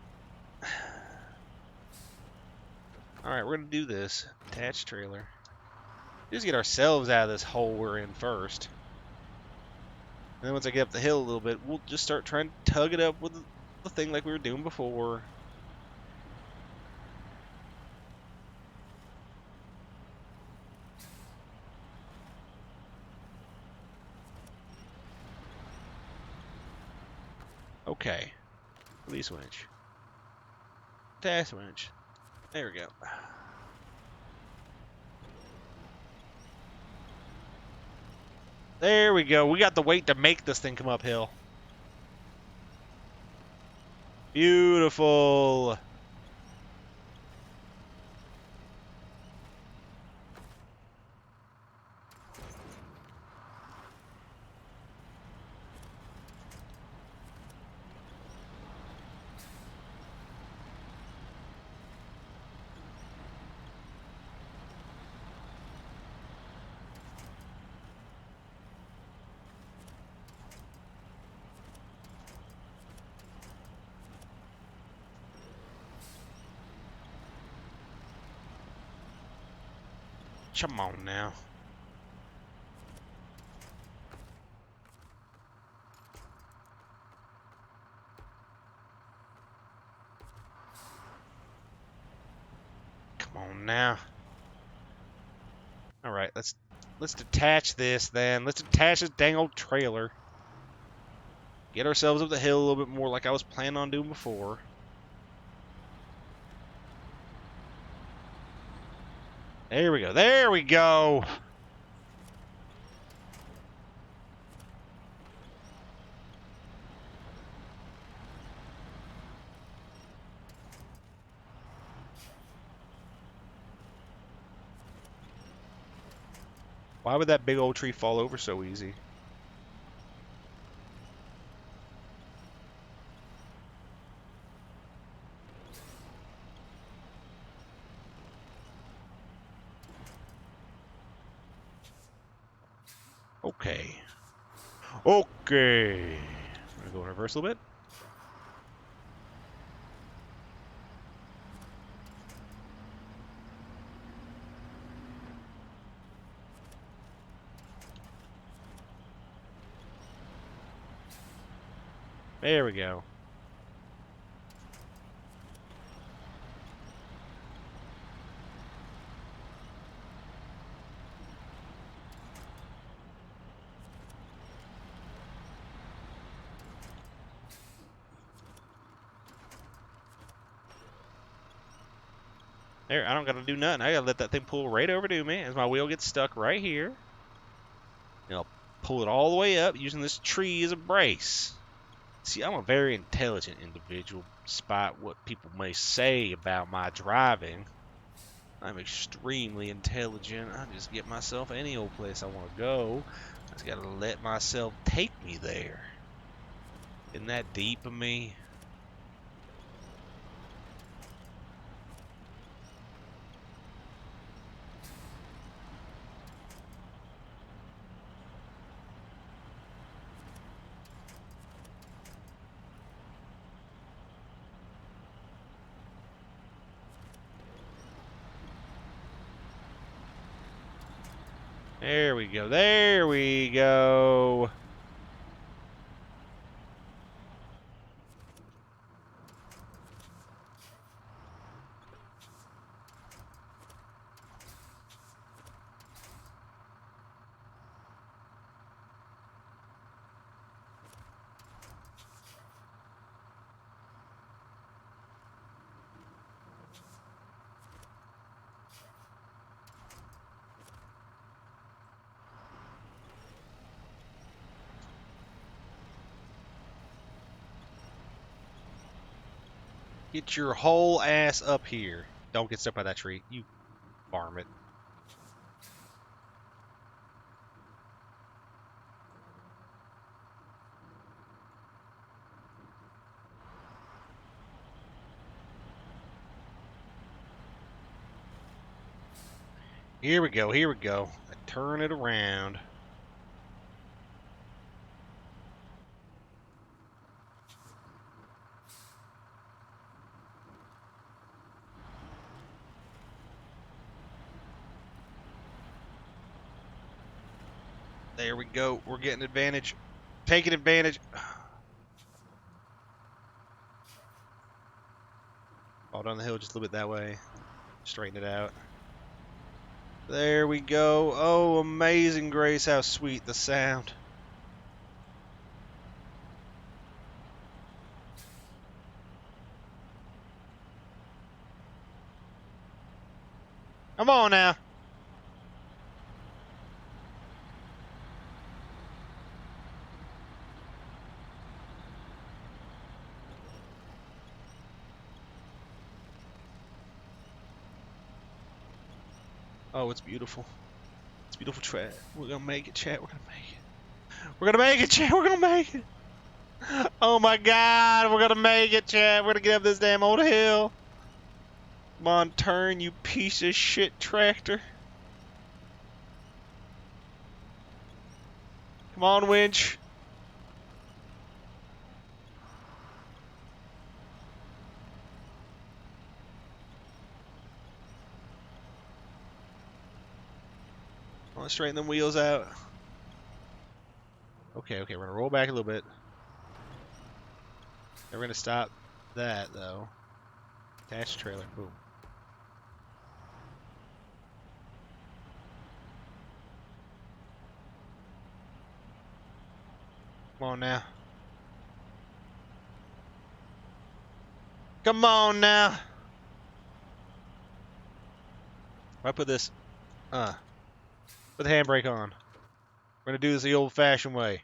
Alright, we're going to do this. Attached trailer. Just get ourselves out of this hole we're in first. And then once I get up the hill a little bit, we'll just start trying to tug it up with the thing like we were doing before. Okay. Release winch. Attach winch. There we go. There we go. We got the weight to make this thing come uphill. Beautiful. Come on now. Come on now. All right, let's detach this then. Let's detach this dang old trailer. Get ourselves up the hill a little bit more like I was planning on doing before. There we go. There we go. Why would that big old tree fall over so easy? Okay. Okay. I'm gonna go in reverse a little bit. There we go. There, I don't gotta do nothing. I gotta let that thing pull right over to me as my wheel gets stuck right here. And I'll pull it all the way up using this tree as a brace. See, I'm a very intelligent individual, despite what people may say about my driving. I'm extremely intelligent. I just get myself any old place I want to go. I just gotta let myself take me there. Isn't that deep of me? There we go. There we go. Get your whole ass up here. Don't get stuck by that tree. You varmint. Here we go. Here we go. Turn it around. There we go. We're getting advantage. Taking advantage. Fall down the hill just a little bit that way. Straighten it out. There we go. Oh, amazing grace. How sweet the sound. Come on now. Oh, it's beautiful. It's beautiful, chat. We're gonna make it, chat. We're gonna make it. We're gonna make it, chat. We're gonna make it. Oh my God, we're gonna make it, chat. We're gonna get up this damn old hill. Come on, turn, you piece of shit tractor. Come on, winch. Let's straighten them wheels out. Okay, we're gonna roll back a little bit. Then we're gonna stop that though. Attach trailer. Boom. Come on now. Come on now. I put this. Put the handbrake on. We're gonna do this the old-fashioned way.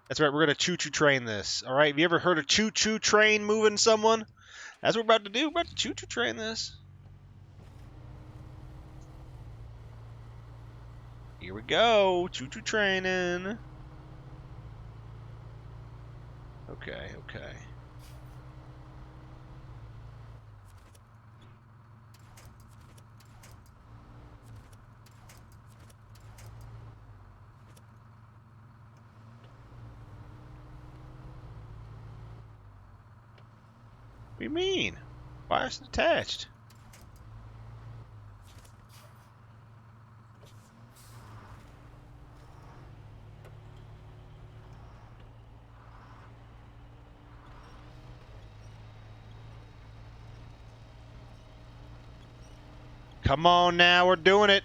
That's right. We're gonna choo-choo train this. All right. Have you ever heard a choo-choo train moving someone? That's what we're about to do. We're about to choo-choo train this. Here we go. Choo-choo training. Okay. What do you mean? Why is it attached? Come on now, we're doing it.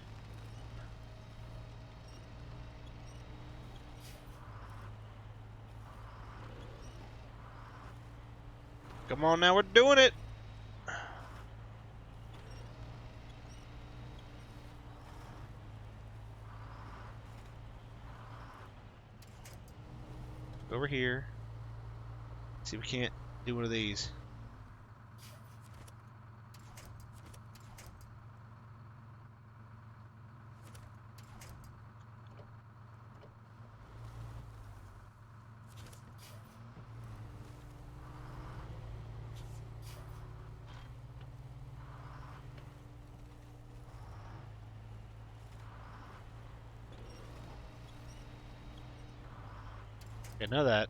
Come on now, we're doing it. Over here. See if we can't do one of these. I know that.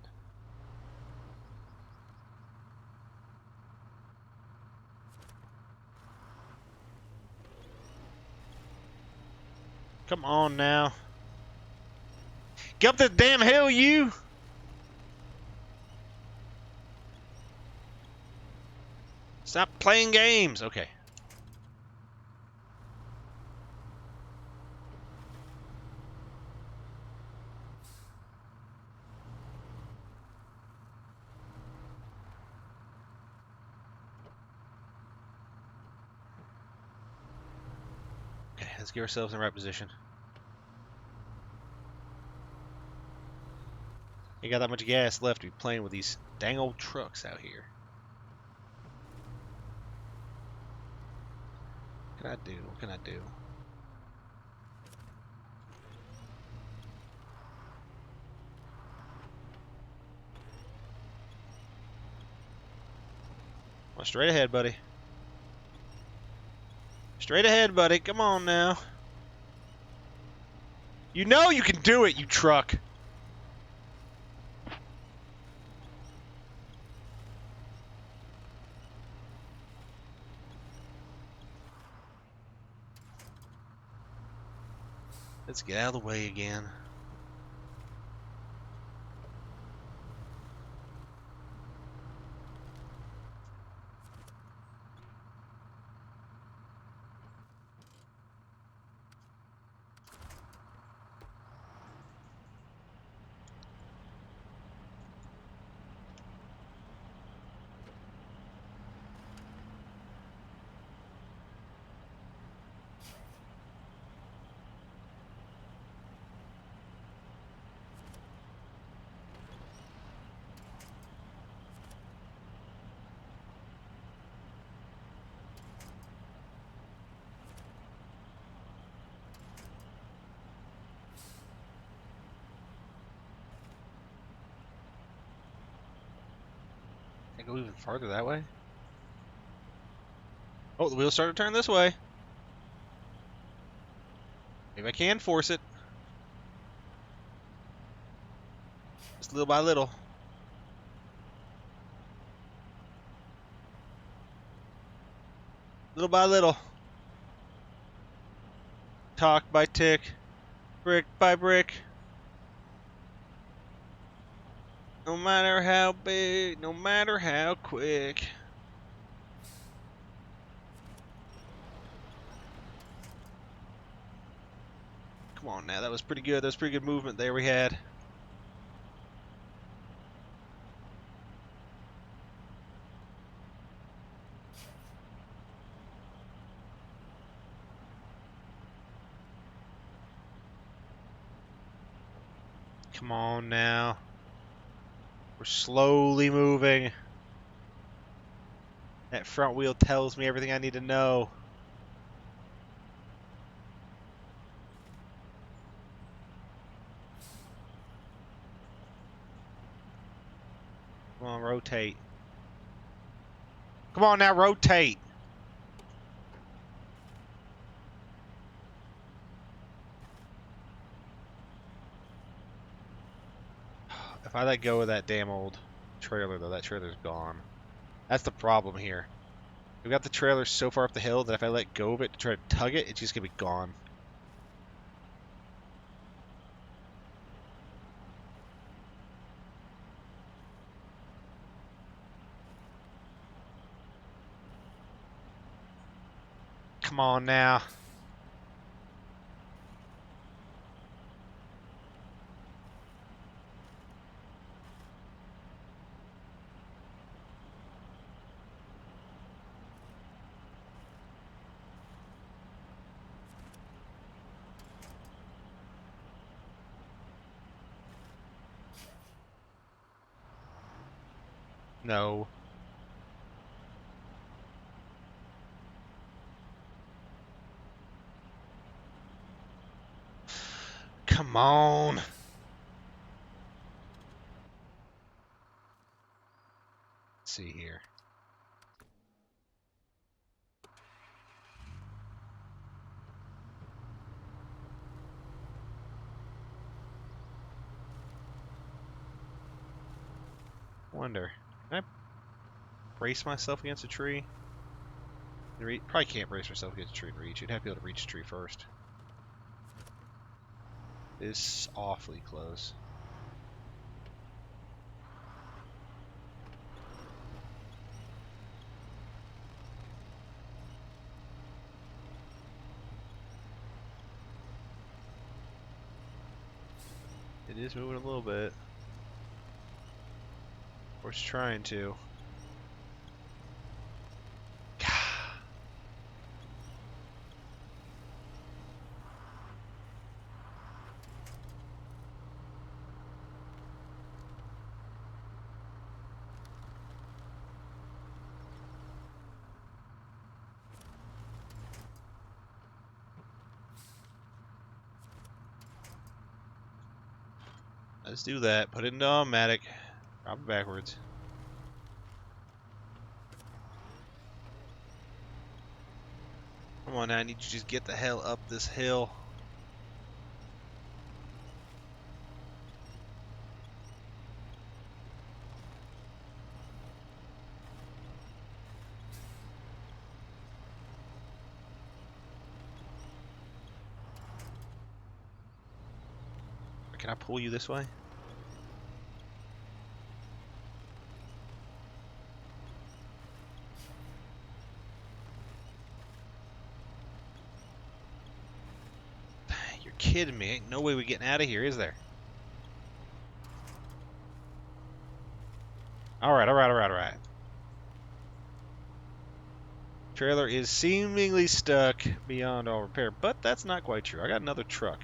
Come on now. Get up the damn hill, you! Stop playing games. Okay. Okay, let's get ourselves in the right position. Ain't got that much gas left to be playing with these dang old trucks out here. What can I do? What can I do? Well, straight ahead, buddy. Straight ahead, buddy. Come on now. You know you can do it, you truck. Let's get out of the way again. Can I go even farther that way? Oh, the wheels started to turn this way. Maybe I can force it. Just little by little. Little by little. Talk by tick. Brick by brick. No matter how big, no matter how quick. Come on now, that was pretty good. That was pretty good movement there we had. Come on now. We're slowly moving. That front wheel tells me everything I need to know. Come on, rotate. Come on now, rotate. If I let go of that damn old trailer, though, that trailer's gone. That's the problem here. We've got the trailer so far up the hill that if I let go of it to try to tug it, it's just gonna be gone. Come on now. No. Come on. Let's see here. Wonder, can I brace myself against a tree? Probably can't brace myself against a tree and reach. You'd have to be able to reach a tree first. It's awfully close. It is moving a little bit. Or it's trying to. Let's do that. Put it into automatic. Drop it backwards. Come on now, I need you to just get the hell up this hill. Can I pull you this way? You're kidding me. Ain't no way we're getting out of here, is there? Alright, alright, alright, alright. Trailer is seemingly stuck beyond all repair, but that's not quite true. I got another truck.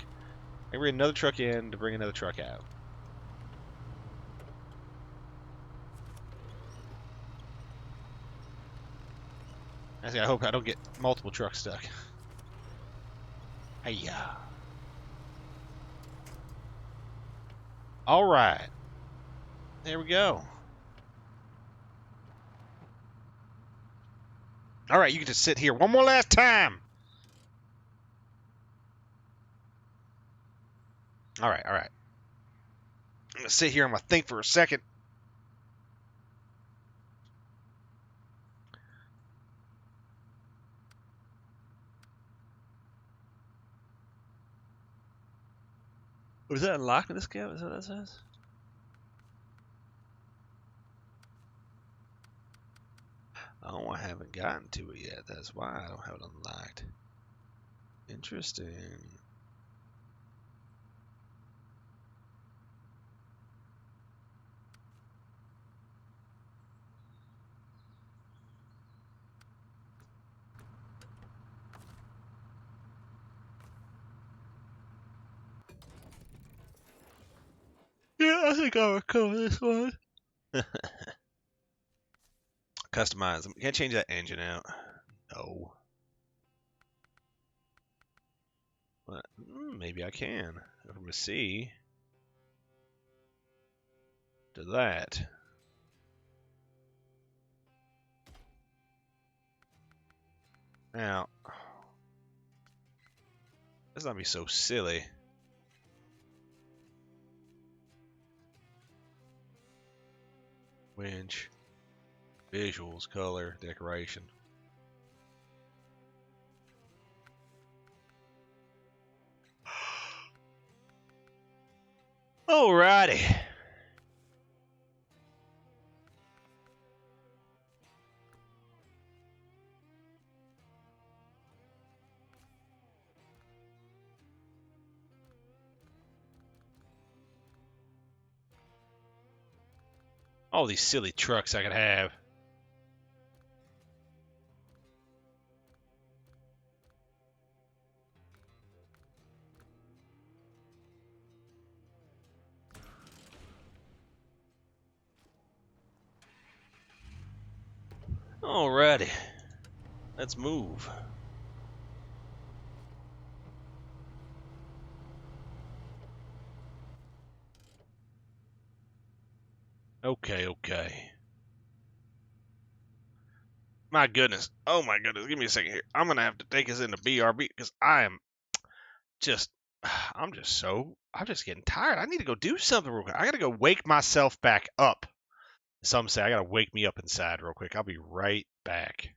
I bring another truck in to bring another truck out. Actually, I hope I don't get multiple trucks stuck. Hey-ya. Alright. There we go. Alright, you can just sit here one more last time. Alright, alright. I'm gonna sit here and I'm gonna think for a second. Was that unlocked in this game? Is that what that says? Oh, I haven't gotten to it yet. That's why I don't have it unlocked. Interesting. Yeah, I think I'll recover this one. Customize. Can't change that engine out. No. But maybe I can. If I'm gonna see. To that. Now, let's not be so silly. Winch, visuals, color, decoration. Alrighty. All these silly trucks I could have. Alrighty. Let's move. Okay. My goodness. Oh my goodness. Give me a second here. I'm gonna have to take us into BRB because I'm just I'm just getting tired. I need to go do something real quick. I gotta go wake myself back up. Some say I gotta wake me up inside real quick. I'll be right back.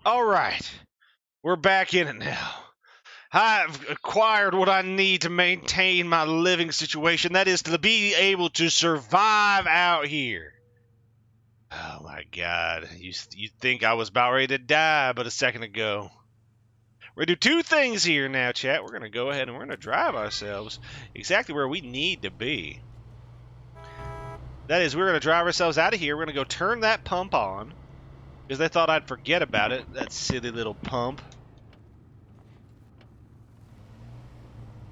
All right, we're back in it now. I've acquired what I need to maintain my living situation. That is to be able to survive out here. Oh my God! You think I was about ready to die, but a second ago. We're gonna do two things here now, chat. We're gonna go ahead and we're gonna drive ourselves exactly where we need to be. That is, we're gonna drive ourselves out of here. We're gonna go turn that pump on because they thought I'd forget about it. That silly little pump.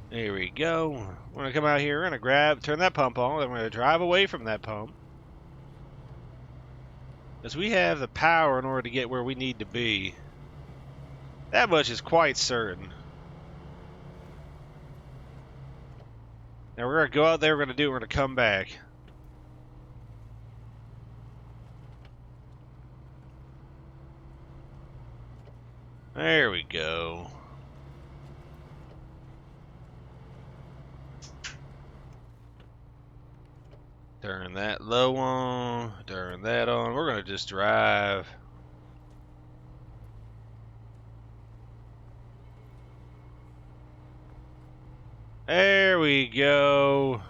There we go. We're gonna come out here. We're gonna turn that pump on. Then we're gonna drive away from that pump because we have the power in order to get where we need to be. That much is quite certain. Now we're gonna go out there. We're gonna come back. There we go. Turn that low on, turn that on. We're gonna just drive. There we go.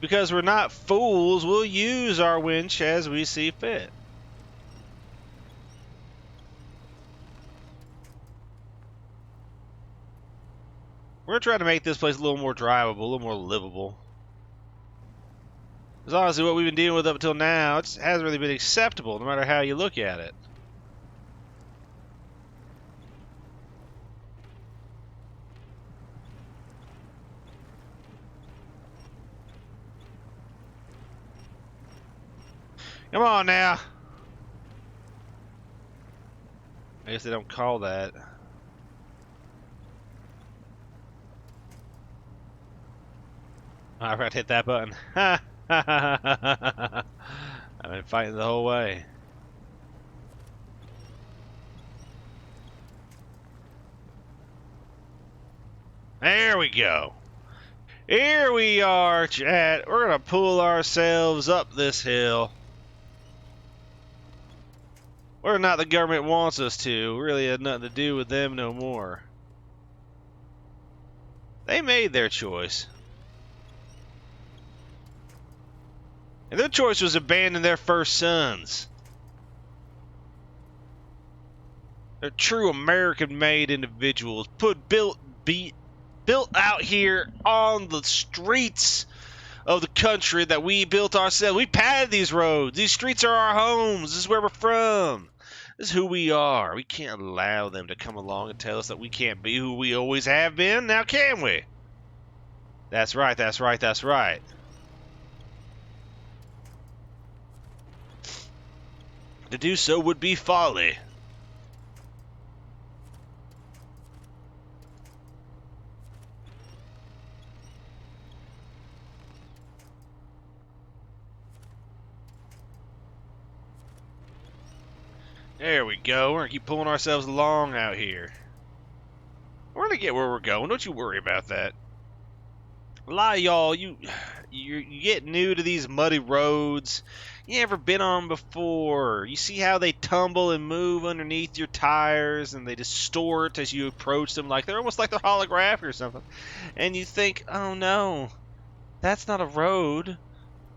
Because we're not fools, we'll use our winch as we see fit. We're trying to make this place a little more drivable, a little more livable. Because honestly, what we've been dealing with up until now, it hasn't really been acceptable, no matter how you look at it. Come on now. I guess they don't call that. I forgot to hit that button. I've been fighting the whole way. There we go. Here we are, chat. We're gonna pull ourselves up this hill. Whether or not the government wants us to really had nothing to do with them no more. They made their choice. And their choice was abandon their first sons. They're true American-made individuals, built out here on the streets of the country that we built ourselves. We padded these roads. These streets are our homes. This is where we're from. This is who we are. We can't allow them to come along and tell us that we can't be who we always have been. Now can we? That's right, that's right, that's right. To do so would be folly. There we go. We're gonna keep pulling ourselves along out here. We're gonna get where we're going. Don't you worry about that. A lot of y'all, you get new to these muddy roads. You never been on before. You see how they tumble and move underneath your tires, and they distort as you approach them, like they're almost like they're holographic or something. And you think, oh no, that's not a road.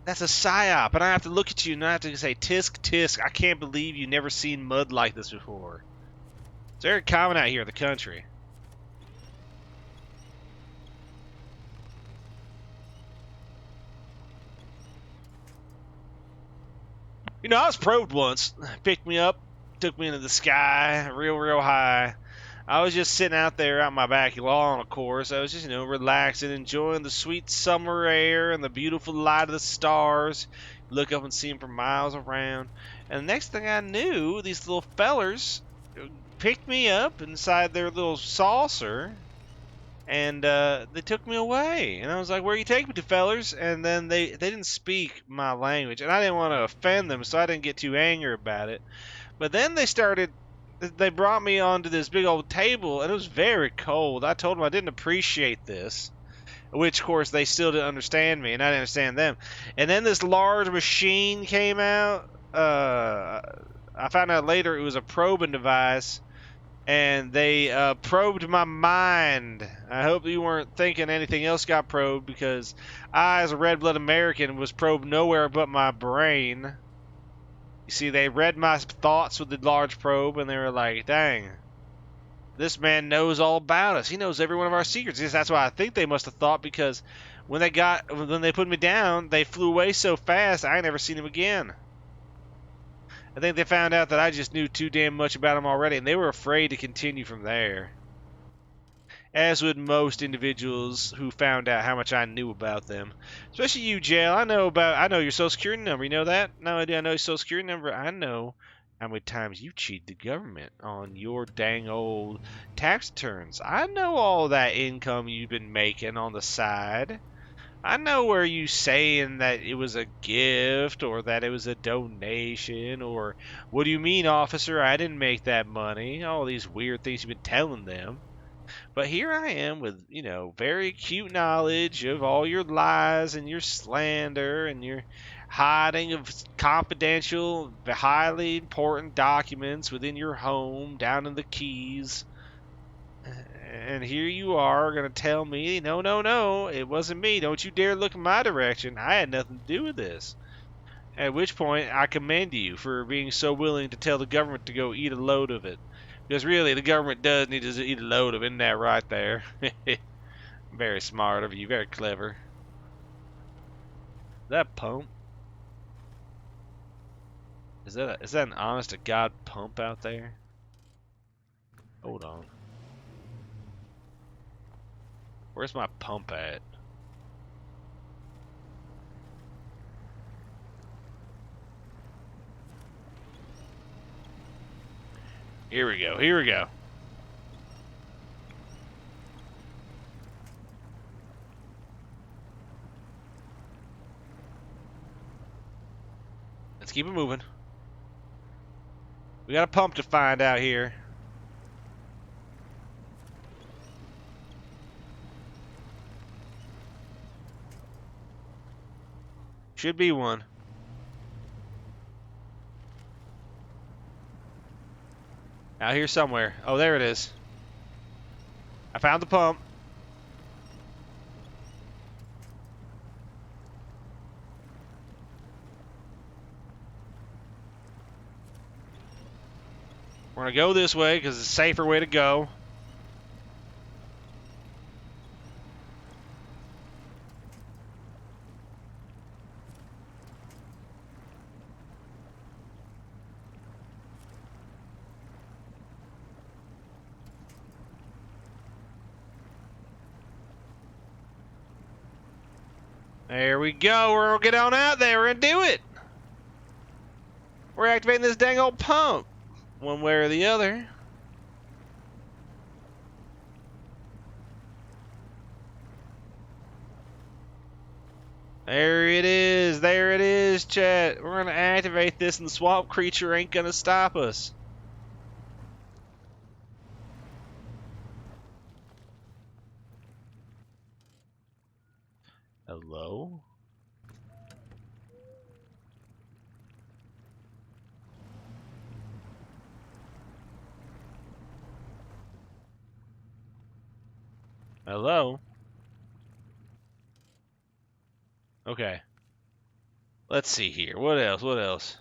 That's a psyop. And I have to look at you and I have to say, tisk, tisk, I can't believe you've never seen mud like this before. It's very common out here in the country. You know, I was probed once. Picked me up, took me into the sky, real high. I was just sitting out there out my back lawn, of course. I was just, relaxing, enjoying the sweet summer air and the beautiful light of the stars. Look up and see them for miles around. And the next thing I knew, these little fellers picked me up inside their little saucer, and they took me away. And I was like, where you take me to, fellers? And then they didn't speak my language, and I didn't want to offend them, so I didn't get too angry about it. But then they brought me onto this big old table, and it was very cold. I told them I didn't appreciate this. which of course they still didn't understand me and I didn't understand them. And then this large machine came out. I found out later it was a probing device, and they probed my mind. I hope you weren't thinking anything else got probed, because I, as a red-blooded American, was probed nowhere but my brain. You see, they read my thoughts with the large probe, and they were like, dang, this man knows all about us. He knows every one of our secrets. That's why I think they must have thought, because when they put me down, they flew away so fast, I ain't never seen him again. I think they found out that I just knew too damn much about them already, and they were afraid to continue from there. As would most individuals who found out how much I knew about them. Especially you, Jail. I know your social security number. You know that? Not only do I know your social security number, I know how many times you cheated the government on your dang old tax returns. I know all that income you've been making on the side. I know where you saying that it was a gift or that it was a donation, or what do you mean, officer? I didn't make that money. All these weird things you've been telling them. But here I am with, very acute knowledge of all your lies and your slander and your hiding of confidential, highly important documents within your home down in the Keys. And here you are going to tell me, no, it wasn't me. Don't you dare look in my direction. I had nothing to do with this. At which point, I commend you for being so willing to tell the government to go eat a load of it. Because really, the government does need to eat a load of it, isn't that right there? Very smart of you, very clever. Is that a pump? Is that an honest-to-God pump out there? Hold on. Where's my pump at? Here we go. Here we go. Let's keep it moving. We got a pump to find out here. Should be one. Out here somewhere. Oh, there it is. I found the pump. We're going to go this way because it's a safer way to go. There we go. We're going to get on out there. We're going to do it. We're activating this dang old pump. One way or the other. There it is. There it is, chat. We're going to activate this and the swamp creature ain't going to stop us. Hello? Hello? Okay. Let's see here. What else? What else?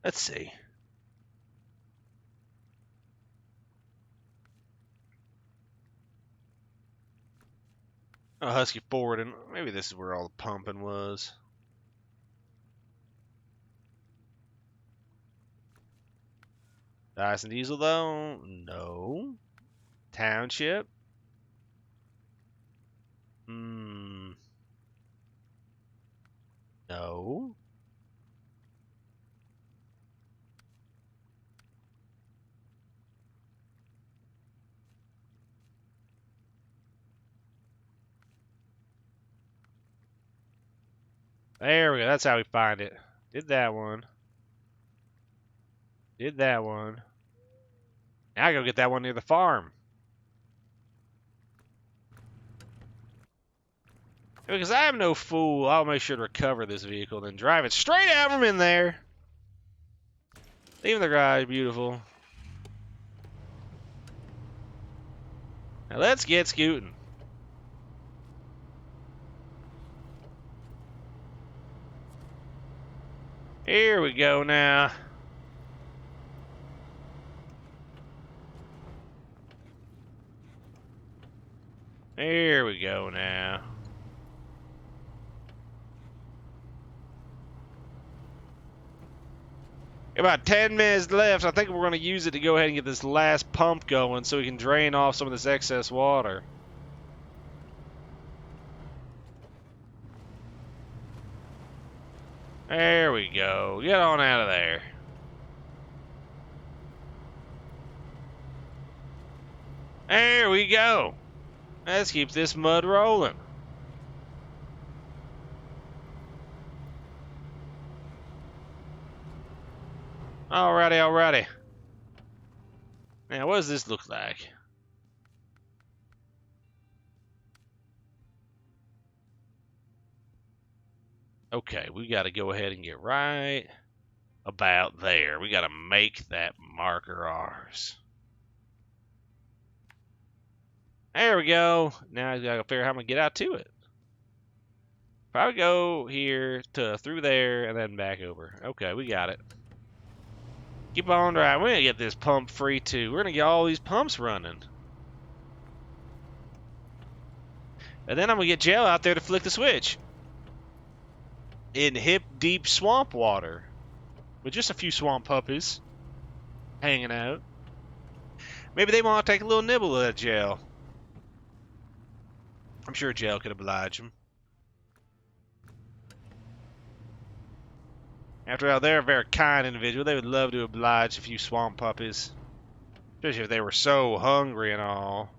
Let's see. Oh, Husky forward, and maybe this is where all the pumping was. Dyson Diesel, though? No. Township? No. There we go. That's how we find it. Did that one. Did that one. Now I go get that one near the farm. Because I am no fool, I'll make sure to recover this vehicle, then drive it straight at them in there. Leaving the garage, beautiful. Now let's get scooting. Here we go now. Here we go now. About 10 minutes left. I think we're going to use it to go ahead and get this last pump going so we can drain off some of this excess water. There we go. Get on out of there. There we go. Let's keep this mud rolling. Alrighty, alrighty. Now, what does this look like? Okay, we got to go ahead and get right about there. We got to make that marker ours. There we go. Now I got to figure out how I'm going to get out to it. Probably go here to through there and then back over. Okay, we got it. Keep on driving. We're going to get this pump free too. We're going to get all these pumps running. And then I'm going to get Jail out there to flick the switch. In hip-deep swamp water. With just a few swamp puppies hanging out. Maybe they want to take a little nibble of that Jail. I'm sure Jail could oblige them. After all, they're a very kind individual. They would love to oblige a few swamp puppies. Especially if they were so hungry and all.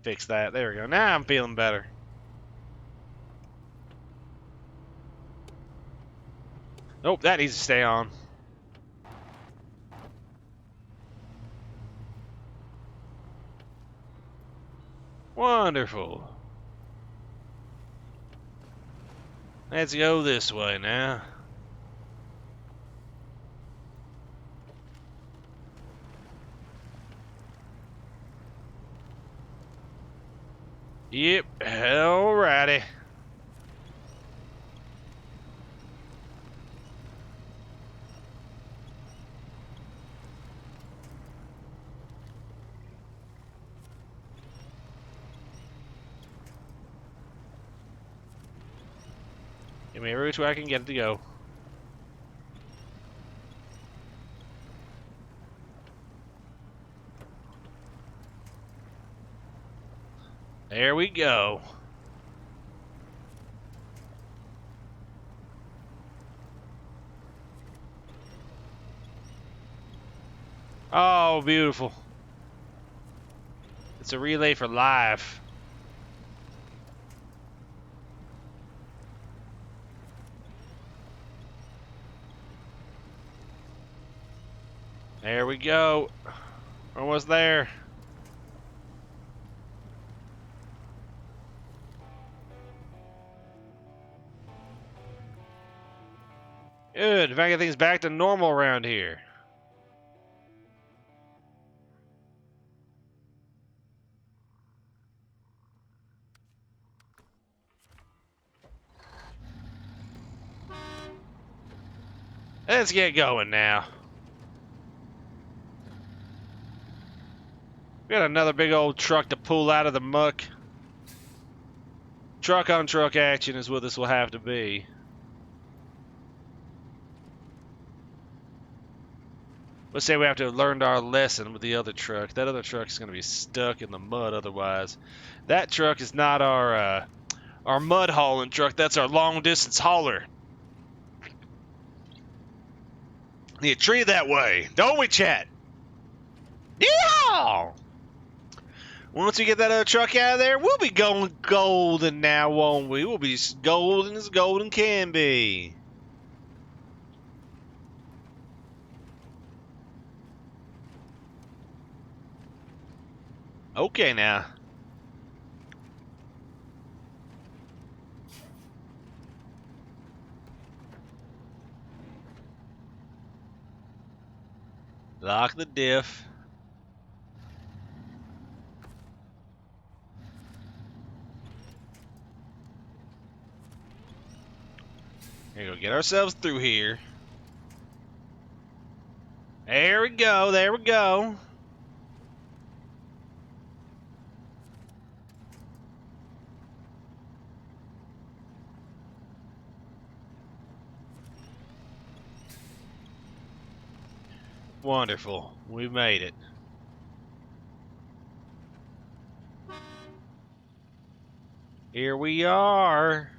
Fix that. There we go. Now I'm feeling better. Nope, that needs to stay on. Wonderful. Let's go this way now. Yep, alrighty. Give me every which way I can get it to go. There we go. Oh, beautiful. It's a relay for life. There we go. Almost there. Good. If I get things back to normal around here. Let's get going now. We got another big old truck to pull out of the muck. Truck on truck action is what this will have to be. Let's say we have to have learned our lesson with the other truck. That other truck is going to be stuck in the mud otherwise. That truck is not our mud hauling truck. That's our long distance hauler. You treat it that way, don't we, chat? Yeah. Once we get that other truck out of there, we'll be going golden now, won't we? We'll be as golden as golden can be. Okay, now. Lock the diff. Here we go. Get ourselves through here. There we go. There we go. Wonderful. We've made it. Here we are.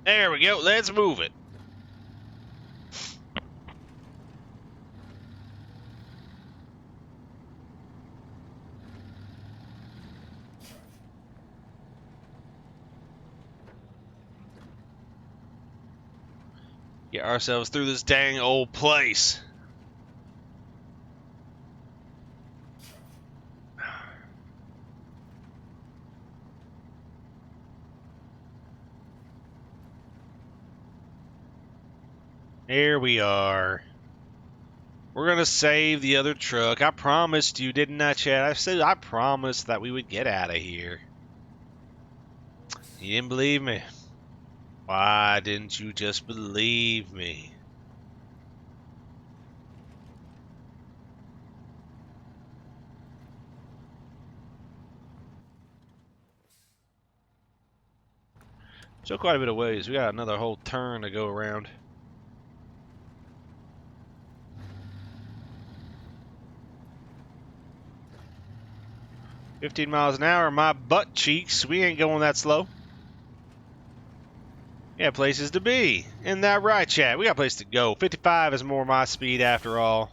There we go. Let's move it. Get ourselves through this dang old place. Here we are. We're gonna save the other truck. I promised you, didn't I, Chad? I said I promised that we would get out of here. You didn't believe me. Why didn't you just believe me? Still quite a bit of ways. We got another whole turn to go around. "15 miles an hour, my butt cheeks. We ain't going that slow." Yeah, places to be. Isn't that right, chat? We got places to go. 55 is more my speed after all.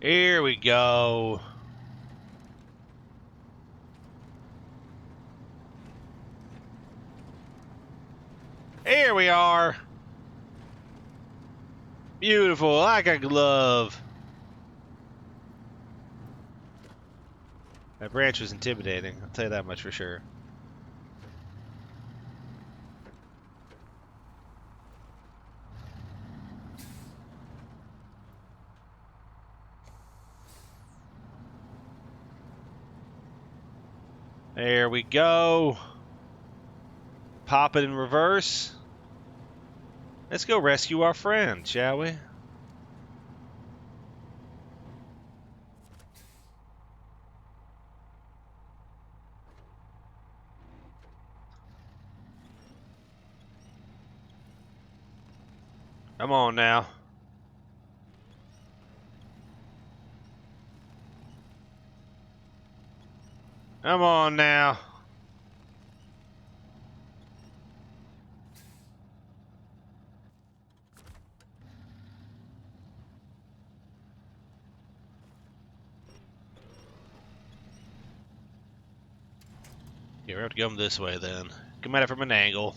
Here we go. Here we are. Beautiful, like a glove. That branch was intimidating, I'll tell you that much for sure. There we go. Pop it in reverse. Let's go rescue our friend, shall we? Come on now. Come on now. Yeah, we have to come this way then. Come at it from an angle.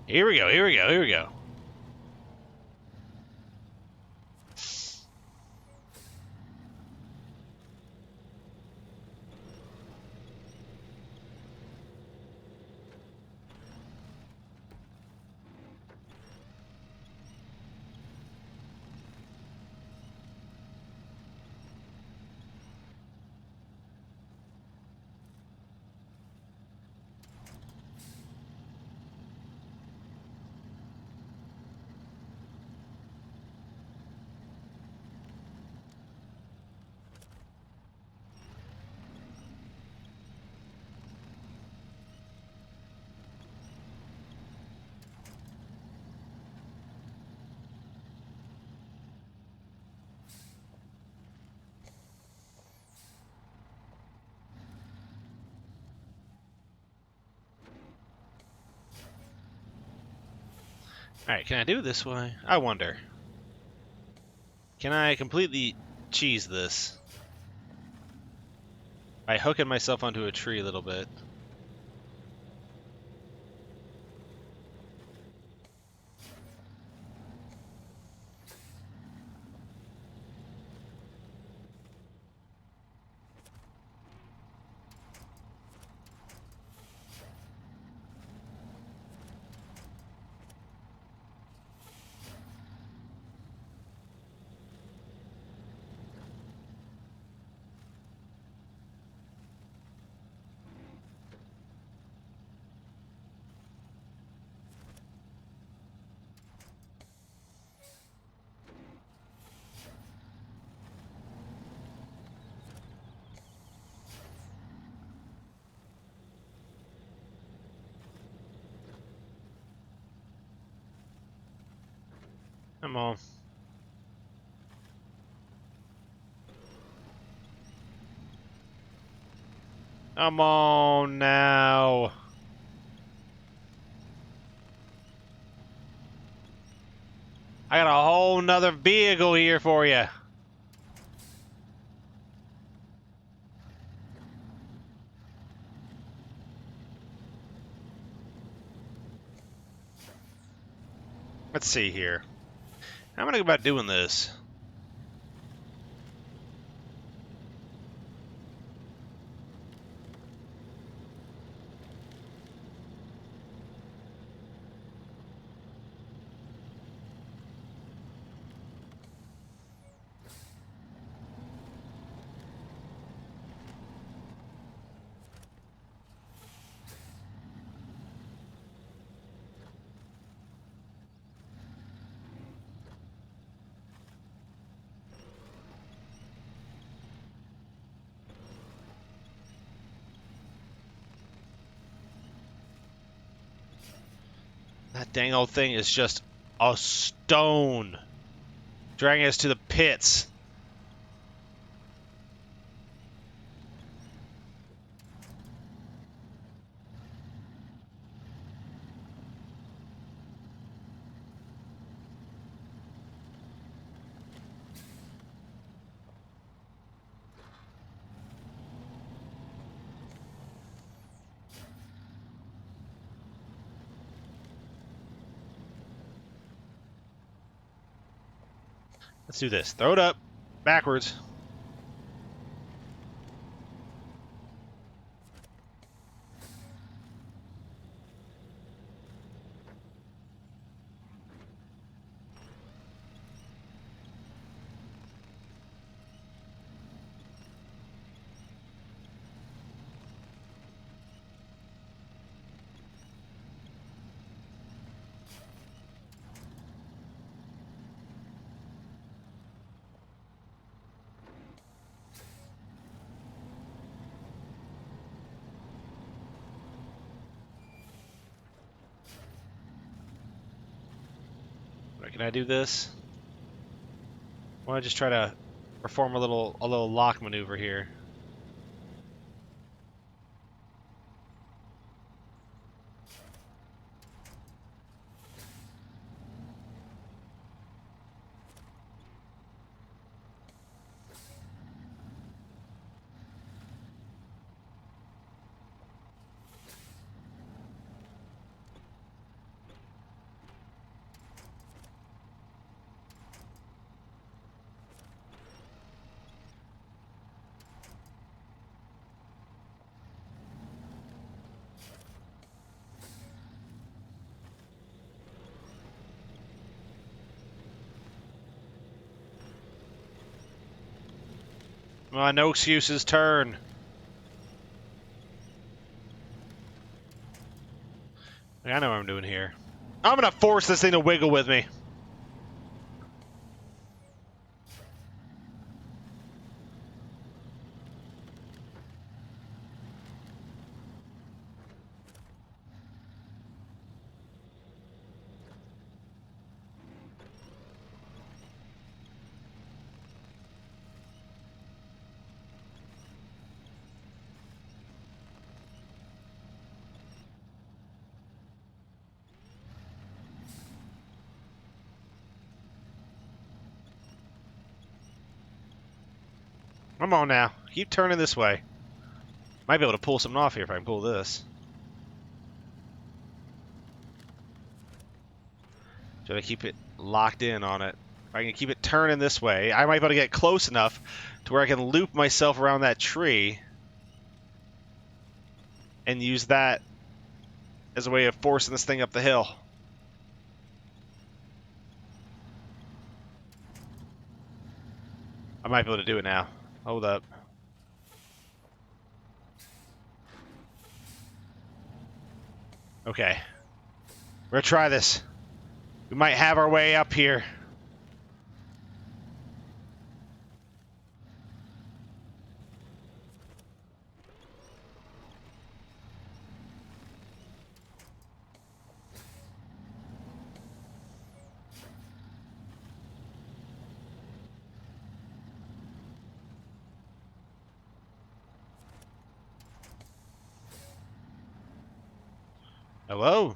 Here we go, here we go, here we go. Alright, can I do it this way? I wonder. Can I completely cheese this? By hooking myself onto a tree a little bit. Come on. Come on now. I got a whole nother vehicle here for you. Let's see here. How am I gonna go about doing this? That dang old thing is just a stone, dragging us to the pits. Let's do this. Throw it up, backwards. Right, can I do this? I want to just try to perform a little lock maneuver here. Come on, no excuses, turn. I know what I'm doing here. I'm gonna force this thing to wiggle with me. Come on now. Keep turning this way. Might be able to pull something off here if I can pull this. Should I keep it locked in on it? If I can keep it turning this way, I might be able to get close enough to where I can loop myself around that tree and use that as a way of forcing this thing up the hill. I might be able to do it now. Hold up. Okay. We're gonna try this. We might have our way up here. Hello?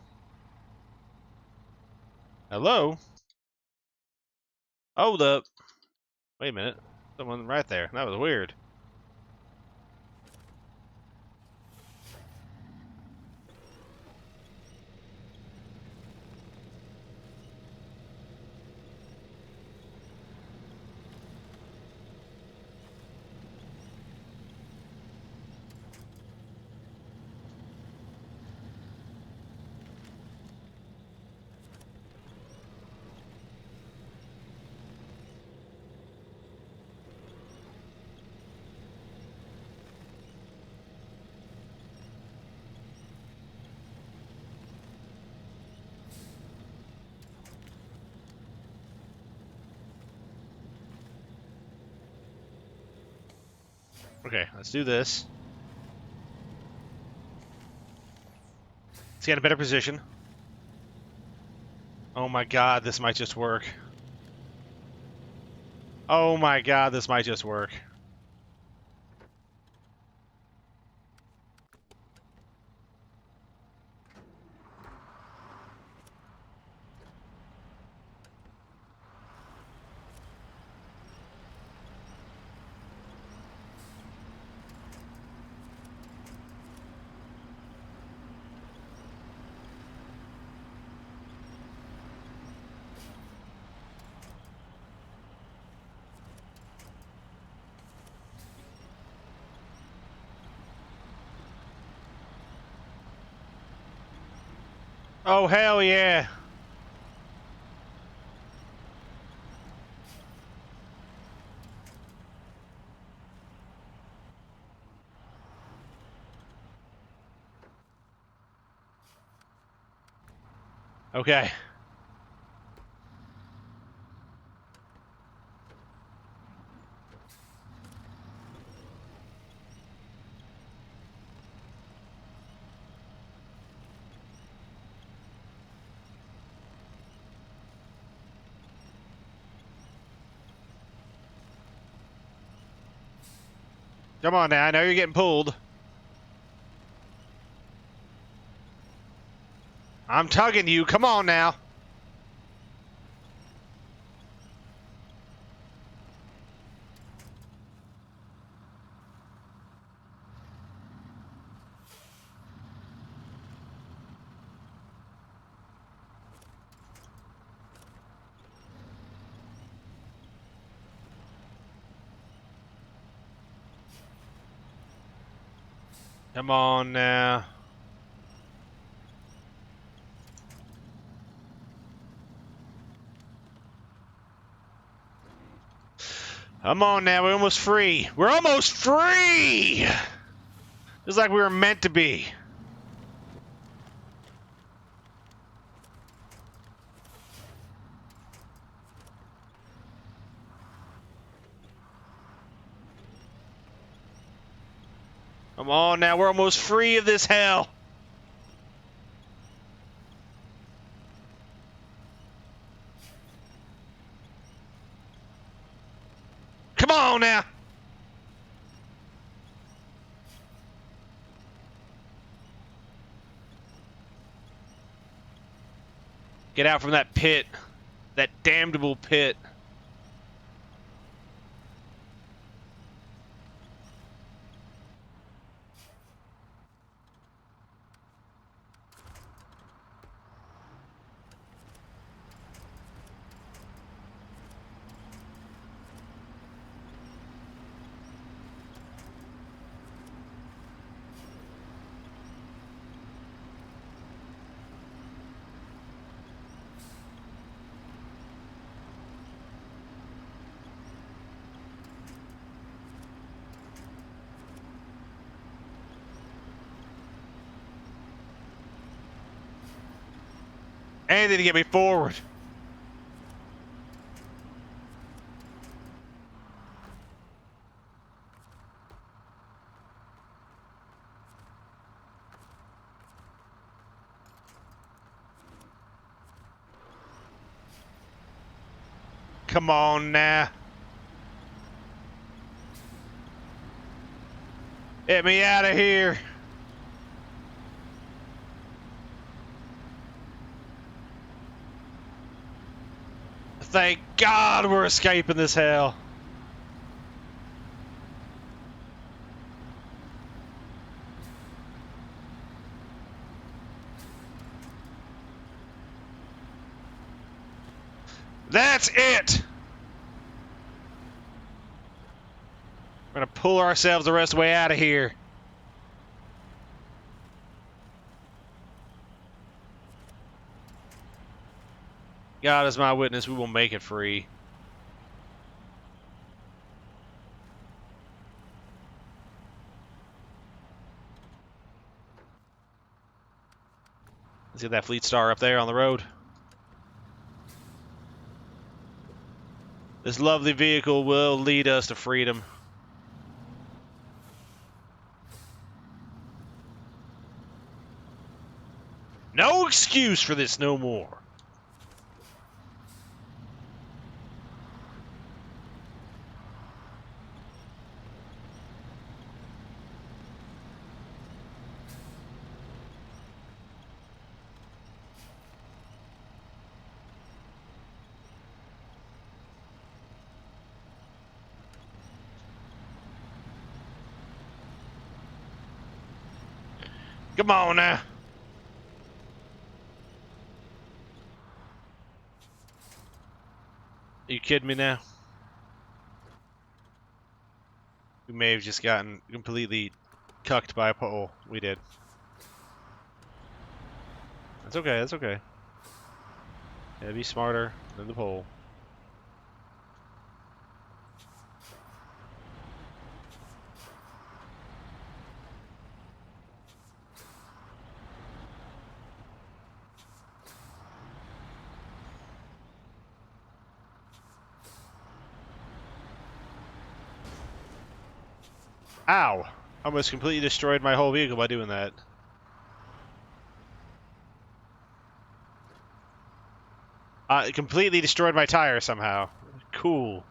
Hello? Hold up. Wait a minute. Someone right there. That was weird. Okay, let's do this. Let's get in a better position. Oh my god, this might just work. Oh my god, this might just work. Oh hell yeah! Okay. Come on now, I know you're getting pulled. I'm tugging you, come on now. Come on now. Come on now, we're almost free. We're almost free! Just like we were meant to be. Come on now, we're almost free of this hell. Come on now. Get out from that pit. That damnable pit. Anything to get me forward. Come on now. Get me out of here. Thank God we're escaping this hell. That's it. We're gonna pull ourselves the rest of the way out of here. God is my witness, we will make it free. Let's get that Fleet Star up there on the road. This lovely vehicle will lead us to freedom. No excuse for this no more. Come on now. Are you kidding me now? We may have just gotten completely cucked by a pole. We did. That's okay, that's okay. Yeah, be smarter than the pole. Ow! I almost completely destroyed my whole vehicle by doing that. It completely destroyed my tire somehow. Cool.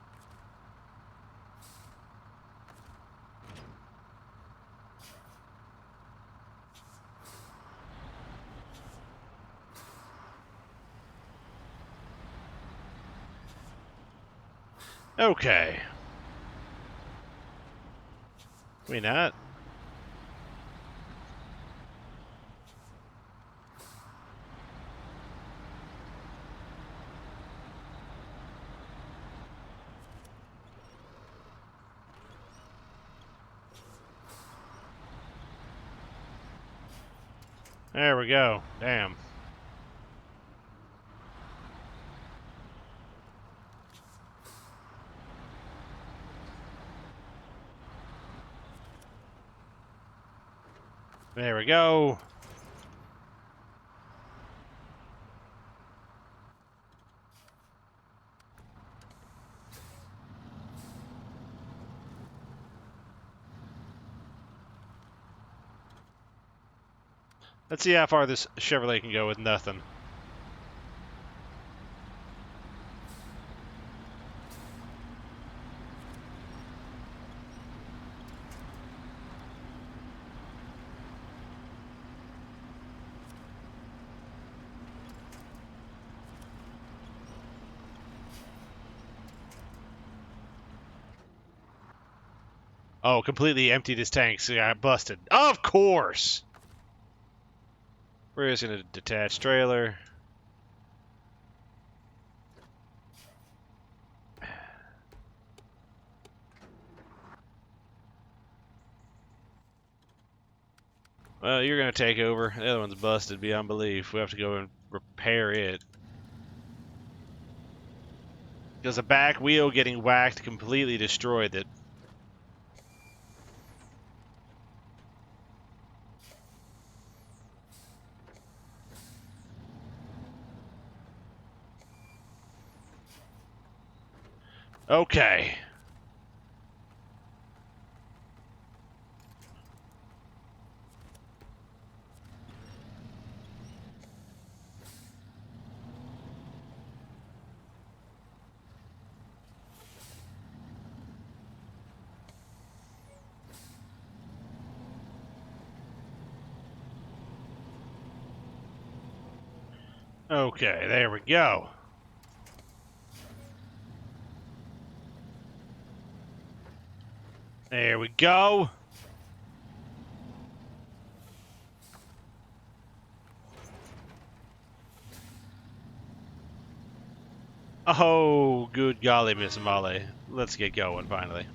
Okay. Maybe not. There we go. Damn. There we go. Let's see how far this Chevrolet can go with nothing. Oh, completely emptied his tanks. So got busted. Of course! We're just gonna detach trailer. Well, you're gonna take over. The other one's busted beyond belief. We have to go and repair it. Because the back wheel getting whacked completely destroyed it. Okay. Okay, there we go. There we go. Oh, good golly, Miss Molly. Let's get going, finally.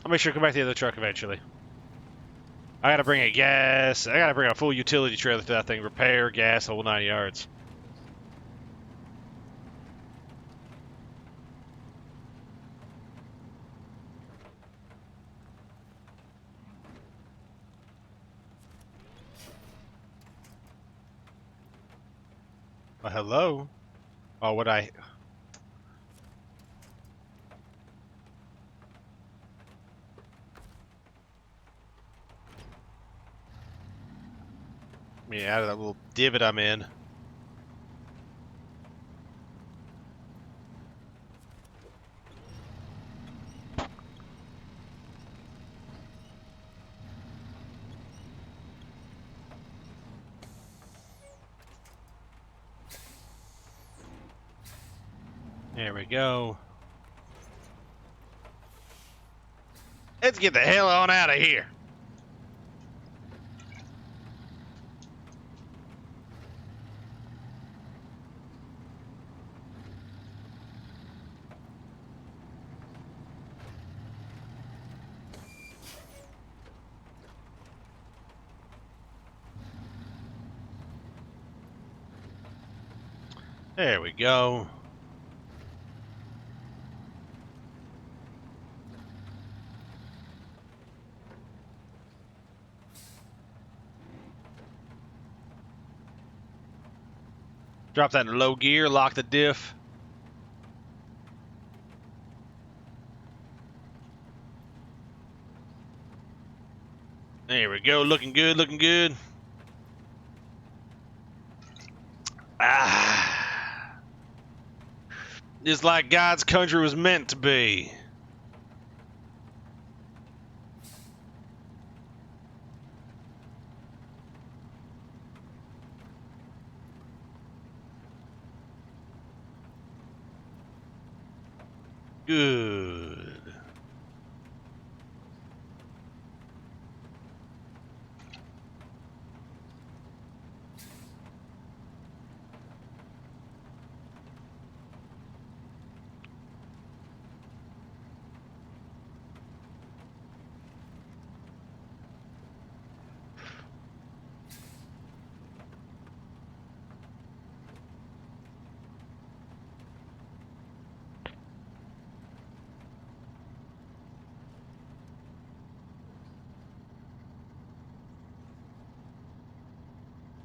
I'll make sure to come back to the other truck eventually. I gotta bring a gas. I gotta bring a full utility trailer to that thing. Repair, gas, whole 9 yards. Well, hello? Oh, what I... Me out of that little divot I'm in. There we go. Let's get the hell on out of here. There we go. Drop that in low gear, lock the diff. There we go, looking good, looking good. Ah. Just like God's country was meant to be. Good.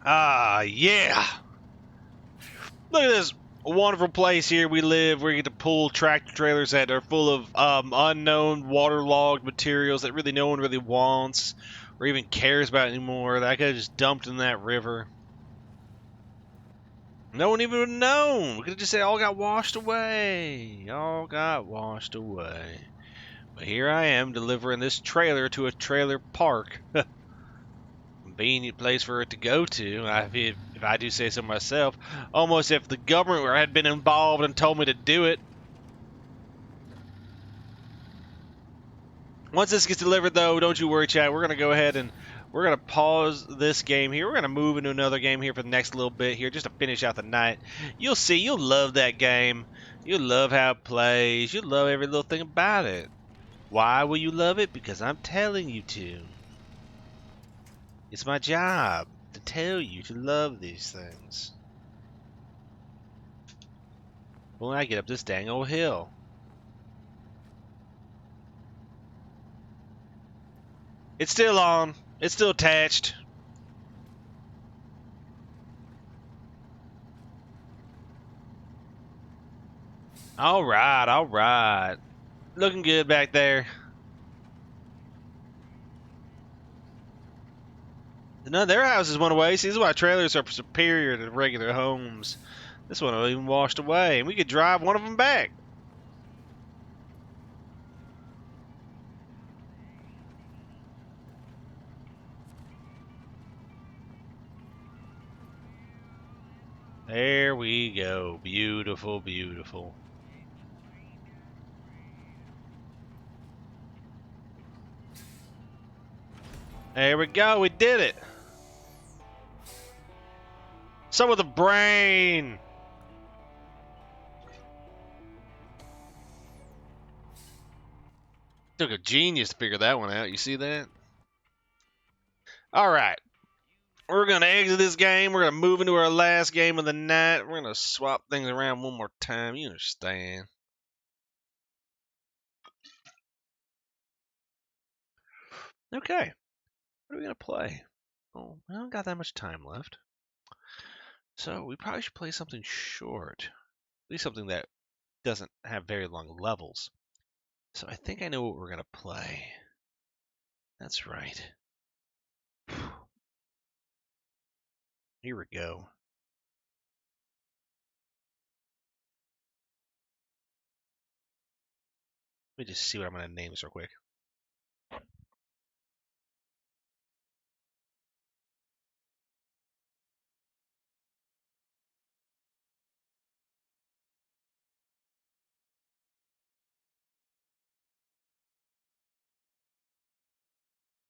Ah, yeah. Look at this wonderful place here we live where you get to pull tractor trailers that are full of unknown waterlogged materials that really no one really wants or even cares about anymore that I could have just dumped in that river. No one even would have known. We could have just said all got washed away. All got washed away. But here I am delivering this trailer to a trailer park. Convenient place for it to go to, if I do say so myself. Almost if the government had been involved and told me to do it. Once this gets delivered, though, don't you worry, chat. We're going to go ahead and we're going to pause this game here. We're going to move into another game here for the next little bit here, just to finish out the night. You'll see. You'll love that game. You'll love how it plays. You'll love every little thing about it. Why will you love it? Because I'm telling you to. It's my job to tell you to love these things. When I get up this dang old hill. It's still on. It's still attached. All right, all right. Looking good back there. None of their houses went away. See, this is why trailers are superior to regular homes. This one even washed away, and we could drive one of them back. There we go. Beautiful, beautiful. There we go. We did it. Some with the brain. Took a genius to figure that one out. You see that? All right. We're going to exit this game. We're going to move into our last game of the night. We're going to swap things around one more time. You understand. Okay. What are we going to play? Oh, I don't got that much time left. So we probably should play something short. At least something that doesn't have very long levels. So I think I know what we're going to play. That's right. Here we go. Let me just see what I'm going to name this real quick.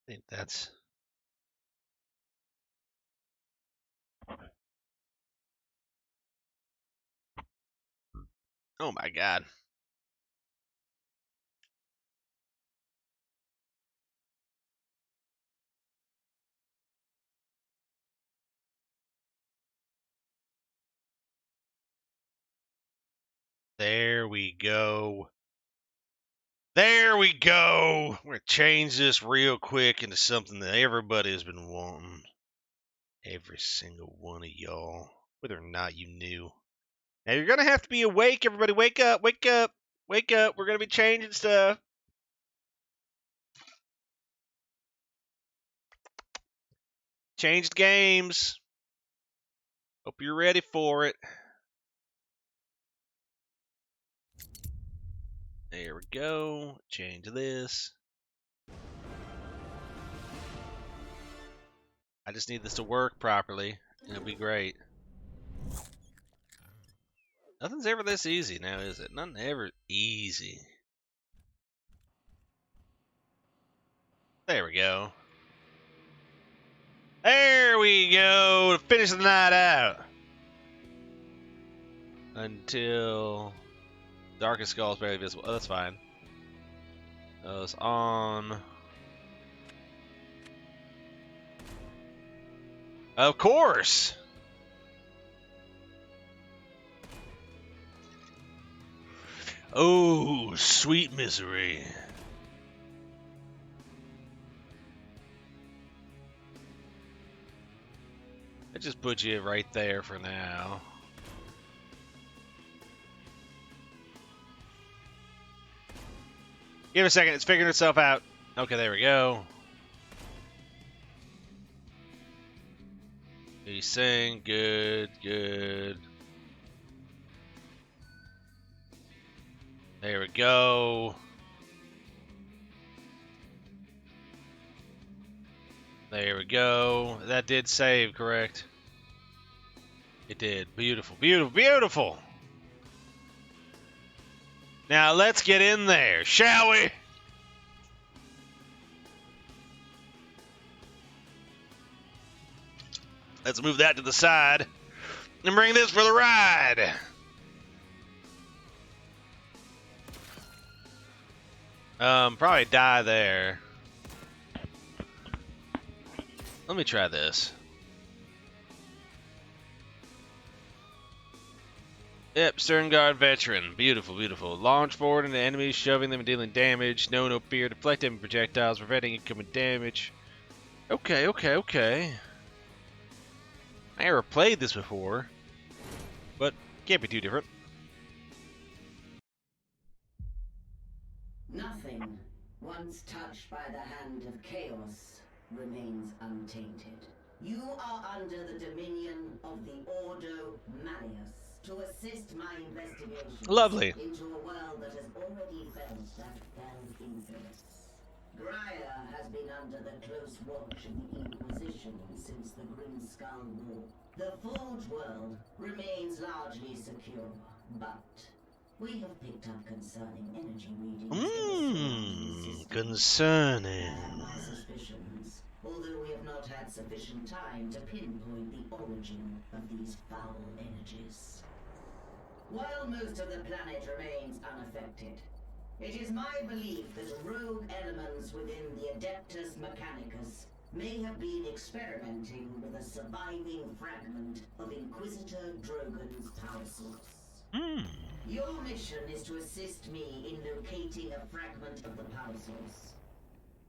I think that's... Oh my god. There we go. There we go. We're going to change this real quick into something that everybody has been wanting. Every single one of y'all. Whether or not you knew. Now you're going to have to be awake, everybody. Wake up, wake up, wake up. We're going to be changing stuff. Changed games. Hope you're ready for it. There we go. Change this. I just need this to work properly. It'll be great. Nothing's ever this easy now, is it? Nothing ever easy. There we go. There we go. To finish the night out. Until Darkest Skull is barely visible. Oh, that's fine. Goes on. Of course. Oh, sweet misery. I just put you right there for now. Give it a second, it's figuring itself out. Okay, there we go. Desync, good, good. There we go. There we go. That did save, correct? It did. Beautiful, beautiful, beautiful. Now let's get in there, shall we? Let's move that to the side and bring this for the ride. Probably die there. Let me try this. Yep, Stern Guard Veteran. Beautiful, beautiful. Launch forward into enemies, shoving them and dealing damage. No fear. Deflect enemy projectiles, preventing incoming damage. Okay, okay, okay. I never played this before, but can't be too different. Nothing, once touched by the hand of chaos, remains untainted. You are under the dominion of the Ordo Malleus to assist my investigation Lovely. into a world that has already felt that fell influence. Graia has been under the close watch of the Inquisition since the Grimskull War. The Forge world remains largely secure, but we have picked up concerning energy readings in the surrounding system. Concerning. I have my suspicions, although we have not had sufficient time to pinpoint the origin of these foul energies. While most of the planet remains unaffected, it is my belief that rogue elements within the Adeptus Mechanicus may have been experimenting with a surviving fragment of Inquisitor Drogon's power source. Your mission is to assist me in locating a fragment of the power source.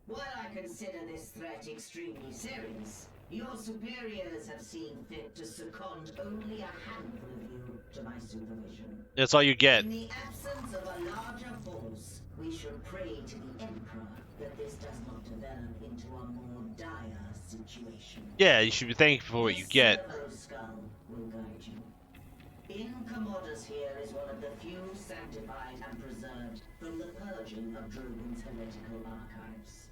While I consider this threat extremely serious, your superiors have seen fit to second only a handful of you to my supervision. That's all you get. In the absence of a larger force, we should pray to the Emperor that this does not develop into a more dire situation. Yeah, you should be thankful for what you get. This servo skull will guide you. In Commodus here is one of the few sanctified and preserved from the purging of Drogon's heretical archives.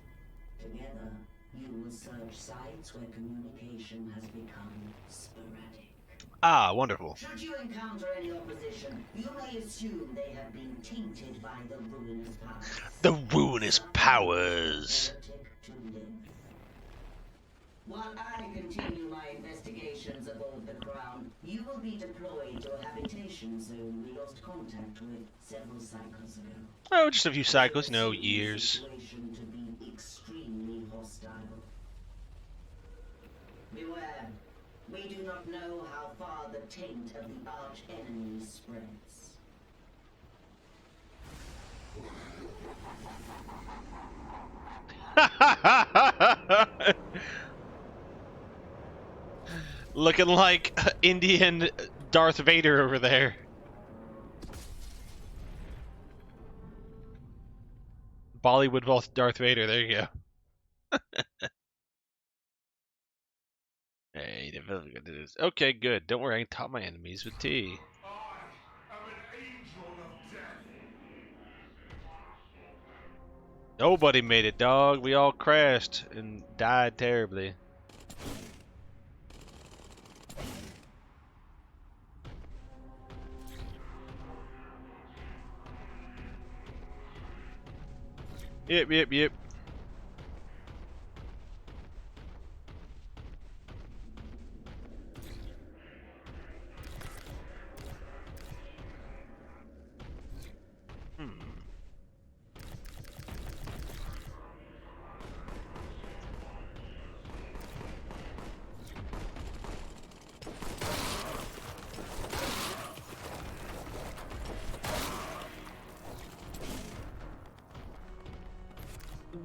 Together, you will search sites where communication has become sporadic. Ah, wonderful. Should you encounter any opposition, you may assume they have been tainted by the ruinous powers. The ruinous powers. Heretic to live. While I continue my investigations aboard the Crown, you will be deployed to a habitation zone we lost contact with several cycles ago. Oh, just a few cycles, no years. Situation to be extremely hostile. Beware, we do not know how far the taint of the arch enemy spreads. Looking like Indian Darth Vader over there. Bollywood Darth Vader, there you go. Hey, definitely gonna do this. Okay, good. Don't worry, I can top my enemies with tea. Nobody made it, dog. We all crashed and died terribly. Yep.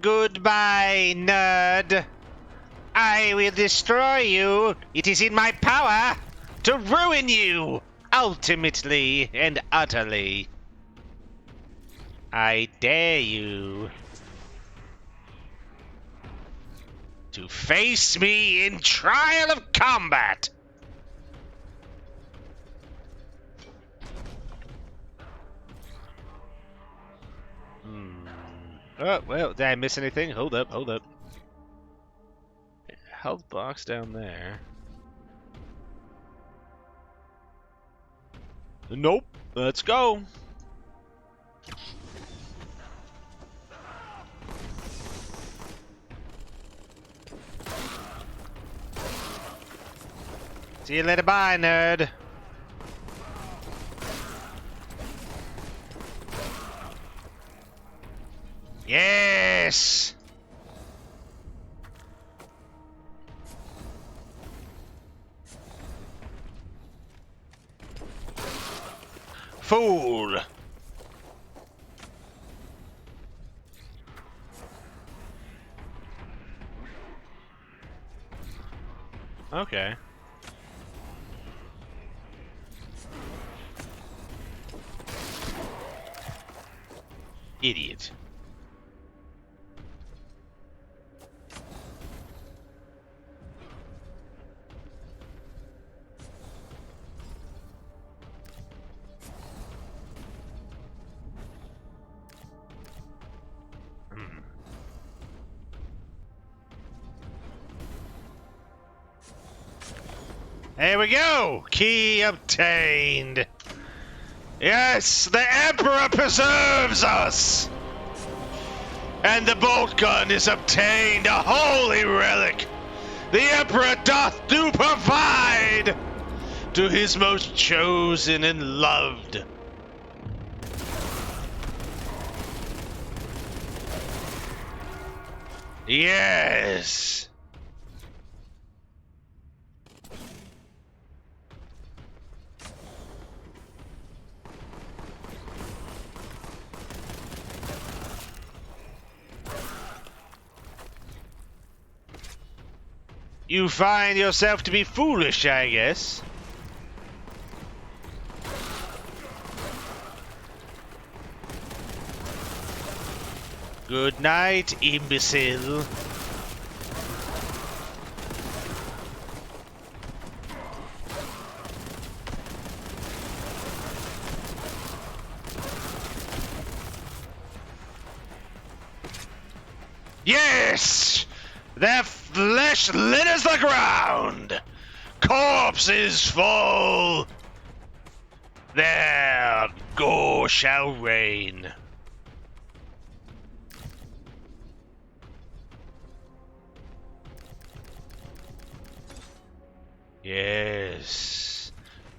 Goodbye, nerd. I will destroy you. It is in my power to ruin you, ultimately and utterly. I dare you to face me in trial of combat. Oh, well, did I miss anything? Hold up. Health box down there. Nope. Let's go. See you later, bye, nerd. Yes! Fool! Okay. Idiot. There we go! Key obtained! Yes, the Emperor preserves us! And the bolt gun is obtained, a holy relic! The Emperor doth do provide to his most chosen and loved. Yes! You find yourself to be foolish, I guess. Good night, imbecile. Yes! Their flesh litters the ground! Corpses fall! Their gore shall reign. Yes,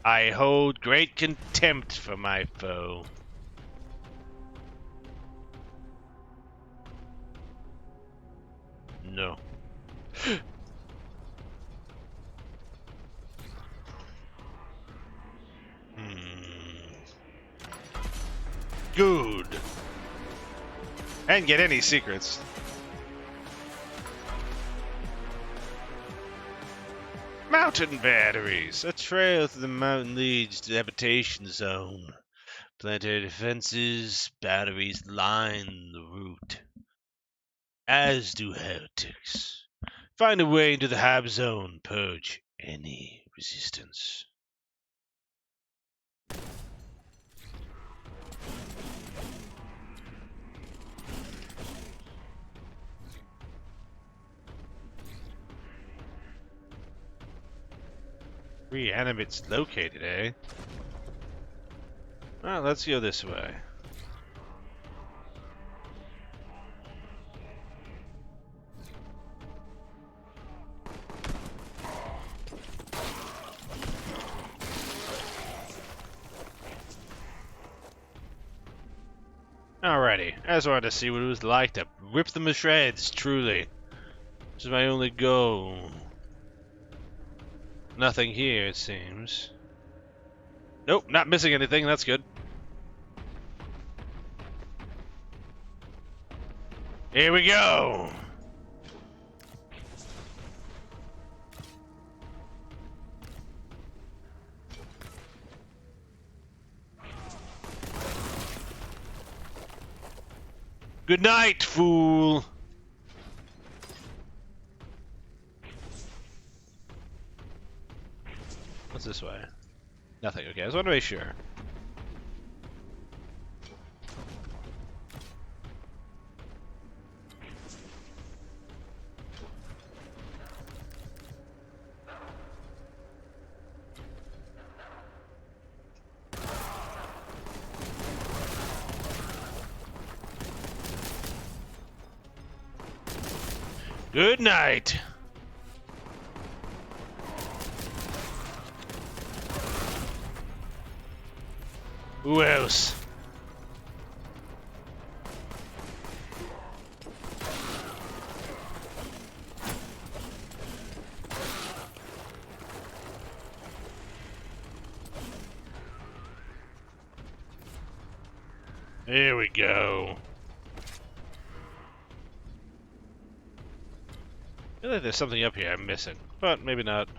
I hold great contempt for my foe. No. Good. And get any secrets. Mountain batteries. A trail through the mountain leads to the habitation zone. Planetary defenses, batteries line the route. As do heretics. Find a way into the hab zone. Purge any resistance. Reanimate's located, eh? Well, let's go this way. Alrighty, I just wanted to see what it was like to rip them to shreds, truly. This is my only goal. Nothing here, it seems. Nope, not missing anything, that's good. Here we go! Good night, fool! What's this way? Nothing, okay, I just want to make sure. Good night! Who else? Here we go. I feel like there's something up here I'm missing, but maybe not.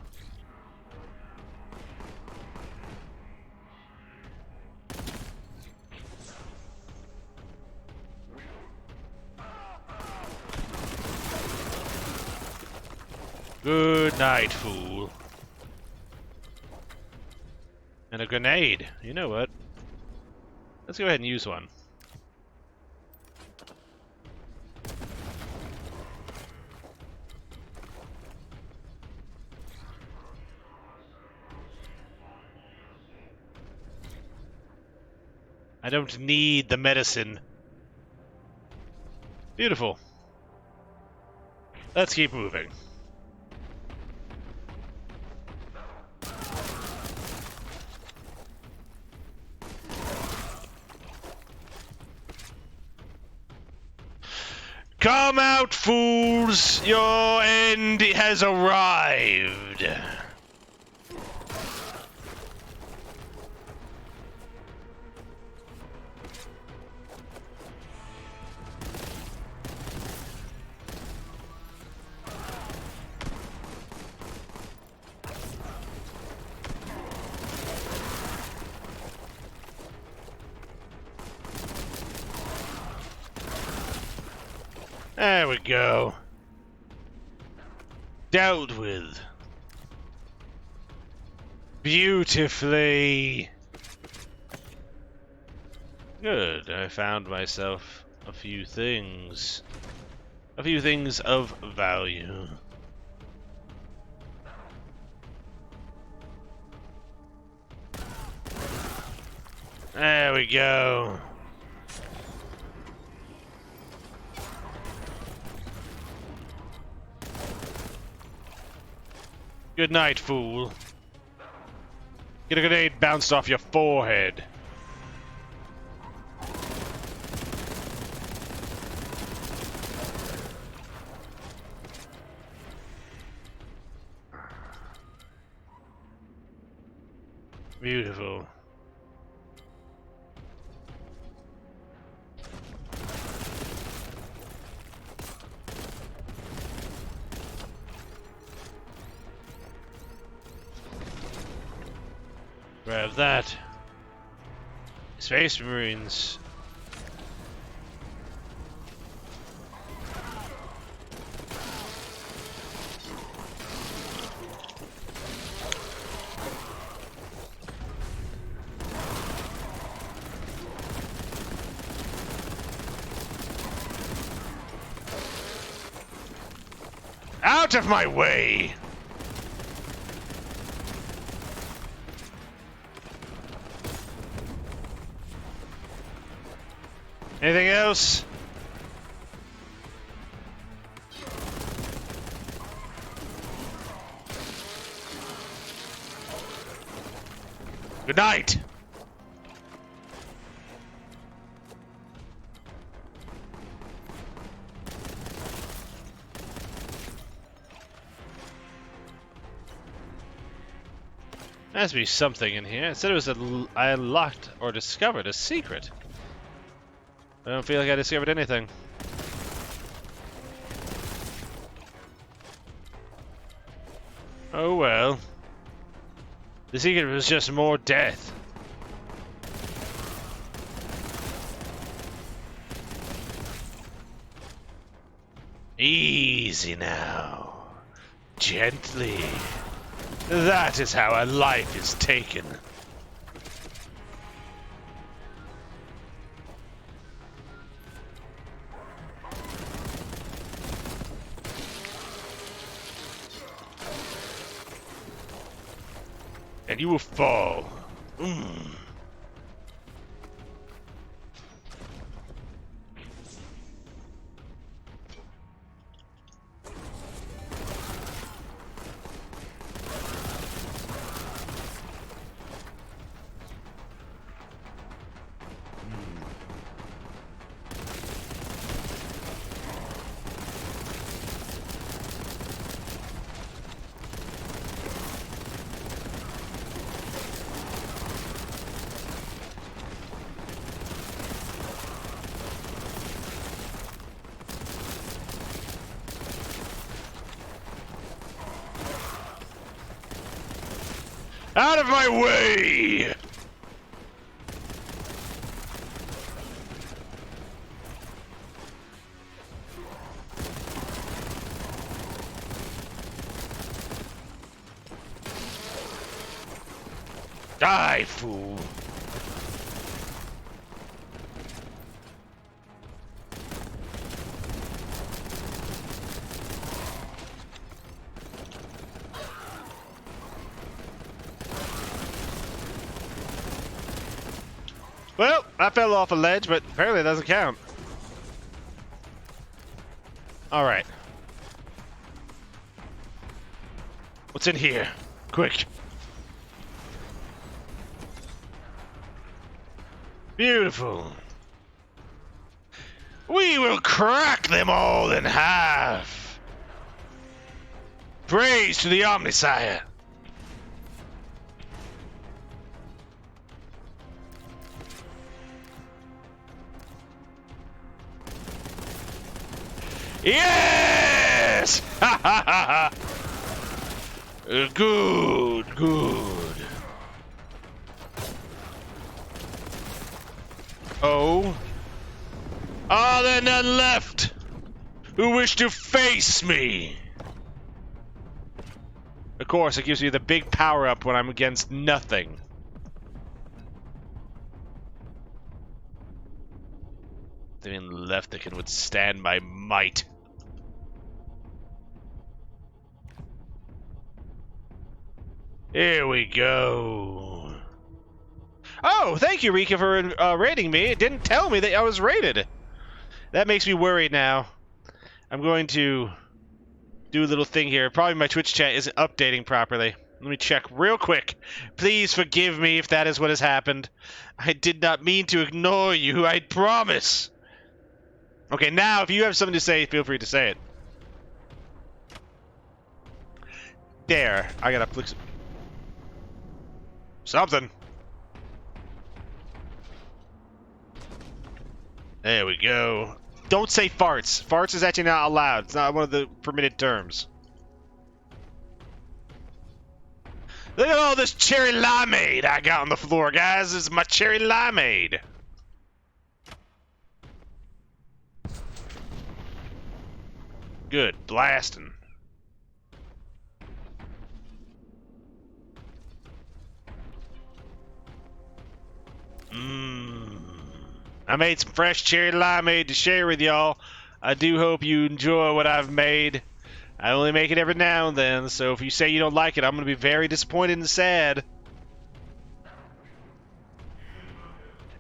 Good night, fool. And a grenade. You know what? Let's go ahead and use one. don't need the medicine. Beautiful. Let's keep moving. Come out, fools! Your end has arrived! There we go. Dealt with. Beautifully. Good. I found myself a few things. A few things of value. There we go. Good night, fool. Get a grenade bounced off your forehead. Beautiful. Grab that. Space Marines. Out of my way! Anything else? Good night. There has to be something in here. It said it was I unlocked or discovered a secret. I don't feel like I discovered anything. Oh well. The secret was just more death. Easy now. Gently. That is how a life is taken. And you will fall. Out of my way! Die, fool! Well, I fell off a ledge, but apparently it doesn't count. Alright. What's in here? Quick. Beautiful. We will crack them all in half. Praise to the Omnisire. Yes! Ha ha ha ha! Good, good. Oh? Are there none left who wish to face me? Of course, it gives you the big power-up when I'm against nothing. There ain't left that can withstand my might. Here we go. Oh, thank you, Rika, for rating me. It didn't tell me that I was rated. That makes me worried now. I'm going to do a little thing here. Probably my Twitch chat isn't updating properly. Let me check real quick. Please forgive me if that is what has happened. I did not mean to ignore you, I promise. Okay, now if you have something to say, feel free to say it. There. I gotta flick something. There we go. Don't say farts. Farts is actually not allowed. It's not one of the permitted terms. Look at all this cherry limeade I got on the floor, guys. This is my cherry limeade. Good. Blasting. I made some fresh cherry limeade to share with y'all. I do hope you enjoy what I've made. I only make it every now and then, so if you say you don't like it, I'm going to be very disappointed and sad.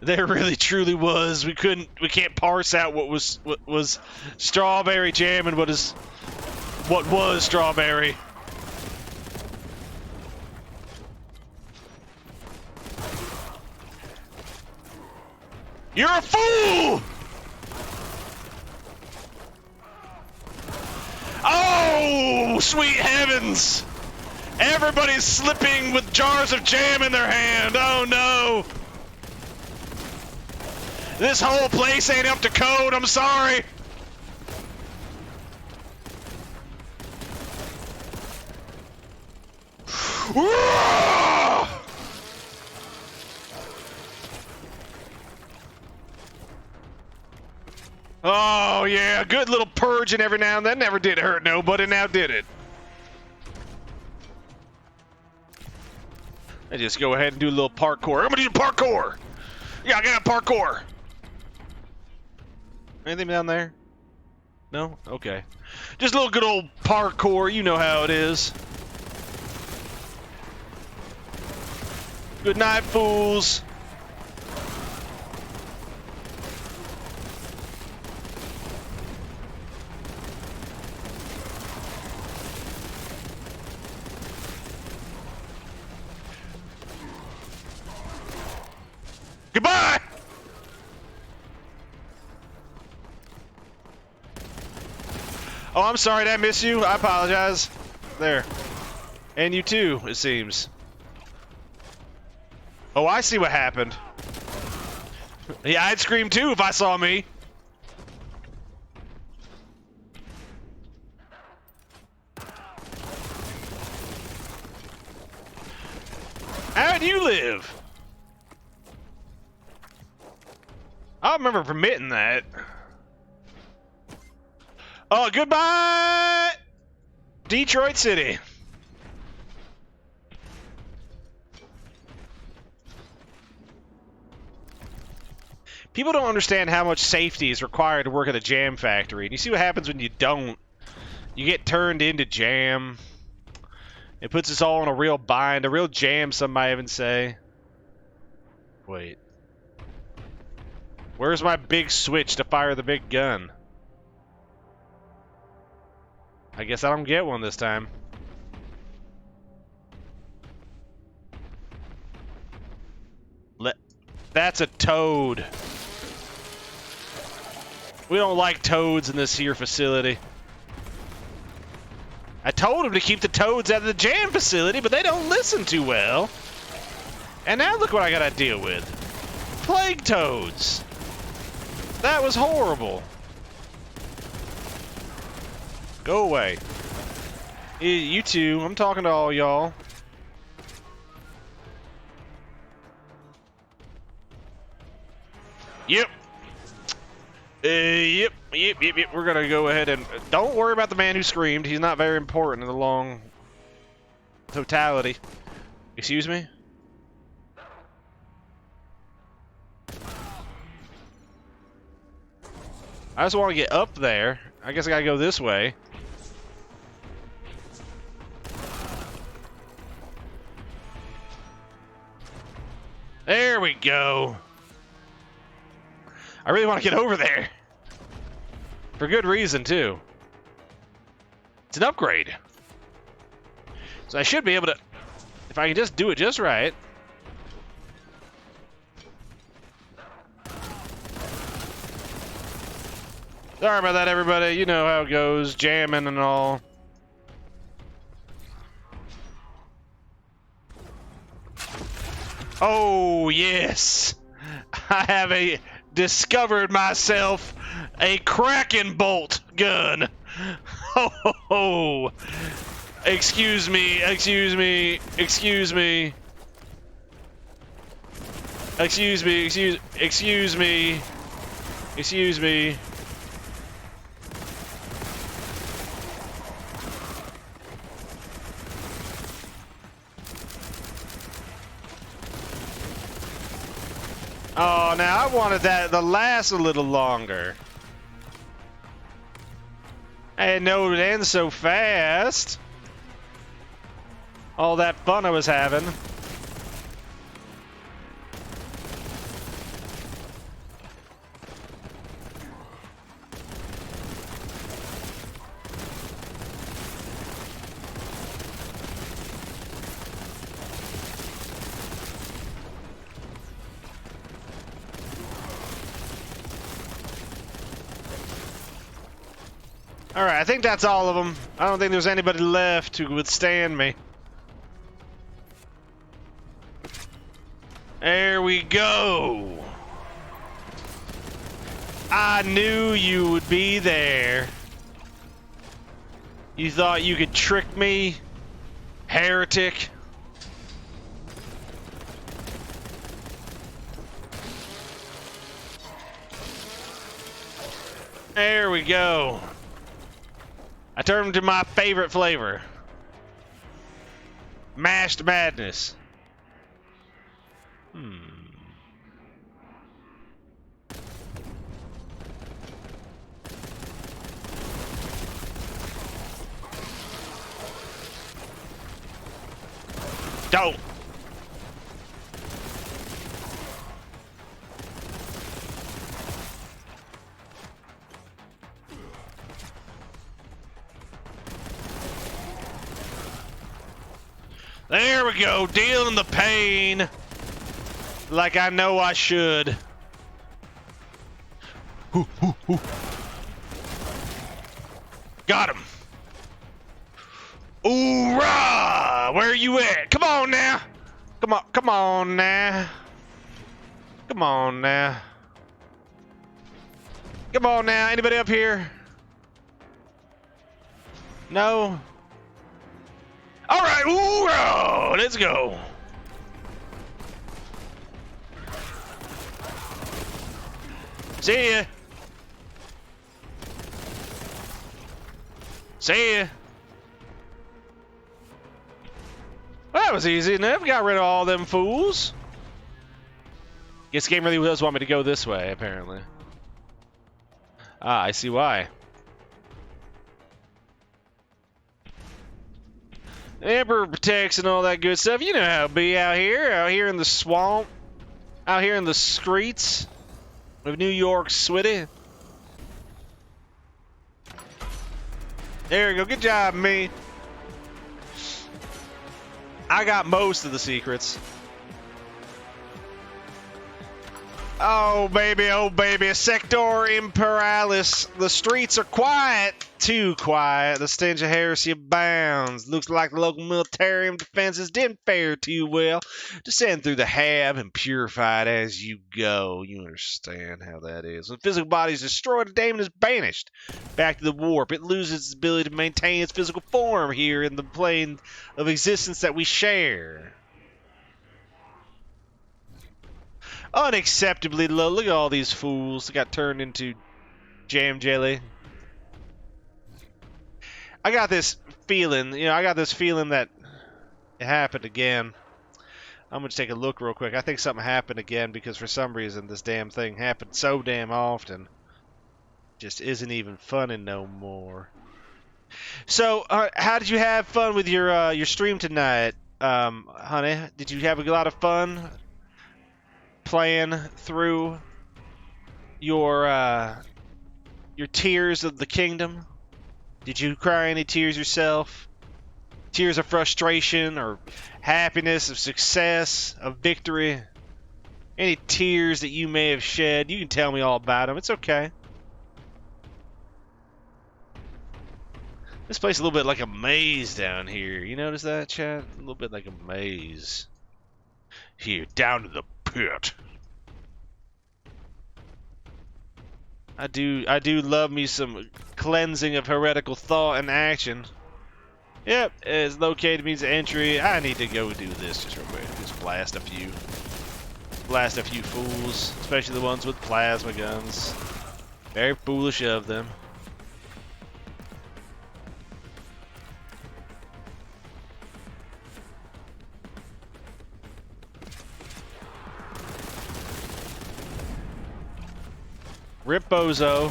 There really truly was. We can't parse out what was strawberry jam and what was strawberry. You're a fool! Oh, sweet heavens! Everybody's slipping with jars of jam in their hand. Oh no! This whole place ain't up to code. I'm sorry. Oh yeah, good little purging every now and then. Never did hurt nobody, now did it. I just go ahead and do a little parkour. I'm gonna do parkour! Yeah, I got parkour! Anything down there? No? Okay. Just a little good old parkour, you know how it is. Good night, fools. Goodbye! Oh, I'm sorry, did I miss you? I apologize. There. And you too, it seems. Oh, I see what happened. Yeah, I'd scream too if I saw me. How'd you live? I remember permitting that. Oh, goodbye, Detroit City. People don't understand how much safety is required to work at a jam factory. And you see what happens when you don't. You get turned into jam. It puts us all in a real bind. A real jam, some might even say. Wait. Where's my big switch to fire the big gun? I guess I don't get one this time. That's a toad. We don't like toads in this here facility. I told him to keep the toads out of the jam facility, but they don't listen too well. And now look what I gotta deal with. Plague toads. That was horrible. Go away. You two, I'm talking to all y'all. Yep. Yep. We're gonna go ahead and don't worry about the man who screamed. He's not very important in the long totality. Excuse me? I just want to get up there. I guess I gotta go this way. There we go. I really want to get over there. For good reason, too. It's an upgrade. So I should be able to, if I can just do it just right. Sorry about that, everybody. You know how it goes, jamming and all. Oh, yes. I have discovered myself a Kraken bolt gun. Oh, excuse me. Excuse me. Oh, now I wanted that to last a little longer. I didn't know it would end so fast. All that fun I was having. Alright, I think that's all of them. I don't think there's anybody left to withstand me. There we go. I knew you would be there. You thought you could trick me, heretic? There we go. I turned to my favorite flavor. Mashed madness. Don't. There we go, dealing the pain like I know I should. Got him. Hoorah! Where are you at? Come on now. Come on now. Come on now. Come on now. Anybody up here? No? Alright, hoorah! Let's go. See ya. See ya. Well, that was easy enough. Got rid of all them fools. Guess the game really does want me to go this way, apparently. Ah, I see why. Emperor protects and all that good stuff. You know how it be out here in the swamp, out here in the streets. of New York, sweetie. There you go. Good job, me. I got most of the secrets. Oh baby, Sector Imperalis. The streets are quiet, too quiet. The stench of heresy abounds. Looks like the local militarium defenses didn't fare too well. Descend through the hab and purify it as you go. You understand how that is. When the physical body is destroyed, the daemon is banished back to the warp. It loses its ability to maintain its physical form here in the plane of existence that we share. Unacceptably low. Look at all these fools that got turned into jam jelly. I got this feeling, that it happened again. I'm going to take a look real quick. I think something happened again because for some reason this damn thing happened so damn often. Just isn't even funny no more. So, how did you have fun with your stream tonight, honey? Did you have a lot of fun playing through your Tears of the Kingdom? Did you cry any tears yourself? Tears of frustration or happiness, of success, of victory? Any tears that you may have shed? You can tell me all about them. It's okay. This place is a little bit like a maze down here. You notice that, chat? A little bit like a maze. Here, down to the pit. I do love me some cleansing of heretical thought and action. Yep, it's located means entry. I need to go do this just real quick. Just blast a few fools, especially the ones with plasma guns. Very foolish of them. Rip Bozo.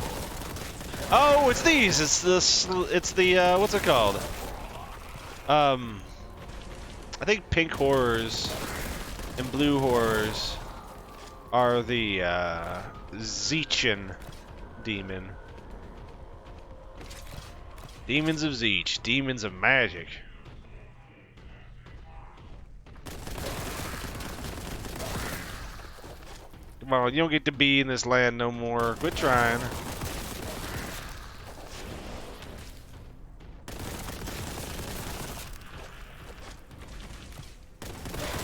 Oh, it's these. It's the what's it called? I think pink horrors and blue horrors are the Zeichin demon. Demons of Zeech, demons of magic. Come on, you don't get to be in this land no more. Quit trying.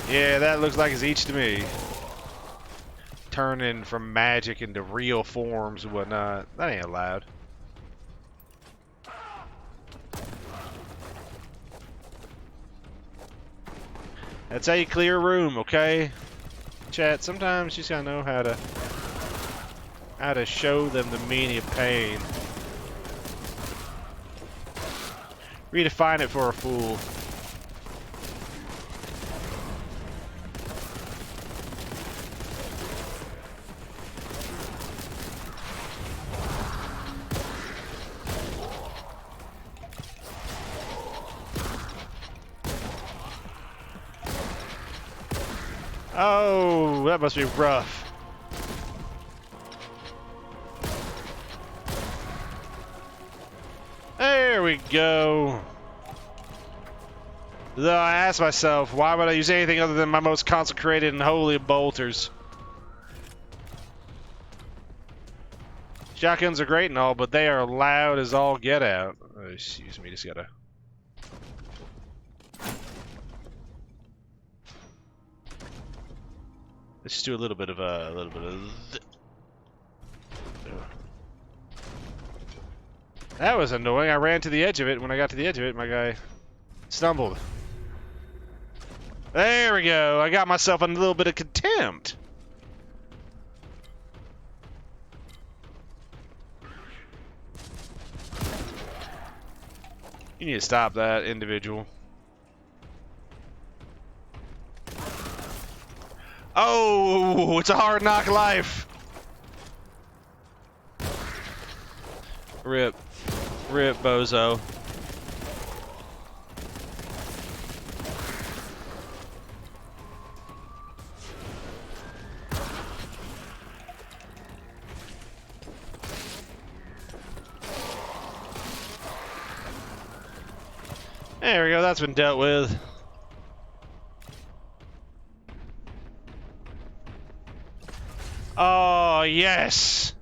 Yeah, that looks like Zeech to me. Turning from magic into real forms and whatnot. That ain't allowed. That's how you clear a room, okay? Chat, sometimes you just gotta know how to show them the meaning of pain. Redefine it for a fool. Oh, that must be rough. There we go. Though I ask myself, why would I use anything other than my most consecrated and holy bolters? Shotguns are great and all, but they are loud as all get out. Oh, excuse me, just gotta... Let's just do a little bit of That was annoying. I ran to the edge of it. When I got to the edge of it, my guy stumbled. There we go. I got myself in a little bit of contempt. You need to stop that, individual. Oh, it's a hard knock life. Rip. Rip, bozo. There we go, that's been dealt with. Oh, yes!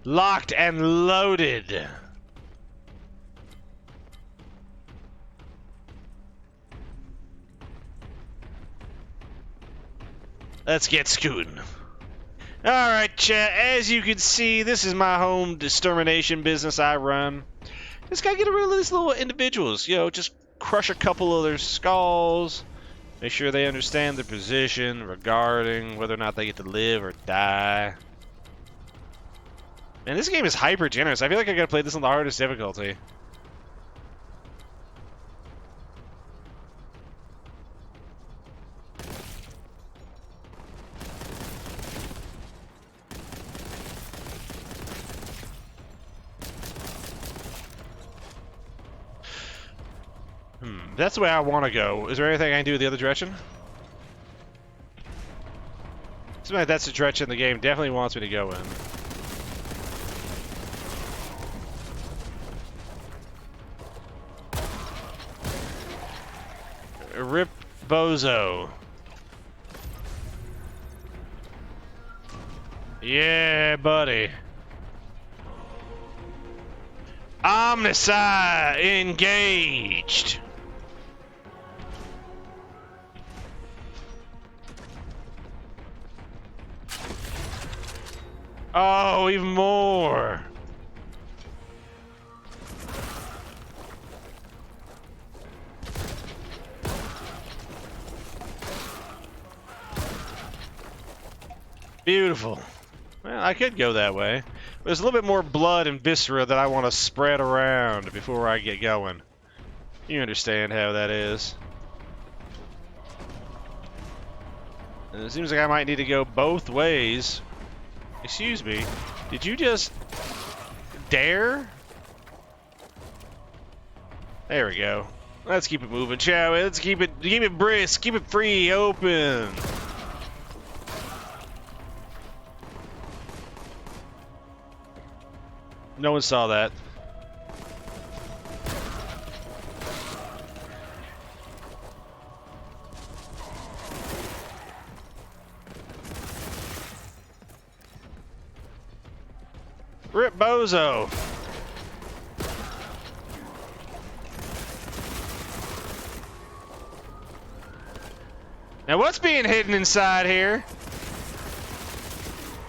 Locked and loaded. Let's get scooting. Alright, chat, as you can see, this is my home extermination business I run. Just gotta get rid of these little individuals, you know, just crush a couple of their skulls, make sure they understand their position regarding whether or not they get to live or die. Man, this game is hyper generous. I feel like I gotta play this on the hardest difficulty. That's the way I want to go. Is there anything I can do the other direction? Seems like that's the direction the game definitely wants me to go in. Rip Bozo. Yeah, buddy. Omnicide engaged. Oh, even more. Beautiful. Well, I could go that way. There's a little bit more blood and viscera that I want to spread around before I get going. You understand how that is. And it seems like I might need to go both ways. Excuse me, did you just dare? There we go. Let's keep it moving, shall we? Let's keep it brisk, keep it free, open. No one saw that. Rip Bozo. Now what's being hidden inside here?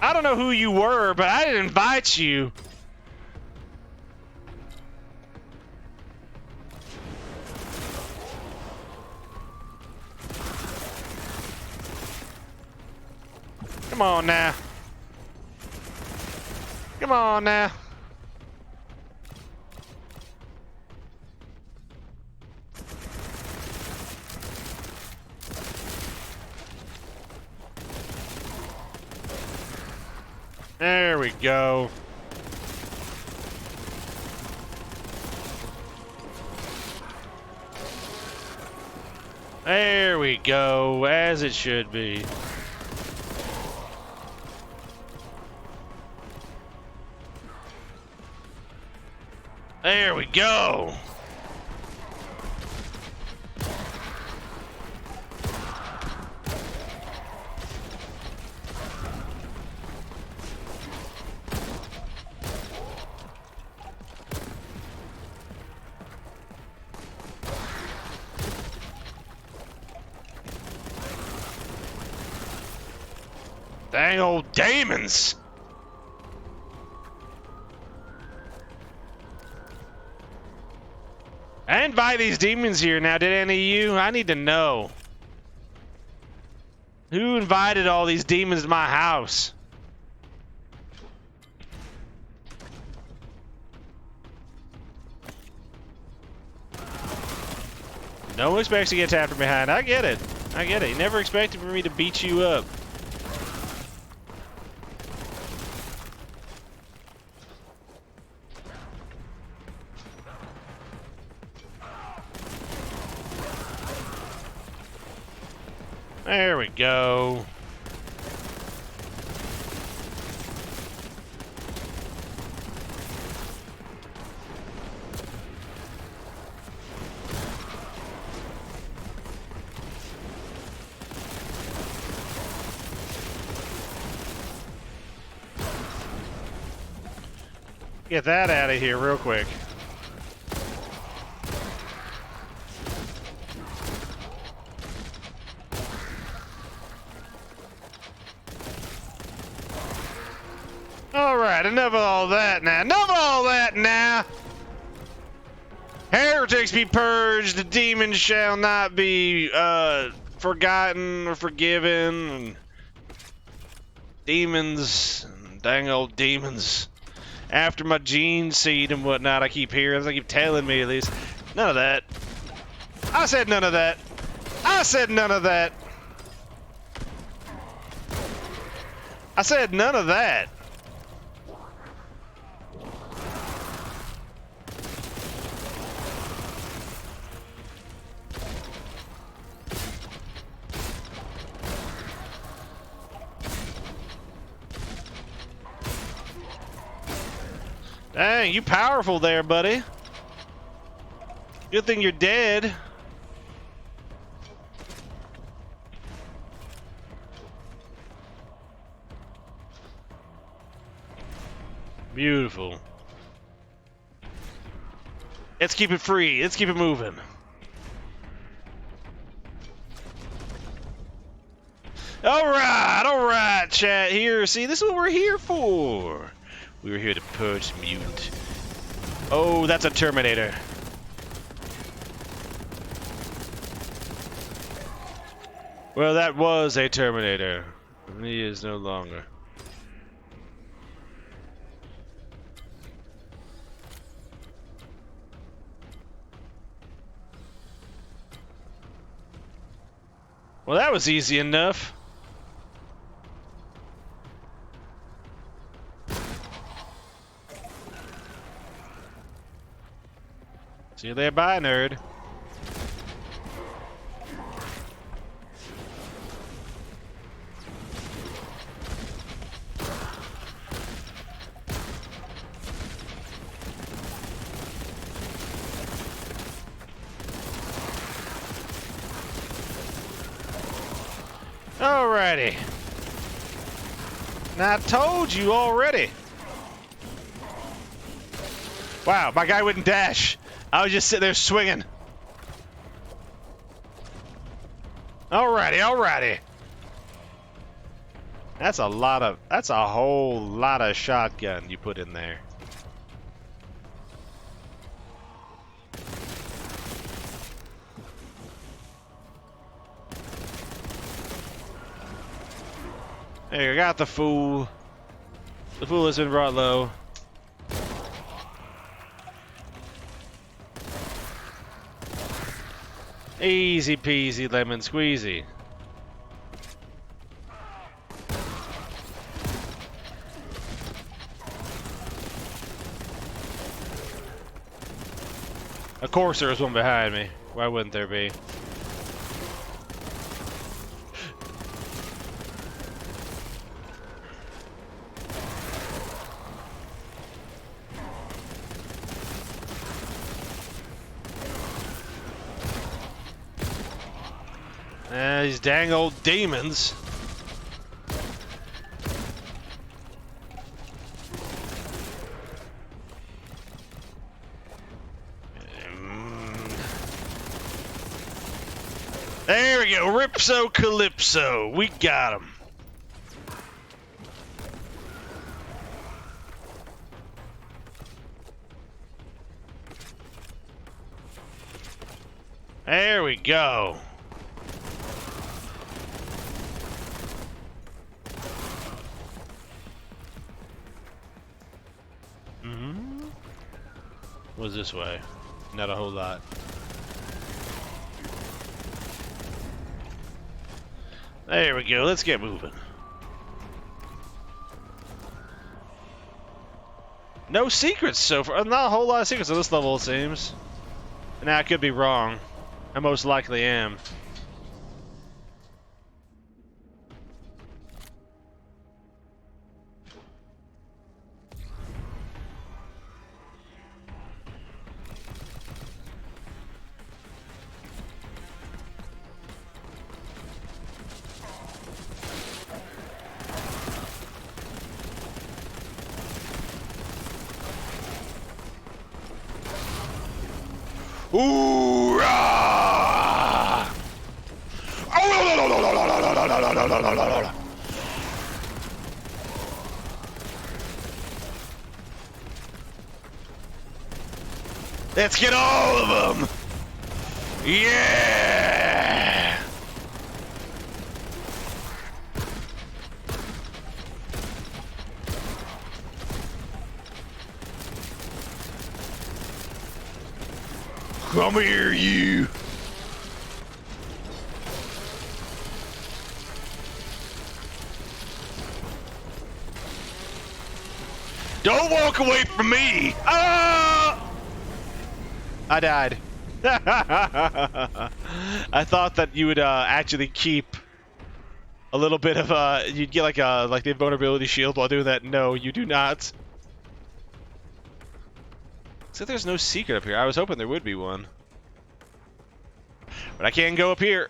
I don't know who you were, but I didn't invite you. Come on now. Come on now. There we go. There we go, as it should be. There we go. Dang old demons. I didn't invite these demons here. Now, did any of you? I need to know. Who invited all these demons to my house? No one expects to get tapped from behind. I get it. I get it. You never expected for me to beat you up. There we go. Get that out of here real quick. Alright, enough of all that now. Enough of all that now! Heretics be purged, the demons shall not be forgotten or forgiven. Demons, dang old demons. After my gene seed and whatnot, I keep hearing, they keep telling me at least. None of that. I said none of that. I said none of that. I said none of that. Dang, you powerful there, buddy. Good thing you're dead. Beautiful. Let's keep it free. Let's keep it moving. All right, chat here. See, this is what we're here for. We were here to purge the mutant. Oh, that's a Terminator. Well, that was a Terminator. He is no longer. Well, that was easy enough. See you there, bye, nerd. Alrighty. Now I told you already. Wow, my guy wouldn't dash. I was just sitting there swinging. Alrighty, alrighty. That's a whole lot of shotgun you put in there. There, I got the fool. The fool has been brought low. Easy peasy lemon squeezy. Of course there was one behind me. Why wouldn't there be? These dang old demons. There we go, Ripso Calypso. We got him. There we go. Was this way? Not a whole lot. There we go. Let's get moving. No secrets so far. Not a whole lot of secrets on this level, it seems. Now I could be wrong. I most likely am. Hoorah! Let's get all of them! Yeah! Come here, you! Don't walk away from me! Ah! I died. I thought that you would actually keep a little bit of you'd get like the invulnerability shield while doing that. No, you do not. So there's no secret up here. I was hoping there would be one, but I can't go up here.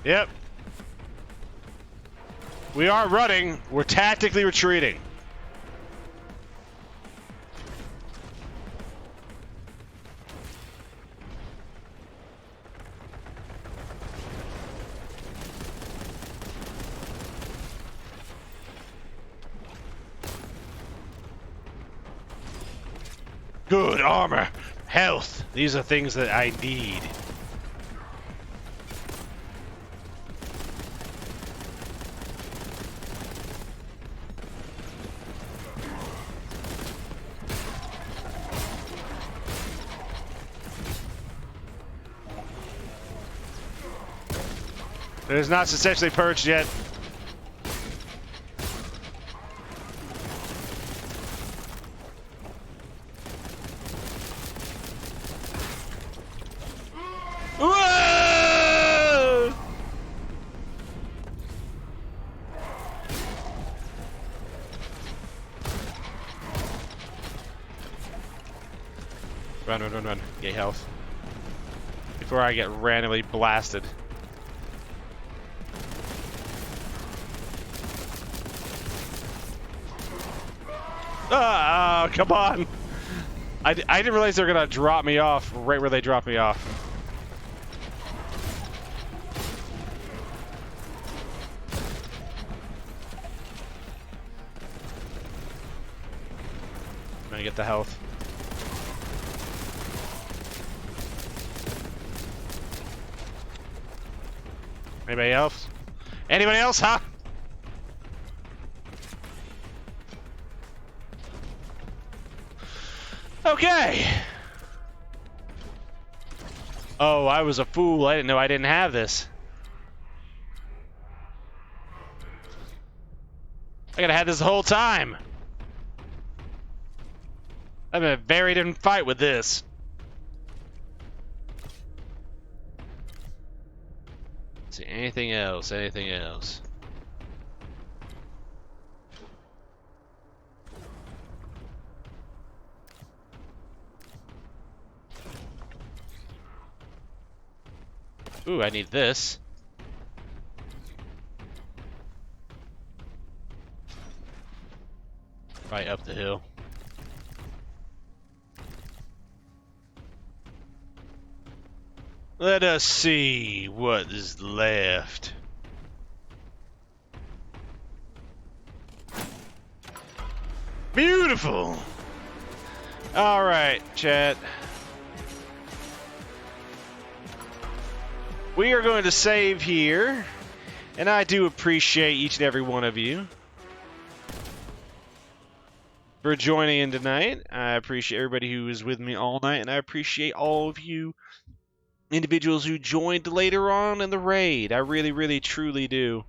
Yep. We aren't running. We're tactically retreating. Good armor, health. These are things that I need. It is not successfully purged yet. Whoa! Run, run, run, run. Get health. Before I get randomly blasted. Oh, come on. I didn't realize they were going to drop me off right where they dropped me off. I'm going to get the health. Anybody else? Anybody else, huh? Okay. Oh, I was a fool. I didn't know I didn't have this. I gotta have this the whole time. I'm in a very different fight with this. Let's see, anything else? Anything else? Ooh, I need this. Right up the hill. Let us see what is left. Beautiful. All right, chat. We are going to save here, and I do appreciate each and every one of you for joining in tonight. I appreciate everybody who was with me all night, and I appreciate all of you individuals who joined later on in the raid. I really, really, truly do.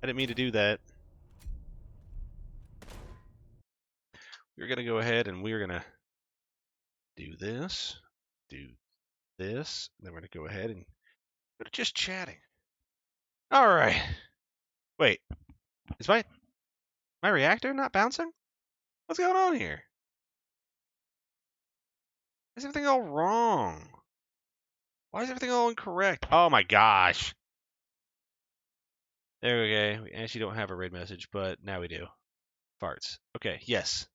I didn't mean to do that. We're going to go ahead and we're going to do this, then we're going to go ahead and go to just chatting. All right. Wait, is my reactor not bouncing? What's going on here? Is everything all wrong? Why is everything all incorrect? Oh my gosh. There we go. We actually don't have a raid message, but now we do. Farts. Okay, yes.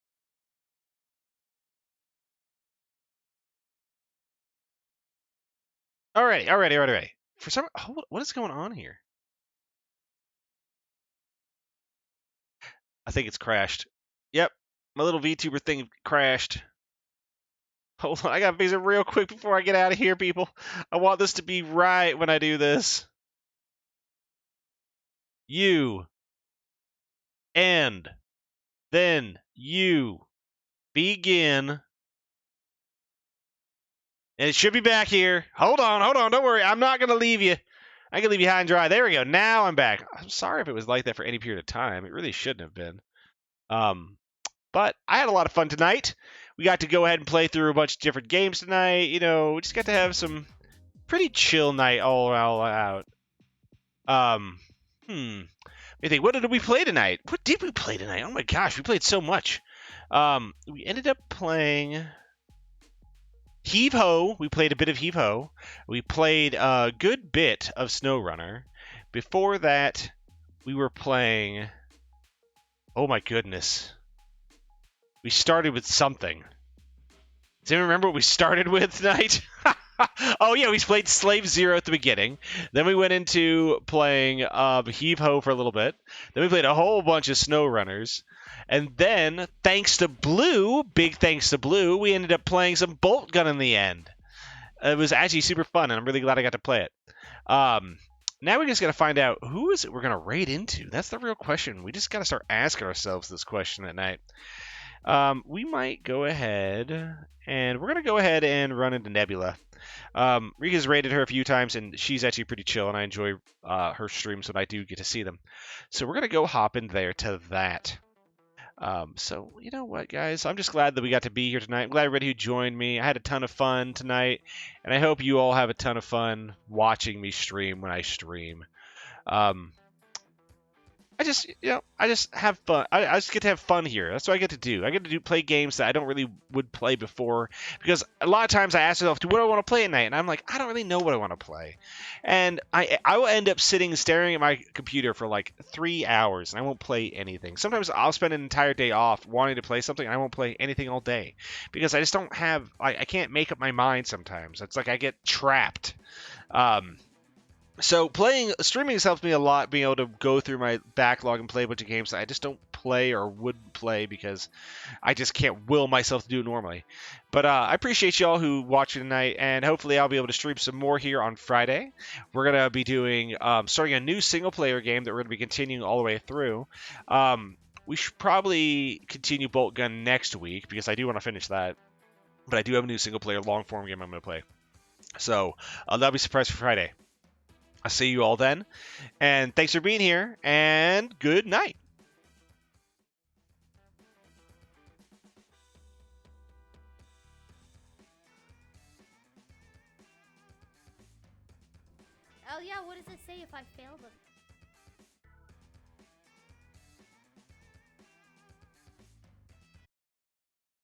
Alrighty. For some, what is going on here? I think it's crashed. Yep, my little VTuber thing crashed. Hold on, I gotta fix it real quick before I get out of here, people. I want this to be right when I do this. You. End. Then you. Begin. And it should be back here. Hold on. Don't worry. I'm not gonna leave you. I can leave you high and dry. There we go. Now I'm back. I'm sorry if it was like that for any period of time. It really shouldn't have been. But I had a lot of fun tonight. We got to go ahead and play through a bunch of different games tonight. You know, we just got to have some pretty chill night all out. Let me think. What did we play tonight? What did we play tonight? Oh my gosh, we played so much. We ended up playing Heave Ho. We played a bit of Heave Ho. We played a good bit of SnowRunner. Before that, we were playing... Oh my goodness. We started with something. Does anyone remember what we started with tonight? Oh yeah, we played Slave Zero at the beginning. Then we went into playing Heave Ho for a little bit. Then we played a whole bunch of SnowRunners. And then, thanks to Blue, big thanks to Blue, we ended up playing some Bolt Gun in the end. It was actually super fun, and I'm really glad I got to play it. Now we just got to find out who is it we're going to raid into. That's the real question. We just got to start asking ourselves this question at night. We might go ahead, and we're going to go ahead and run into Nebula. Rika's raided her a few times, and she's actually pretty chill, and I enjoy her streams when I do get to see them. So we're going to go hop in there to that. So, you know what, guys? I'm just glad that we got to be here tonight. I'm glad everybody who joined me. I had a ton of fun tonight, and I hope you all have a ton of fun watching me stream when I stream. I just have fun. I just get to have fun here. That's what I get to do. I get to play games that I don't really would play before, because a lot of times I ask myself, what do I want to play at night? And I'm like, I don't really know what I want to play. And I will end up sitting staring at my computer for like 3 hours, and I won't play anything. Sometimes I'll spend an entire day off wanting to play something, and I won't play anything all day, because I just don't have, I can't make up my mind sometimes. It's like I get trapped. So streaming has helped me a lot, being able to go through my backlog and play a bunch of games that I just don't play or wouldn't play because I just can't will myself to do it normally. But I appreciate y'all who watched tonight, and hopefully I'll be able to stream some more here on Friday. We're going to be doing, starting a new single-player game that we're going to be continuing all the way through. We should probably continue Bolt Gun next week, because I do want to finish that. But I do have a new single-player long-form game I'm going to play. So that'll be a surprise for Friday. I'll see you all then, and thanks for being here, and good night. Oh yeah, what does it say if I fail the